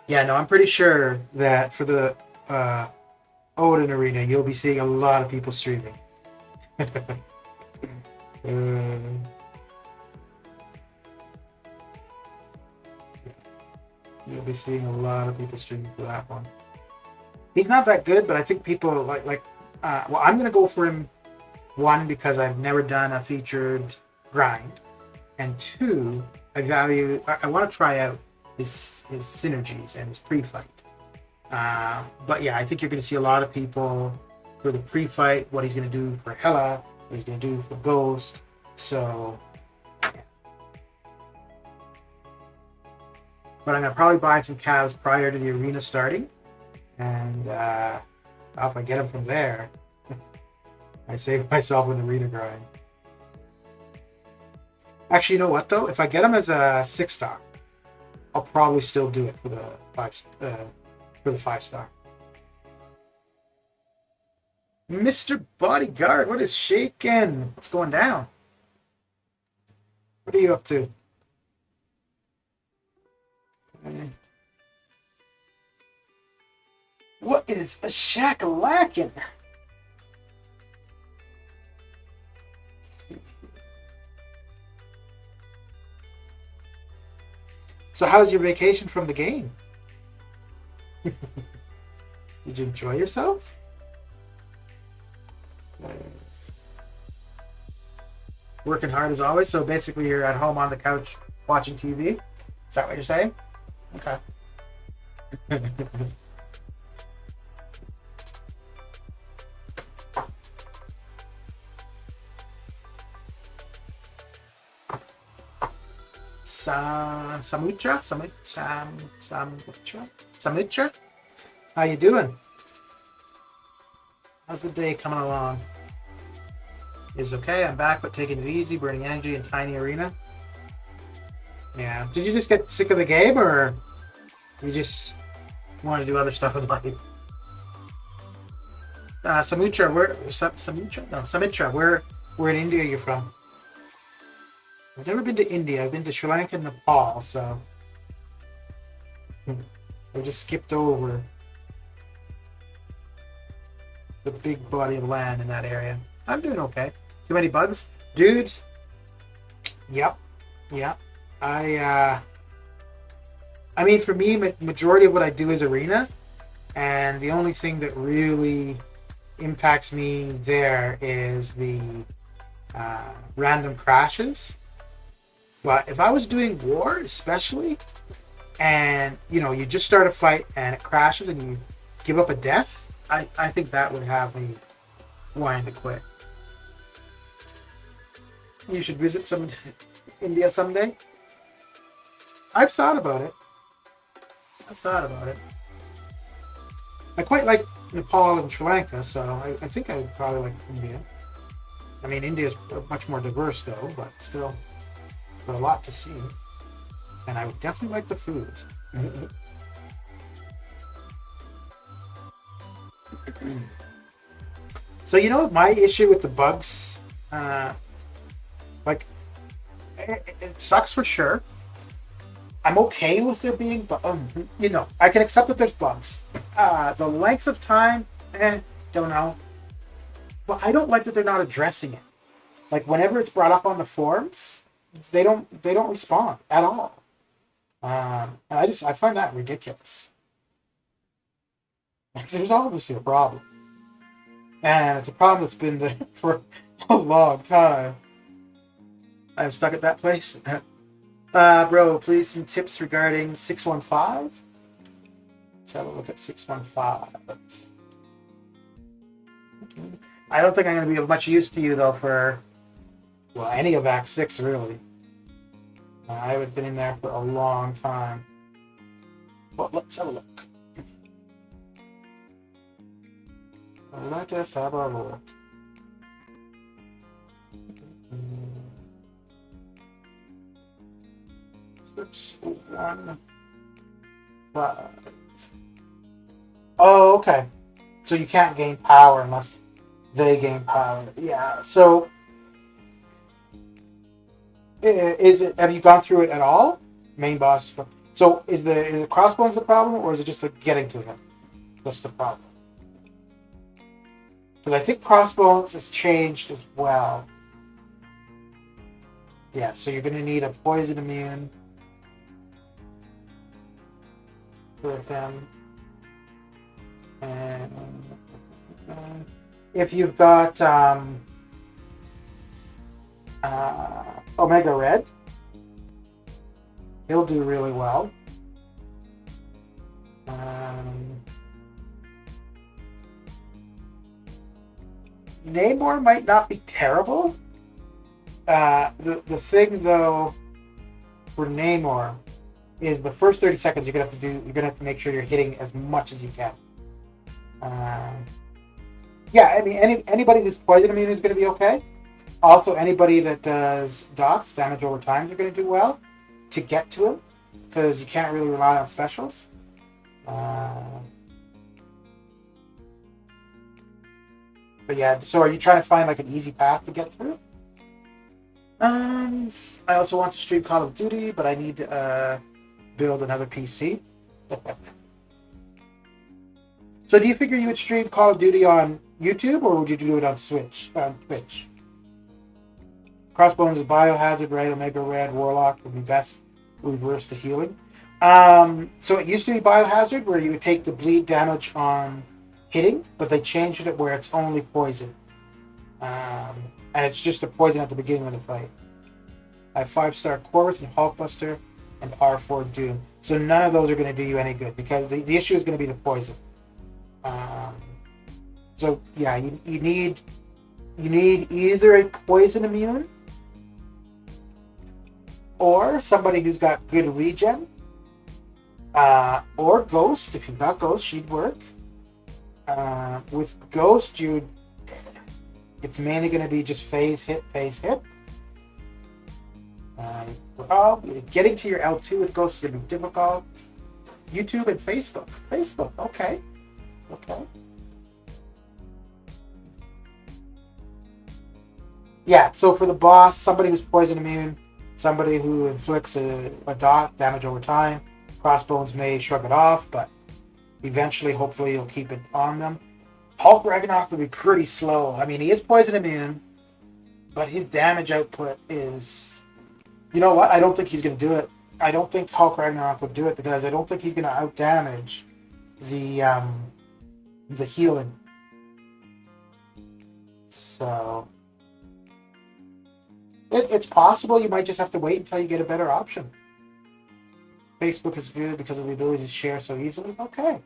Yeah, no, I'm pretty sure that for the Odin Arena, you'll be seeing a lot of people streaming. You'll be seeing a lot of people streaming for that one. He's not that good, but I think people well, I'm going to go for him, 1, because I've never done a featured grind, and 2, I want to try out his synergies and his pre-fight. But yeah, I think you're going to see a lot of people for the pre-fight, what he's going to do for Hela, what he's going to do for Ghost. So, yeah. But I'm going to probably buy some calves prior to the arena starting. And if I get them from there, I save myself an arena grind. Actually, you know what though? If I get them as a 6-star, I'll probably still do it for the 5-star. Mr. Bodyguard, what is shaking? What's going down? What are you up to? What is a shakalackin'? So how's your vacation from the game? Did you enjoy yourself? Working hard as always, so basically you're at home on the couch watching TV? Is that what you're saying? Okay. Samitra? How you doing? How's the day coming along? Is okay. I'm back, but taking it easy, burning energy in tiny arena. Yeah. Did you just get sick of the game, or you just want to do other stuff with life? Samitra, where in India are you from? I've never been to India. I've been to Sri Lanka and Nepal, so I just skipped over the big body of land in that area. I'm doing okay. Too many bugs? Dude, yep. I I mean, for me, majority of what I do is arena, and the only thing that really impacts me there is the random crashes. But if I was doing war, especially, and you just start a fight and it crashes and you give up a death, I think that would have me wanting to quit. You should visit India someday. I've thought about it. I quite like Nepal and Sri Lanka, so I think I would probably like India. I mean, India is much more diverse, though, but still, got a lot to see. And I would definitely like the food. So, my issue with the bugs, like, it sucks for sure. I'm okay with there being, I can accept that there's bugs. The length of time, don't know. But I don't like that they're not addressing it. Like whenever it's brought up on the forums, they don't respond at all. I find that ridiculous. Because there's obviously a problem, and it's a problem that's been there for a long time. I'm stuck at that place. Bro, please some tips regarding 615. Let's have a look at 615. I don't think I'm going to be of much use to you, though, for, any of Act 6, really. I haven't been in there for a long time. Well, let's have a look. Let us have a look. Six, 1, 5. Oh, okay. So you can't gain power unless they gain power. Yeah. So, have you gone through it at all? Main boss. So is it Crossbones the problem, or is it just getting to him? That's the problem. Because I think Crossbones has changed as well. Yeah. So you're going to need a poison immune for them. And if you've got Omega Red, he'll do really well. Namor might not be terrible. The thing though for Namor is the first 30 seconds you're gonna have to make sure you're hitting as much as you can. I mean, anybody who's poison immune is going to be okay. Also, anybody that does dots, damage over time, you're going to do well to get to him, because you can't really rely on specials. But yeah, so are you trying to find like an easy path to get through? I also want to stream Call of Duty, but I need to build another PC. So do you figure you would stream Call of Duty on YouTube, or would you do it on Twitch? Crossbones is Biohazard, right? Omega Red, Warlock would be best. Reverse the healing. So it used to be Biohazard, where you would take the bleed damage on hitting, but they changed it where it's only poison. And it's just a poison at the beginning of the fight. I have 5-star Corvus and Hulkbuster and R4 Doom. So none of those are going to do you any good, because the issue is going to be the poison. So yeah, you need either a poison immune or somebody who's got good regen, or Ghost. If you've got Ghost, she'd work. With Ghost, it's mainly going to be just phase hit. Getting to your L2 with Ghost is going to be difficult. YouTube and Facebook. Okay. Yeah, so for the boss, somebody who's poison immune, somebody who inflicts a dot damage over time. Crossbones may shrug it off, but eventually, hopefully, you'll keep it on them. Hulk Ragnarok will be pretty slow. I mean, he is poison immune, but his damage output is... You know what? I don't think he's going to do it. I don't think Hulk Ragnarok would do it because I don't think he's going to outdamage the healing. So it's possible you might just have to wait until you get a better option. Facebook is good because of the ability to share so easily. Okay.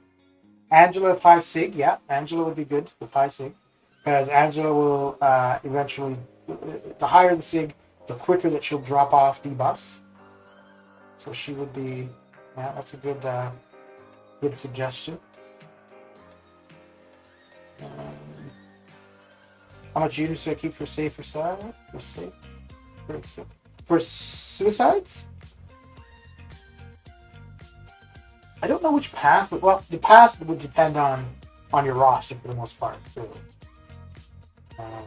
Angela with high sig. Yeah, Angela would be good with high sig. Because Angela will eventually, the higher the sig, the quicker that she'll drop off debuffs. So she would be, yeah, that's a good suggestion. How much units do I keep for safer side? For suicides? I don't know which path. Well, the path would depend on your roster for the most part, really.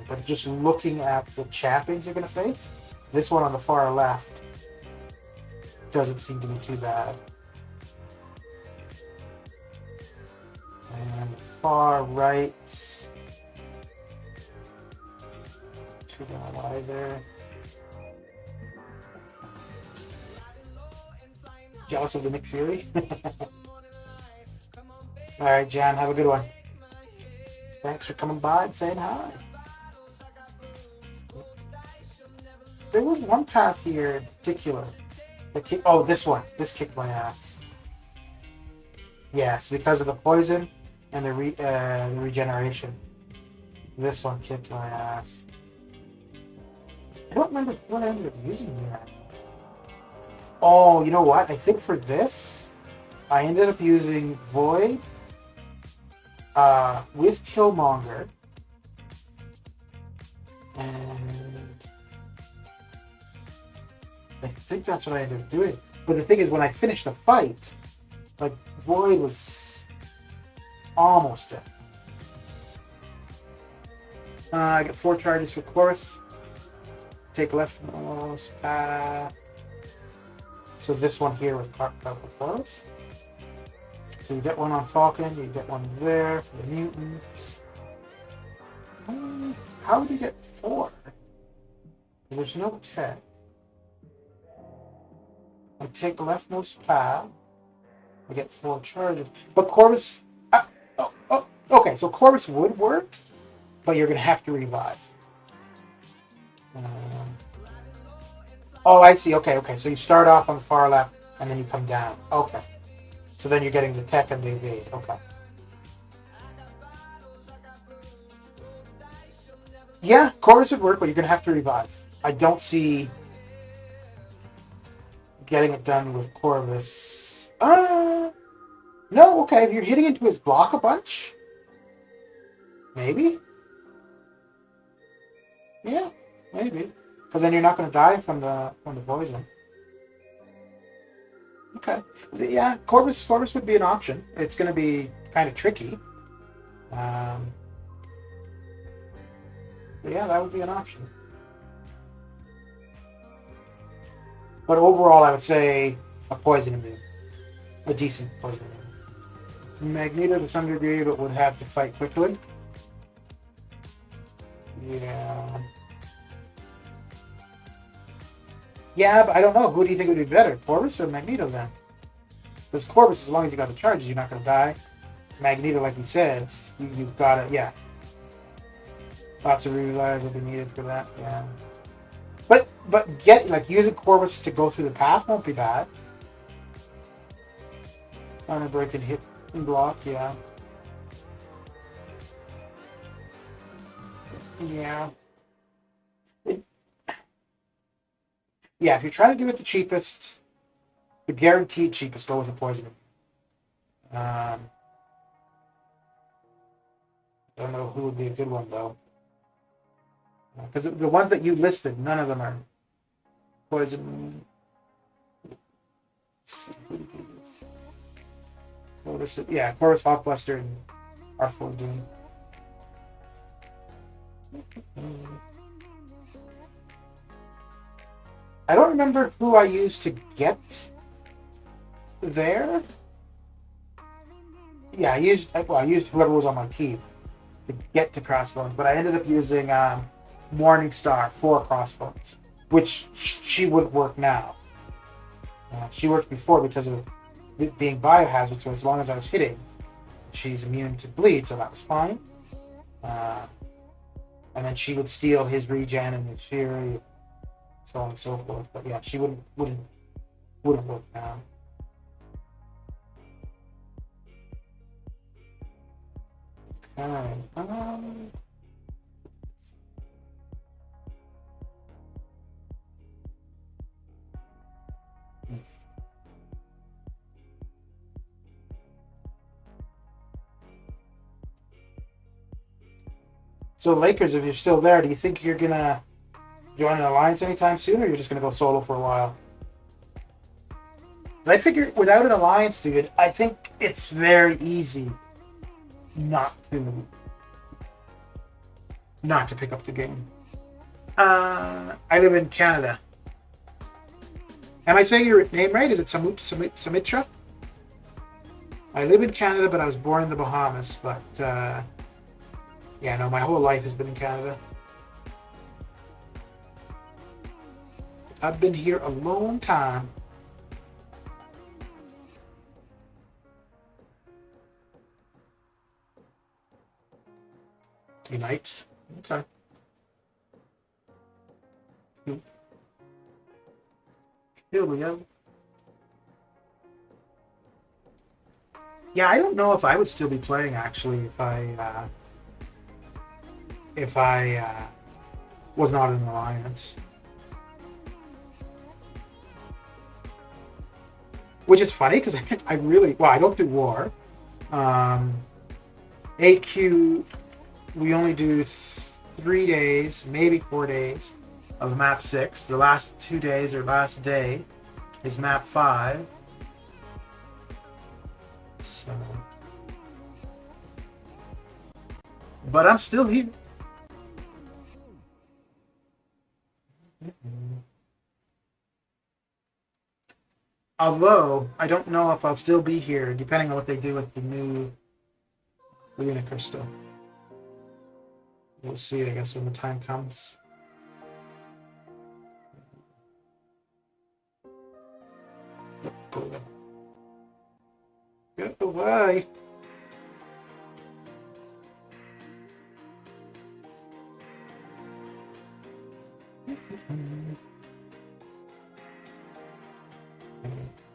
But just looking at the champions you're going to face, this one on the far left doesn't seem to be too bad. And the far right, too bad either. Jealous of the Nick Fury? Alright, Jan, have a good one. Thanks for coming by and saying hi. There was one path here in particular that this one. This kicked my ass. Yes, because of the poison and the regeneration. This one kicked my ass. I don't remember what I ended up using here. Oh, you know what? I think for this, I ended up using Void with Killmonger. And I think that's what I ended up doing. But the thing is, when I finished the fight, like, Void was almost dead. I get 4 charges for Chorus. Take leftmost path. So this one here with Chorus. So you get one on Falcon, you get one there for the mutants. How would you get 4? There's no tech. I take the leftmost path. I get 4 charges. But Corvus... okay, so Corvus would work, but you're going to have to revive. I see. Okay. So you start off on the far left, and then you come down. Okay. So then you're getting the tech and the evade. Okay. Yeah, Corvus would work, but you're going to have to revive. I don't see getting it done with Corvus. No, okay. If you're hitting into his block a bunch, maybe. Yeah, maybe. Because then you're not going to die from the poison. Okay. Yeah, Corvus would be an option. It's going to be kind of tricky. But yeah, that would be an option. But overall, I would say a poison immune. A decent poison immune. Magneto to some degree, but would have to fight quickly. Yeah. Yeah, but I don't know. Who do you think would be better, Corvus or Magneto then? Because Corvus, as long as you got the charges, you're not going to die. Magneto, like you said, you've got it. Yeah. Lots of revives will be needed for that. Yeah. But using Corvus to go through the path won't be bad. Armor break and hit and block. Yeah. Yeah. Yeah, if you're trying to do it the cheapest, the guaranteed cheapest, go with the poison. I don't know who would be a good one, though. Because the ones that you listed, none of them are poison. Let's see, who do these? Yeah, Chorus, Hawkbuster, and R4 Doom. I don't remember who I used to get there. Yeah, I used whoever was on my team to get to Crossbones, but I ended up using Morningstar for Crossbones, which she would work now. She worked before because of it being biohazard, so as long as I was hitting, she's immune to bleed, so that was fine. And then she would steal his regen and his fury, so on and so forth. But yeah, she wouldn't work now. Okay. So Lakers, if you're still there, do you think you're gonna join an alliance anytime soon, or you're just gonna go solo for a while? I figure without an alliance, dude, I think it's very easy not to pick up the game. I live in Canada. Am I saying your name right? Is it Sumitra? I live in Canada, but I was born in the Bahamas. But yeah, no, my whole life has been in Canada. I've been here a long time. Unite. Okay. Here we go. Yeah, I don't know if I would still be playing actually if I was not in an alliance. Which is funny because I really I don't do war. AQ, we only do 3 days, maybe 4 days of map 6. The last 2 days or last day is map 5. So, but I'm still here. Although I don't know if I'll still be here, depending on what they do with the new Luna Crystal. We'll see, I guess, when the time comes. Get away!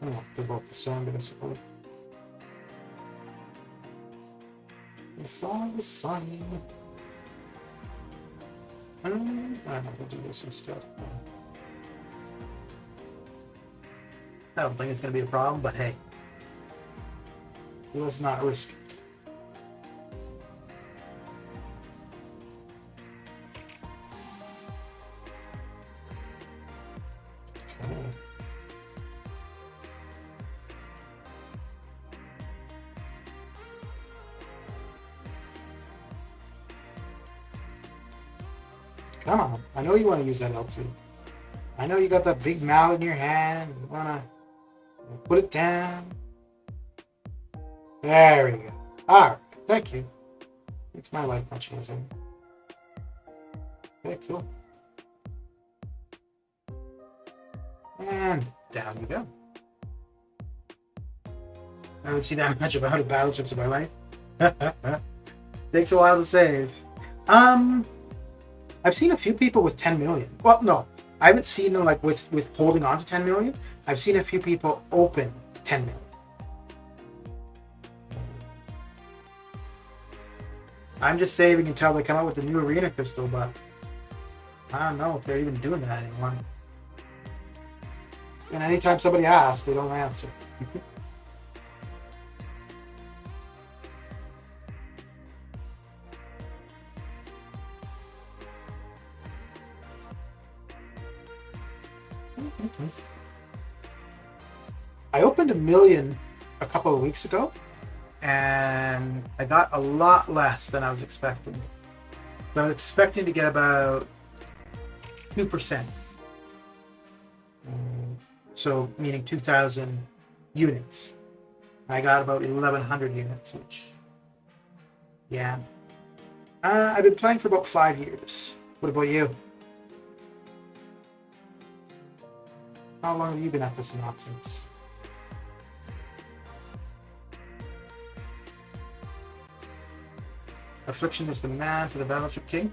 Oh, they're both the same, but I suppose. It's all the same. I don't know, we'll do this instead. I don't think it's going to be a problem, but hey. Let's not risk it. Okay. Come on, I know you want to use that L2. I know you got that big mallet in your hand. You want to put it down. There we go. Alright, thank you. Makes my life much easier. Okay, cool. And down you go. I haven't seen that much about battleships in my life. Takes a while to save. I've seen a few people with 10 million. Well, no. I haven't seen them like with holding on to 10 million. I've seen a few people open 10 million. I'm just saving until they come out with the new arena crystal, but I don't know if they're even doing that anymore. And anytime somebody asks, they don't answer. I opened 1 million a couple of weeks ago, and I got a lot less than I was expecting. I was expecting to get about 2%. So, meaning 2,000 units. I got about 1,100 units, which, yeah. I've been playing for about 5 years. What about you? How long have you been at this nonsense? Affliction is the man for the Battleship King.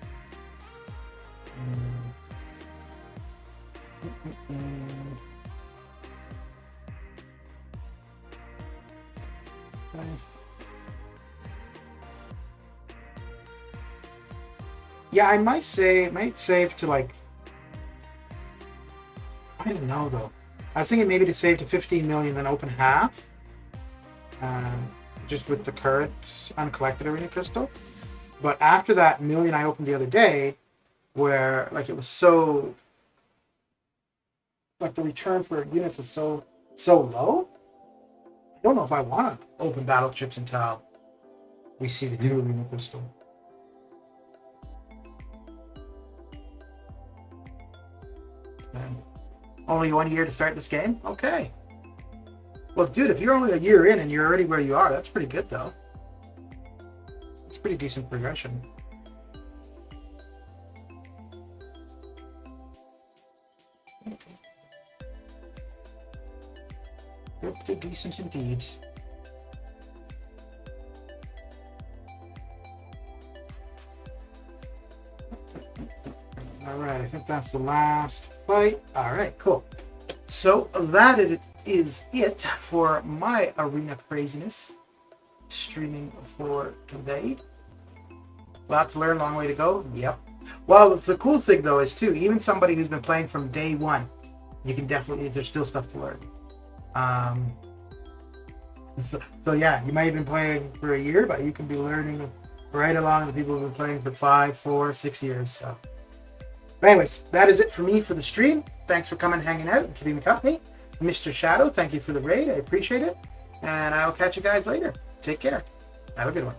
Okay. Yeah, I might save to like, I don't know though. I was thinking maybe to save to 15 million, then open half, just with the current uncollected arena crystal. But after that million I opened the other day, where like it was so, like the return for units was so low. I don't know if I want to open battleships until we see the new arena crystal. Okay. Only 1 year to start this game? Okay. Well, dude, if you're only a year in and you're already where you are, that's pretty good, though. It's pretty decent progression. Pretty decent indeed. Alright, I think that's the last fight. Alright, cool. So that is it for my arena craziness streaming for today. Lot to learn, long way to go. Yep. Well, the cool thing though is too, even somebody who's been playing from day one, you can definitely, there's still stuff to learn. So yeah, you might have been playing for a year, but you can be learning right along with people who've been playing for 5, 4, 6 years. So, but anyways, that is it for me for the stream. Thanks for coming, hanging out, and keeping me company. Mr. Shadow, thank you for the raid. I appreciate it. And I will catch you guys later. Take care. Have a good one.